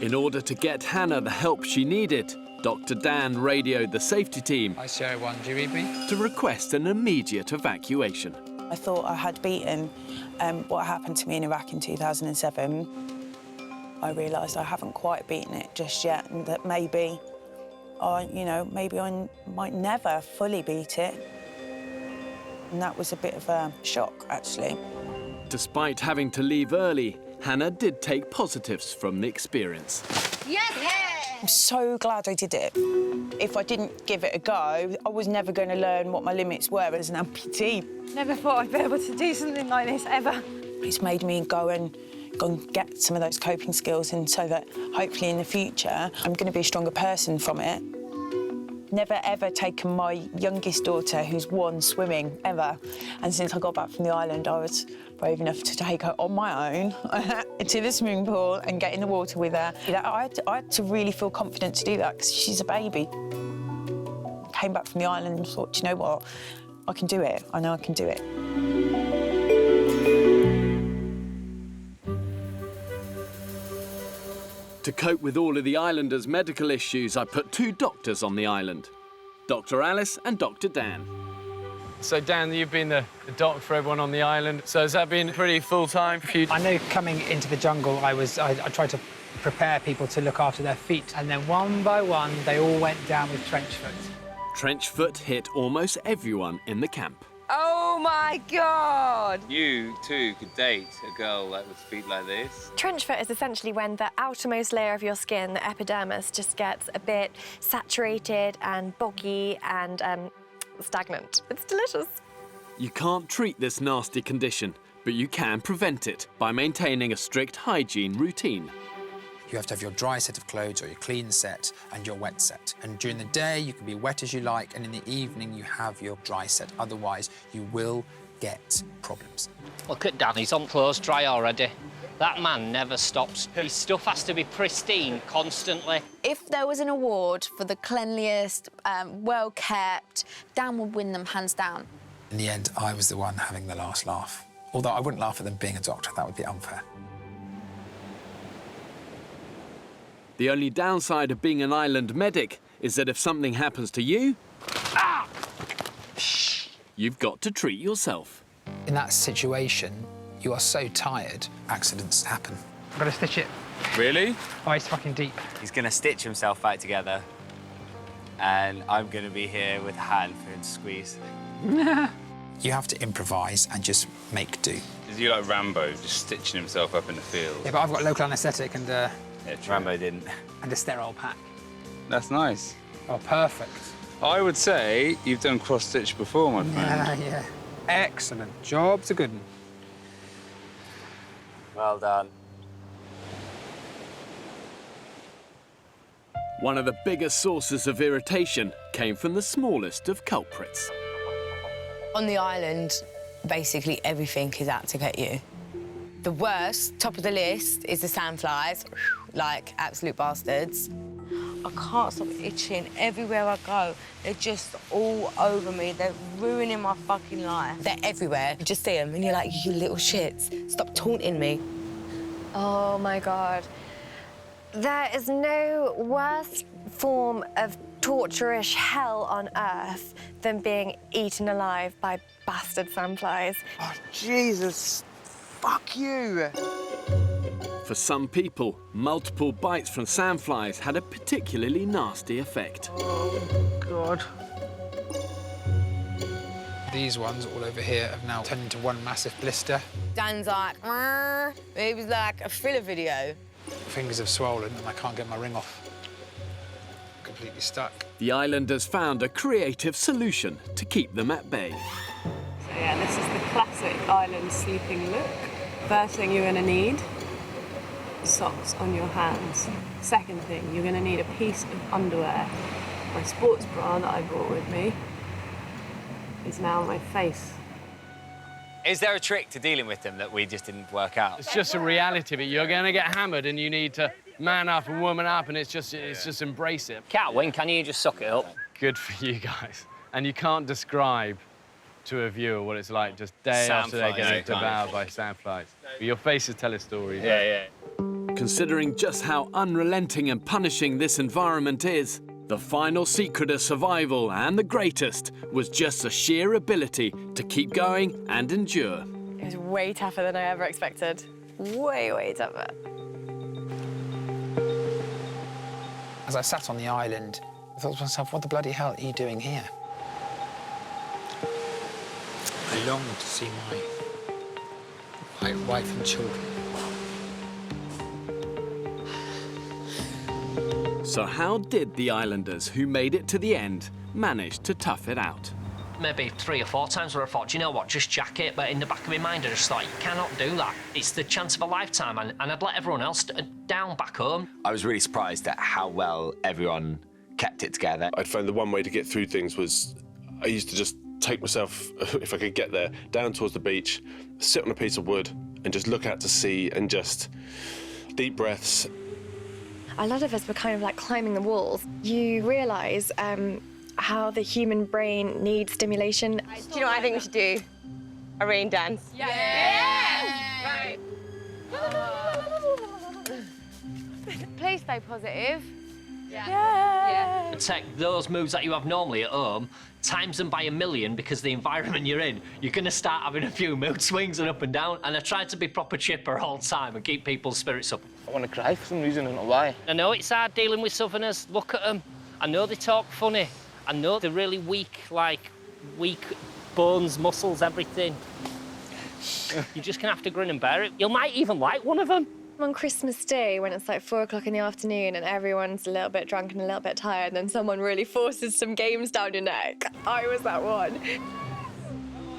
In order to get Hannah the help she needed, Dr. Dan radioed the safety team ICO1, do you read me? to request an immediate evacuation. I thought I had beaten what happened to me in Iraq in 2007. I realised I haven't quite beaten it just yet, and that maybe I might never fully beat it. And that was a bit of a shock, actually. Despite having to leave early, Hannah did take positives from the experience. Yes! I'm so glad I did it. If I didn't give it a go, I was never going to learn what my limits were as an amputee. Never thought I'd be able to do something like this, ever. It's made me go and get some of those coping skills, and so that hopefully in the future I'm going to be a stronger person from it. Never, ever taken my youngest daughter, who's 1, swimming, ever. And since I got back from the island, I was brave enough to take her on my own to the swimming pool and get in the water with her. I had to really feel confident to do that, because she's a baby. Came back from the island and thought, do you know what? I can do it. I know I can do it. To cope with all of the islanders' medical issues, I put 2 doctors on the island, Dr. Alice and Dr. Dan. So, Dan, you've been the doc for everyone on the island. So has that been pretty full-time for you? I know coming into the jungle, I tried to prepare people to look after their feet, and then one by one, they all went down with trench foot. Trench foot hit almost everyone in the camp. Oh, my God! You, too, could date a girl with feet like this. Trench foot is essentially when the outermost layer of your skin, the epidermis, just gets a bit saturated and boggy and stagnant. It's delicious. You can't treat this nasty condition, but you can prevent it by maintaining a strict hygiene routine. You have to have your dry set of clothes or your clean set and your wet set. And during the day, you can be wet as you like, and in the evening, you have your dry set. Otherwise, you will get problems. Look at Dan, he's on clothes dry already. That man never stops. His stuff has to be pristine constantly. If there was an award for the cleanliest, well-kept, Dan would win them hands down. In the end, I was the one having the last laugh. Although I wouldn't laugh at them being a doctor, that would be unfair. The only downside of being an island medic is that if something happens to you, you've got to treat yourself. In that situation, you are so tired, accidents happen. I've got to stitch it. Really? Oh, it's fucking deep. He's going to stitch himself back together, and I'm going to be here with a hand for him to squeeze. You have to improvise and just make do. Is he like Rambo, just stitching himself up in the field? Yeah, but I've got local anaesthetic and yeah, Rambo didn't. And a sterile pack. That's nice. Oh, perfect. I would say you've done cross-stitch before, my friend. Yeah. Excellent. Job's a good one. Well done. One of the biggest sources of irritation came from the smallest of culprits. On the island, basically everything is out to get you. The worst, top of the list, is the sandflies, like absolute bastards. I can't stop itching everywhere I go. They're just all over me. They're ruining my fucking life. They're everywhere. You just see them and you're like, you little shits, stop taunting me. Oh, my God. There is no worse form of torture-ish hell on Earth than being eaten alive by bastard sandflies. Oh, Jesus. Fuck you. For some people, multiple bites from sandflies had a particularly nasty effect. Oh, God. These ones all over here have now turned into one massive blister. Dan's like, it was like a thriller video. Fingers have swollen and I can't get my ring off. Completely stuck. The islanders found a creative solution to keep them at bay. So yeah, this is the classic island sleeping look. First thing you're going to need, socks on your hands. Second thing, you're going to need a piece of underwear. My sports bra that I brought with me is now on my face. Is there a trick to dealing with them that we just didn't work out? It's just a reality of it. You're going to get hammered and you need to man up and woman up, and it's just embrace it. Catwin, can you just suck it up? Good for you guys. And you can't describe to a viewer what it's like just day after day getting devoured by sandflies. But your faces tell a story. Yeah. Considering just how unrelenting and punishing this environment is, the final secret of survival, and the greatest, was just the sheer ability to keep going and endure. It was way tougher than I ever expected. Way, way tougher. As I sat on the island, I thought to myself, what the bloody hell are you doing here? I longed to see my wife and children. So how did the islanders who made it to the end manage to tough it out? Maybe 3 or 4 times where I thought, do you know what, just jack it, but in the back of my mind I just thought, you cannot do that. It's the chance of a lifetime, and I'd let everyone else down back home. I was really surprised at how well everyone kept it together. I'd found the one way to get through things was I used to just take myself, if I could get there, down towards the beach, sit on a piece of wood and just look out to sea and just deep breaths. A lot of us were kind of like climbing the walls. You realise how the human brain needs stimulation. Do you know what I think we should do? A rain dance. Yeah! Please stay positive. Yeah. Take those moves that you have normally at home, times them by 1,000,000 because of the environment you're in. You're going to start having a few mood swings and up and down, and I tried to be proper chipper all the time and keep people's spirits up. I want to cry for some reason, I don't know why. I know it's hard dealing with Southerners. Look at them. I know they talk funny. I know they're really weak, like weak bones, muscles, everything. You're just going to have to grin and bear it. You might even like one of them. On Christmas Day, when it's like 4 o'clock in the afternoon and everyone's a little bit drunk and a little bit tired, and then someone really forces some games down your neck. I was that one.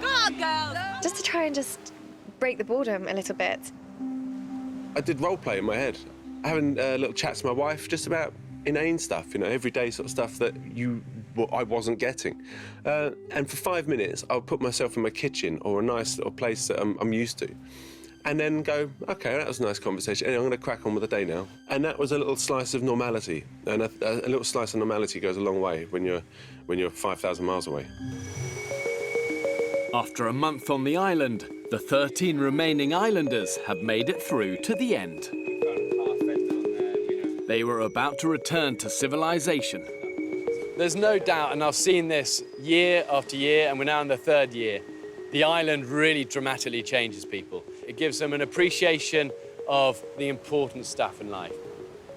Go on, girls! Just to try and just break the boredom a little bit. I did role play in my head, having little chats with my wife just about inane stuff, you know, everyday sort of stuff that I wasn't getting. And for 5 minutes, I would put myself in my kitchen or a nice little place that I'm used to, and then go, OK, that was a nice conversation. Anyway, I'm going to crack on with the day now. And that was a little slice of normality. And a little slice of normality goes a long way when you're 5,000 miles away. After a month on the island, the 13 remaining islanders have made it through to the end. They were about to return to civilization. There's no doubt, and I've seen this year after year, and we're now in the 3rd year, the island really dramatically changes people. It gives them an appreciation of the important stuff in life.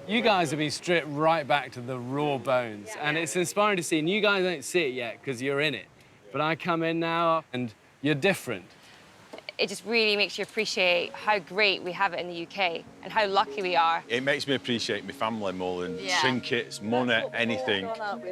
You guys have been stripped right back to the raw bones, and it's inspiring to see, and you guys don't see it yet because you're in it. But I come in now, and you're different. It just really makes you appreciate how great we have it in the UK and how lucky we are. It makes me appreciate my family more than trinkets, money, anything.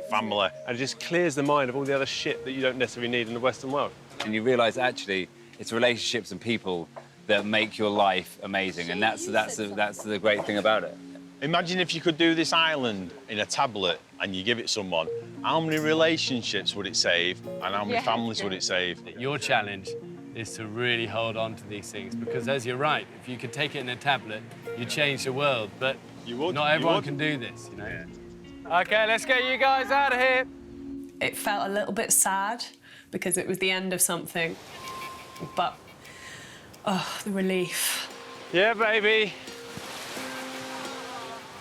Family. And it just clears the mind of all the other shit that you don't necessarily need in the Western world. And you realise, actually, it's relationships and people that make your life amazing, and that's the great thing about it. Imagine if you could do this island in a tablet and you give it someone. How many relationships would it save, and how many families would it save? Your challenge is to really hold on to these things, because as you're right, if you could take it in a tablet, you'd change the world, but not everyone can do this, you know? Yeah. OK, let's get you guys out of here. It felt a little bit sad because it was the end of something, but, oh, the relief. Yeah, baby.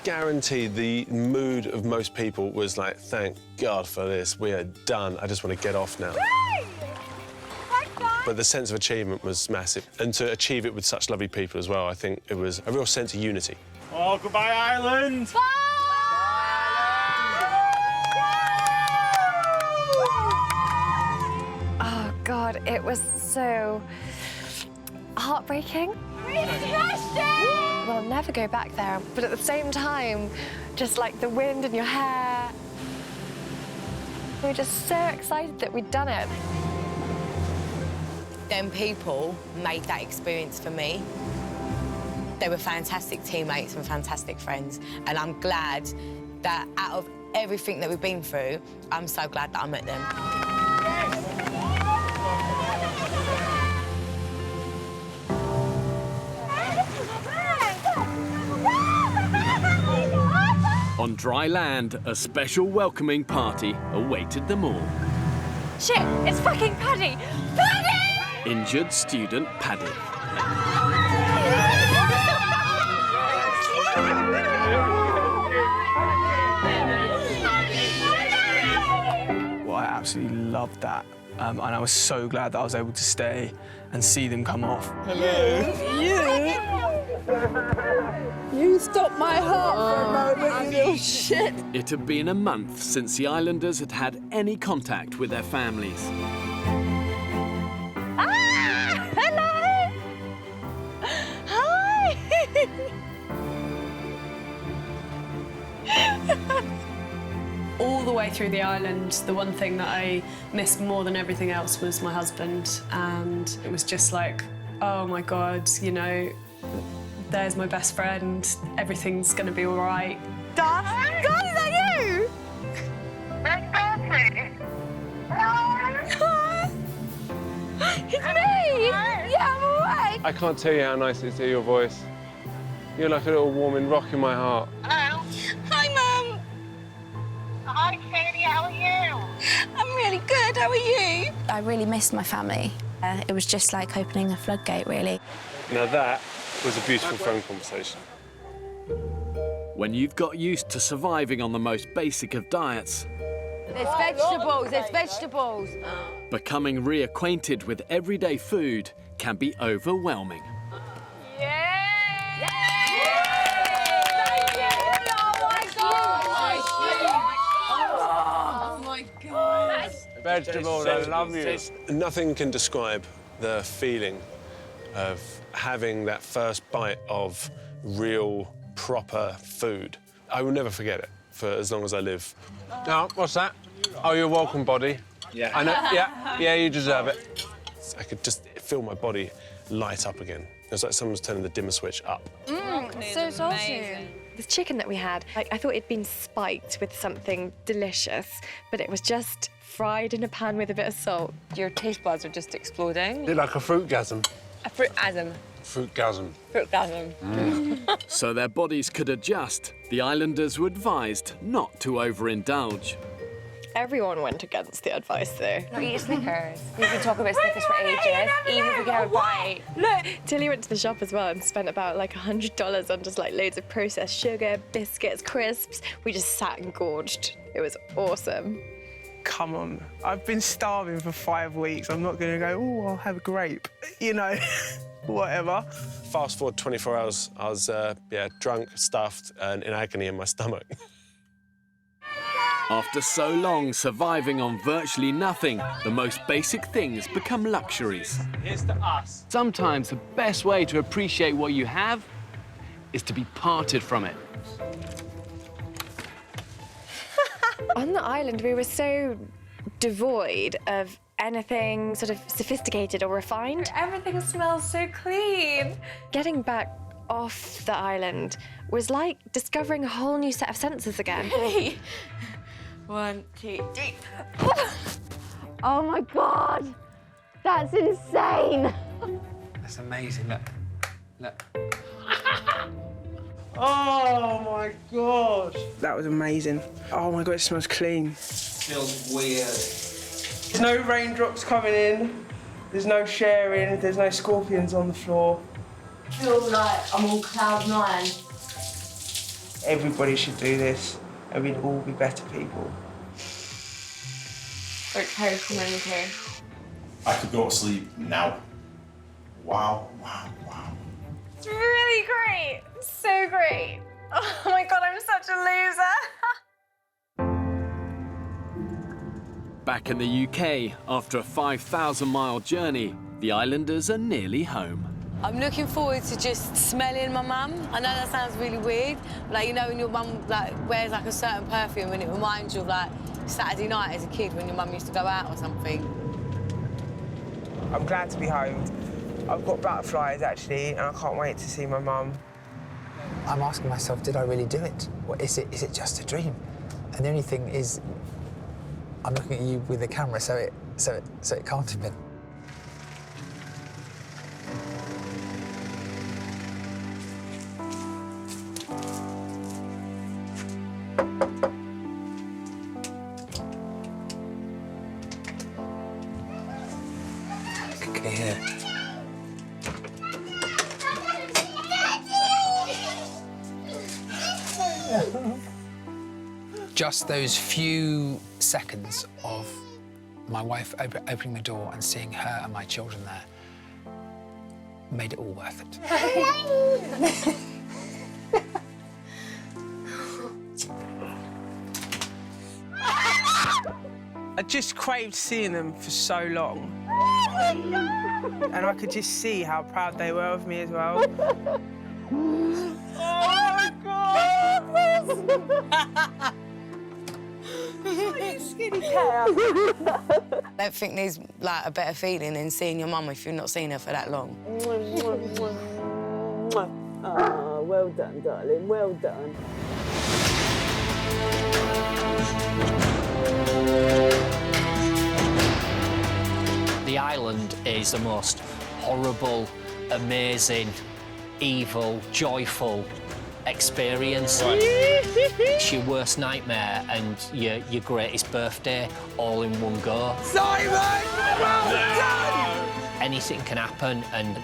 guarantee the mood of most people was like, thank God for this, we are done, I just want to get off now. But the sense of achievement was massive. And to achieve it with such lovely people as well, I think it was a real sense of unity. Oh, goodbye, Ireland! Bye! Oh, God, it was so heartbreaking. We'll never go back there, but at the same time, just like the wind in your hair, we were just so excited that we'd done it. Them people made that experience for me. They were fantastic teammates and fantastic friends, and I'm glad that out of everything that we've been through, I'm so glad that I met them. On dry land, a special welcoming party awaited them all. Shit, it's fucking Paddy! Paddy! Injured student Paddy. Well, I absolutely loved that. And I was so glad that I was able to stay and see them come off. Hello. You stopped my heart for a moment, you little shit. It had been a month since the islanders had had any contact with their families. Ah! Hello! Hi! All the way through the island, the one thing that I missed more than everything else was my husband. And it was just like, oh my God, you know, there's my best friend. Everything's gonna be all right. Dad, is that you? It's me! Yeah, I'm awake. I can't tell you how nice it is to hear your voice. You're like a little warming rock in my heart. Hello. Hi, Mum. Hi, Katie. How are you? I'm really good. How are you? I really missed my family. It was just like opening a floodgate, really. Now that was a beautiful phone conversation. When you've got used to surviving on the most basic of diets, There's vegetables. becoming reacquainted with everyday food can be overwhelming. Oh my God. Vegetables, I love you. Nothing can describe the feeling of having that first bite of real, proper food. I will never forget it for as long as I live. No, what's that? Oh, you're welcome, body. Yeah. I know, yeah, you deserve it. I could just feel my body light up again. It was like someone's turning the dimmer switch up. So salty. The chicken that we had, I thought it'd been spiked with something delicious, but it was just fried in a pan with a bit of salt. Your taste buds are just exploding. You're like a fruitgasm. A fruitasm. Fruitgasm. Fruitgasm. So their bodies could adjust, the islanders were advised not to overindulge. Everyone went against the advice, though. Not eat Snickers. We can talk about Snickers for ages, even if we can have a bite. Look, Tilly went to the shop as well and spent about like $100 on just like loads of processed sugar, biscuits, crisps. We just sat and gorged. It was awesome. Come on, I've been starving for 5 weeks. I'm not gonna go, oh, I'll have a grape, you know, whatever. Fast forward 24 hours, I was drunk, stuffed, and in agony in my stomach. After so long surviving on virtually nothing, the most basic things become luxuries. Here's to us. Sometimes the best way to appreciate what you have is to be parted from it. On the island, we were so devoid of anything sort of sophisticated or refined. Everything smells so clean. Getting back off the island was like discovering a whole new set of senses again. Ready? 1, 2, 3. Oh my God. That's insane. That's amazing, look. Look. Oh my God. That was amazing. Oh my God, it smells clean. Feels weird. There's no raindrops coming in. There's no sharing. There's no scorpions on the floor. Feels like I'm on cloud 9. Everybody should do this, and we'd all be better people. Okay, community. I could go to sleep now. Wow, wow, wow. It's really great. So great. Oh my God, I'm such a loser. Back in the UK, after a 5,000-mile journey, the islanders are nearly home. I'm looking forward to just smelling my mum. I know that sounds really weird, but like, you know when your mum like wears like a certain perfume and it reminds you of like Saturday night as a kid when your mum used to go out or something. I'm glad to be home. I've got butterflies actually, and I can't wait to see my mum. I'm asking myself, did I really do it? Or is it just a dream? And the only thing is, I'm looking at you with the camera, so it can't have been. Clear. Just those few seconds of my wife opening the door and seeing her and my children there made it all worth it. I just craved seeing them for so long. And I could just see how proud they were of me as well. Oh my God! You skinny cat. I don't think there's like a better feeling than seeing your mum if you've not seen her for that long. Oh, well done, darling, well done. The island is the most horrible, amazing, evil, joyful experience. It's your worst nightmare and your greatest birthday all in one go. Simon! Well done! Anything can happen, and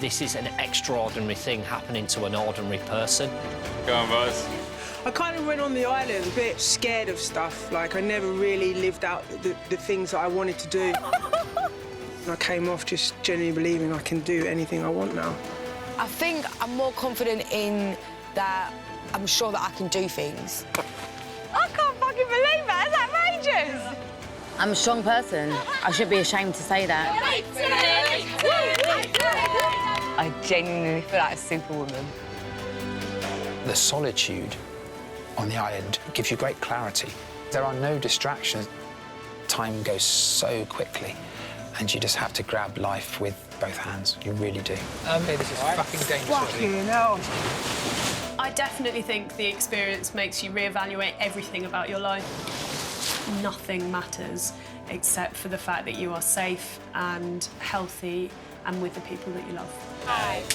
this is an extraordinary thing happening to an ordinary person. Go on, boys. I kind of went on the island a bit scared of stuff. Like, I never really lived out the things that I wanted to do. And I came off just genuinely believing I can do anything I want now. I think I'm more confident in that I'm sure that I can do things. I can't fucking believe that. It's outrageous. I'm a strong person. I should be ashamed to say that. I genuinely feel like a superwoman. The solitude on the island gives you great clarity. There are no distractions. Time goes so quickly, and you just have to grab life with both hands. You really do. Okay, this is fucking dangerous. Fucking hell. I definitely think the experience makes you reevaluate everything about your life. Nothing matters except for the fact that you are safe and healthy and with the people that you love.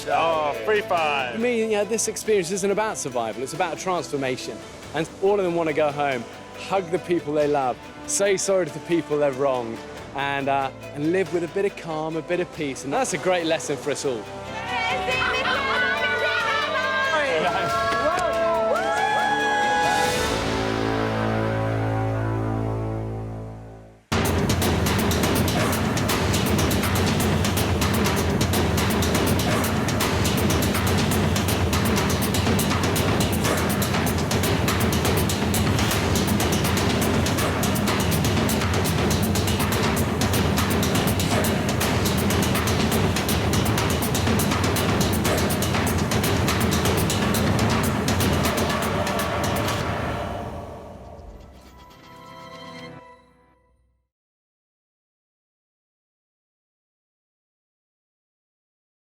Oh, 3-5. I mean, yeah, this experience isn't about survival, it's about transformation. And all of them want to go home, hug the people they love, say sorry to the people they've wronged, and live with a bit of calm, a bit of peace. And that's a great lesson for us all.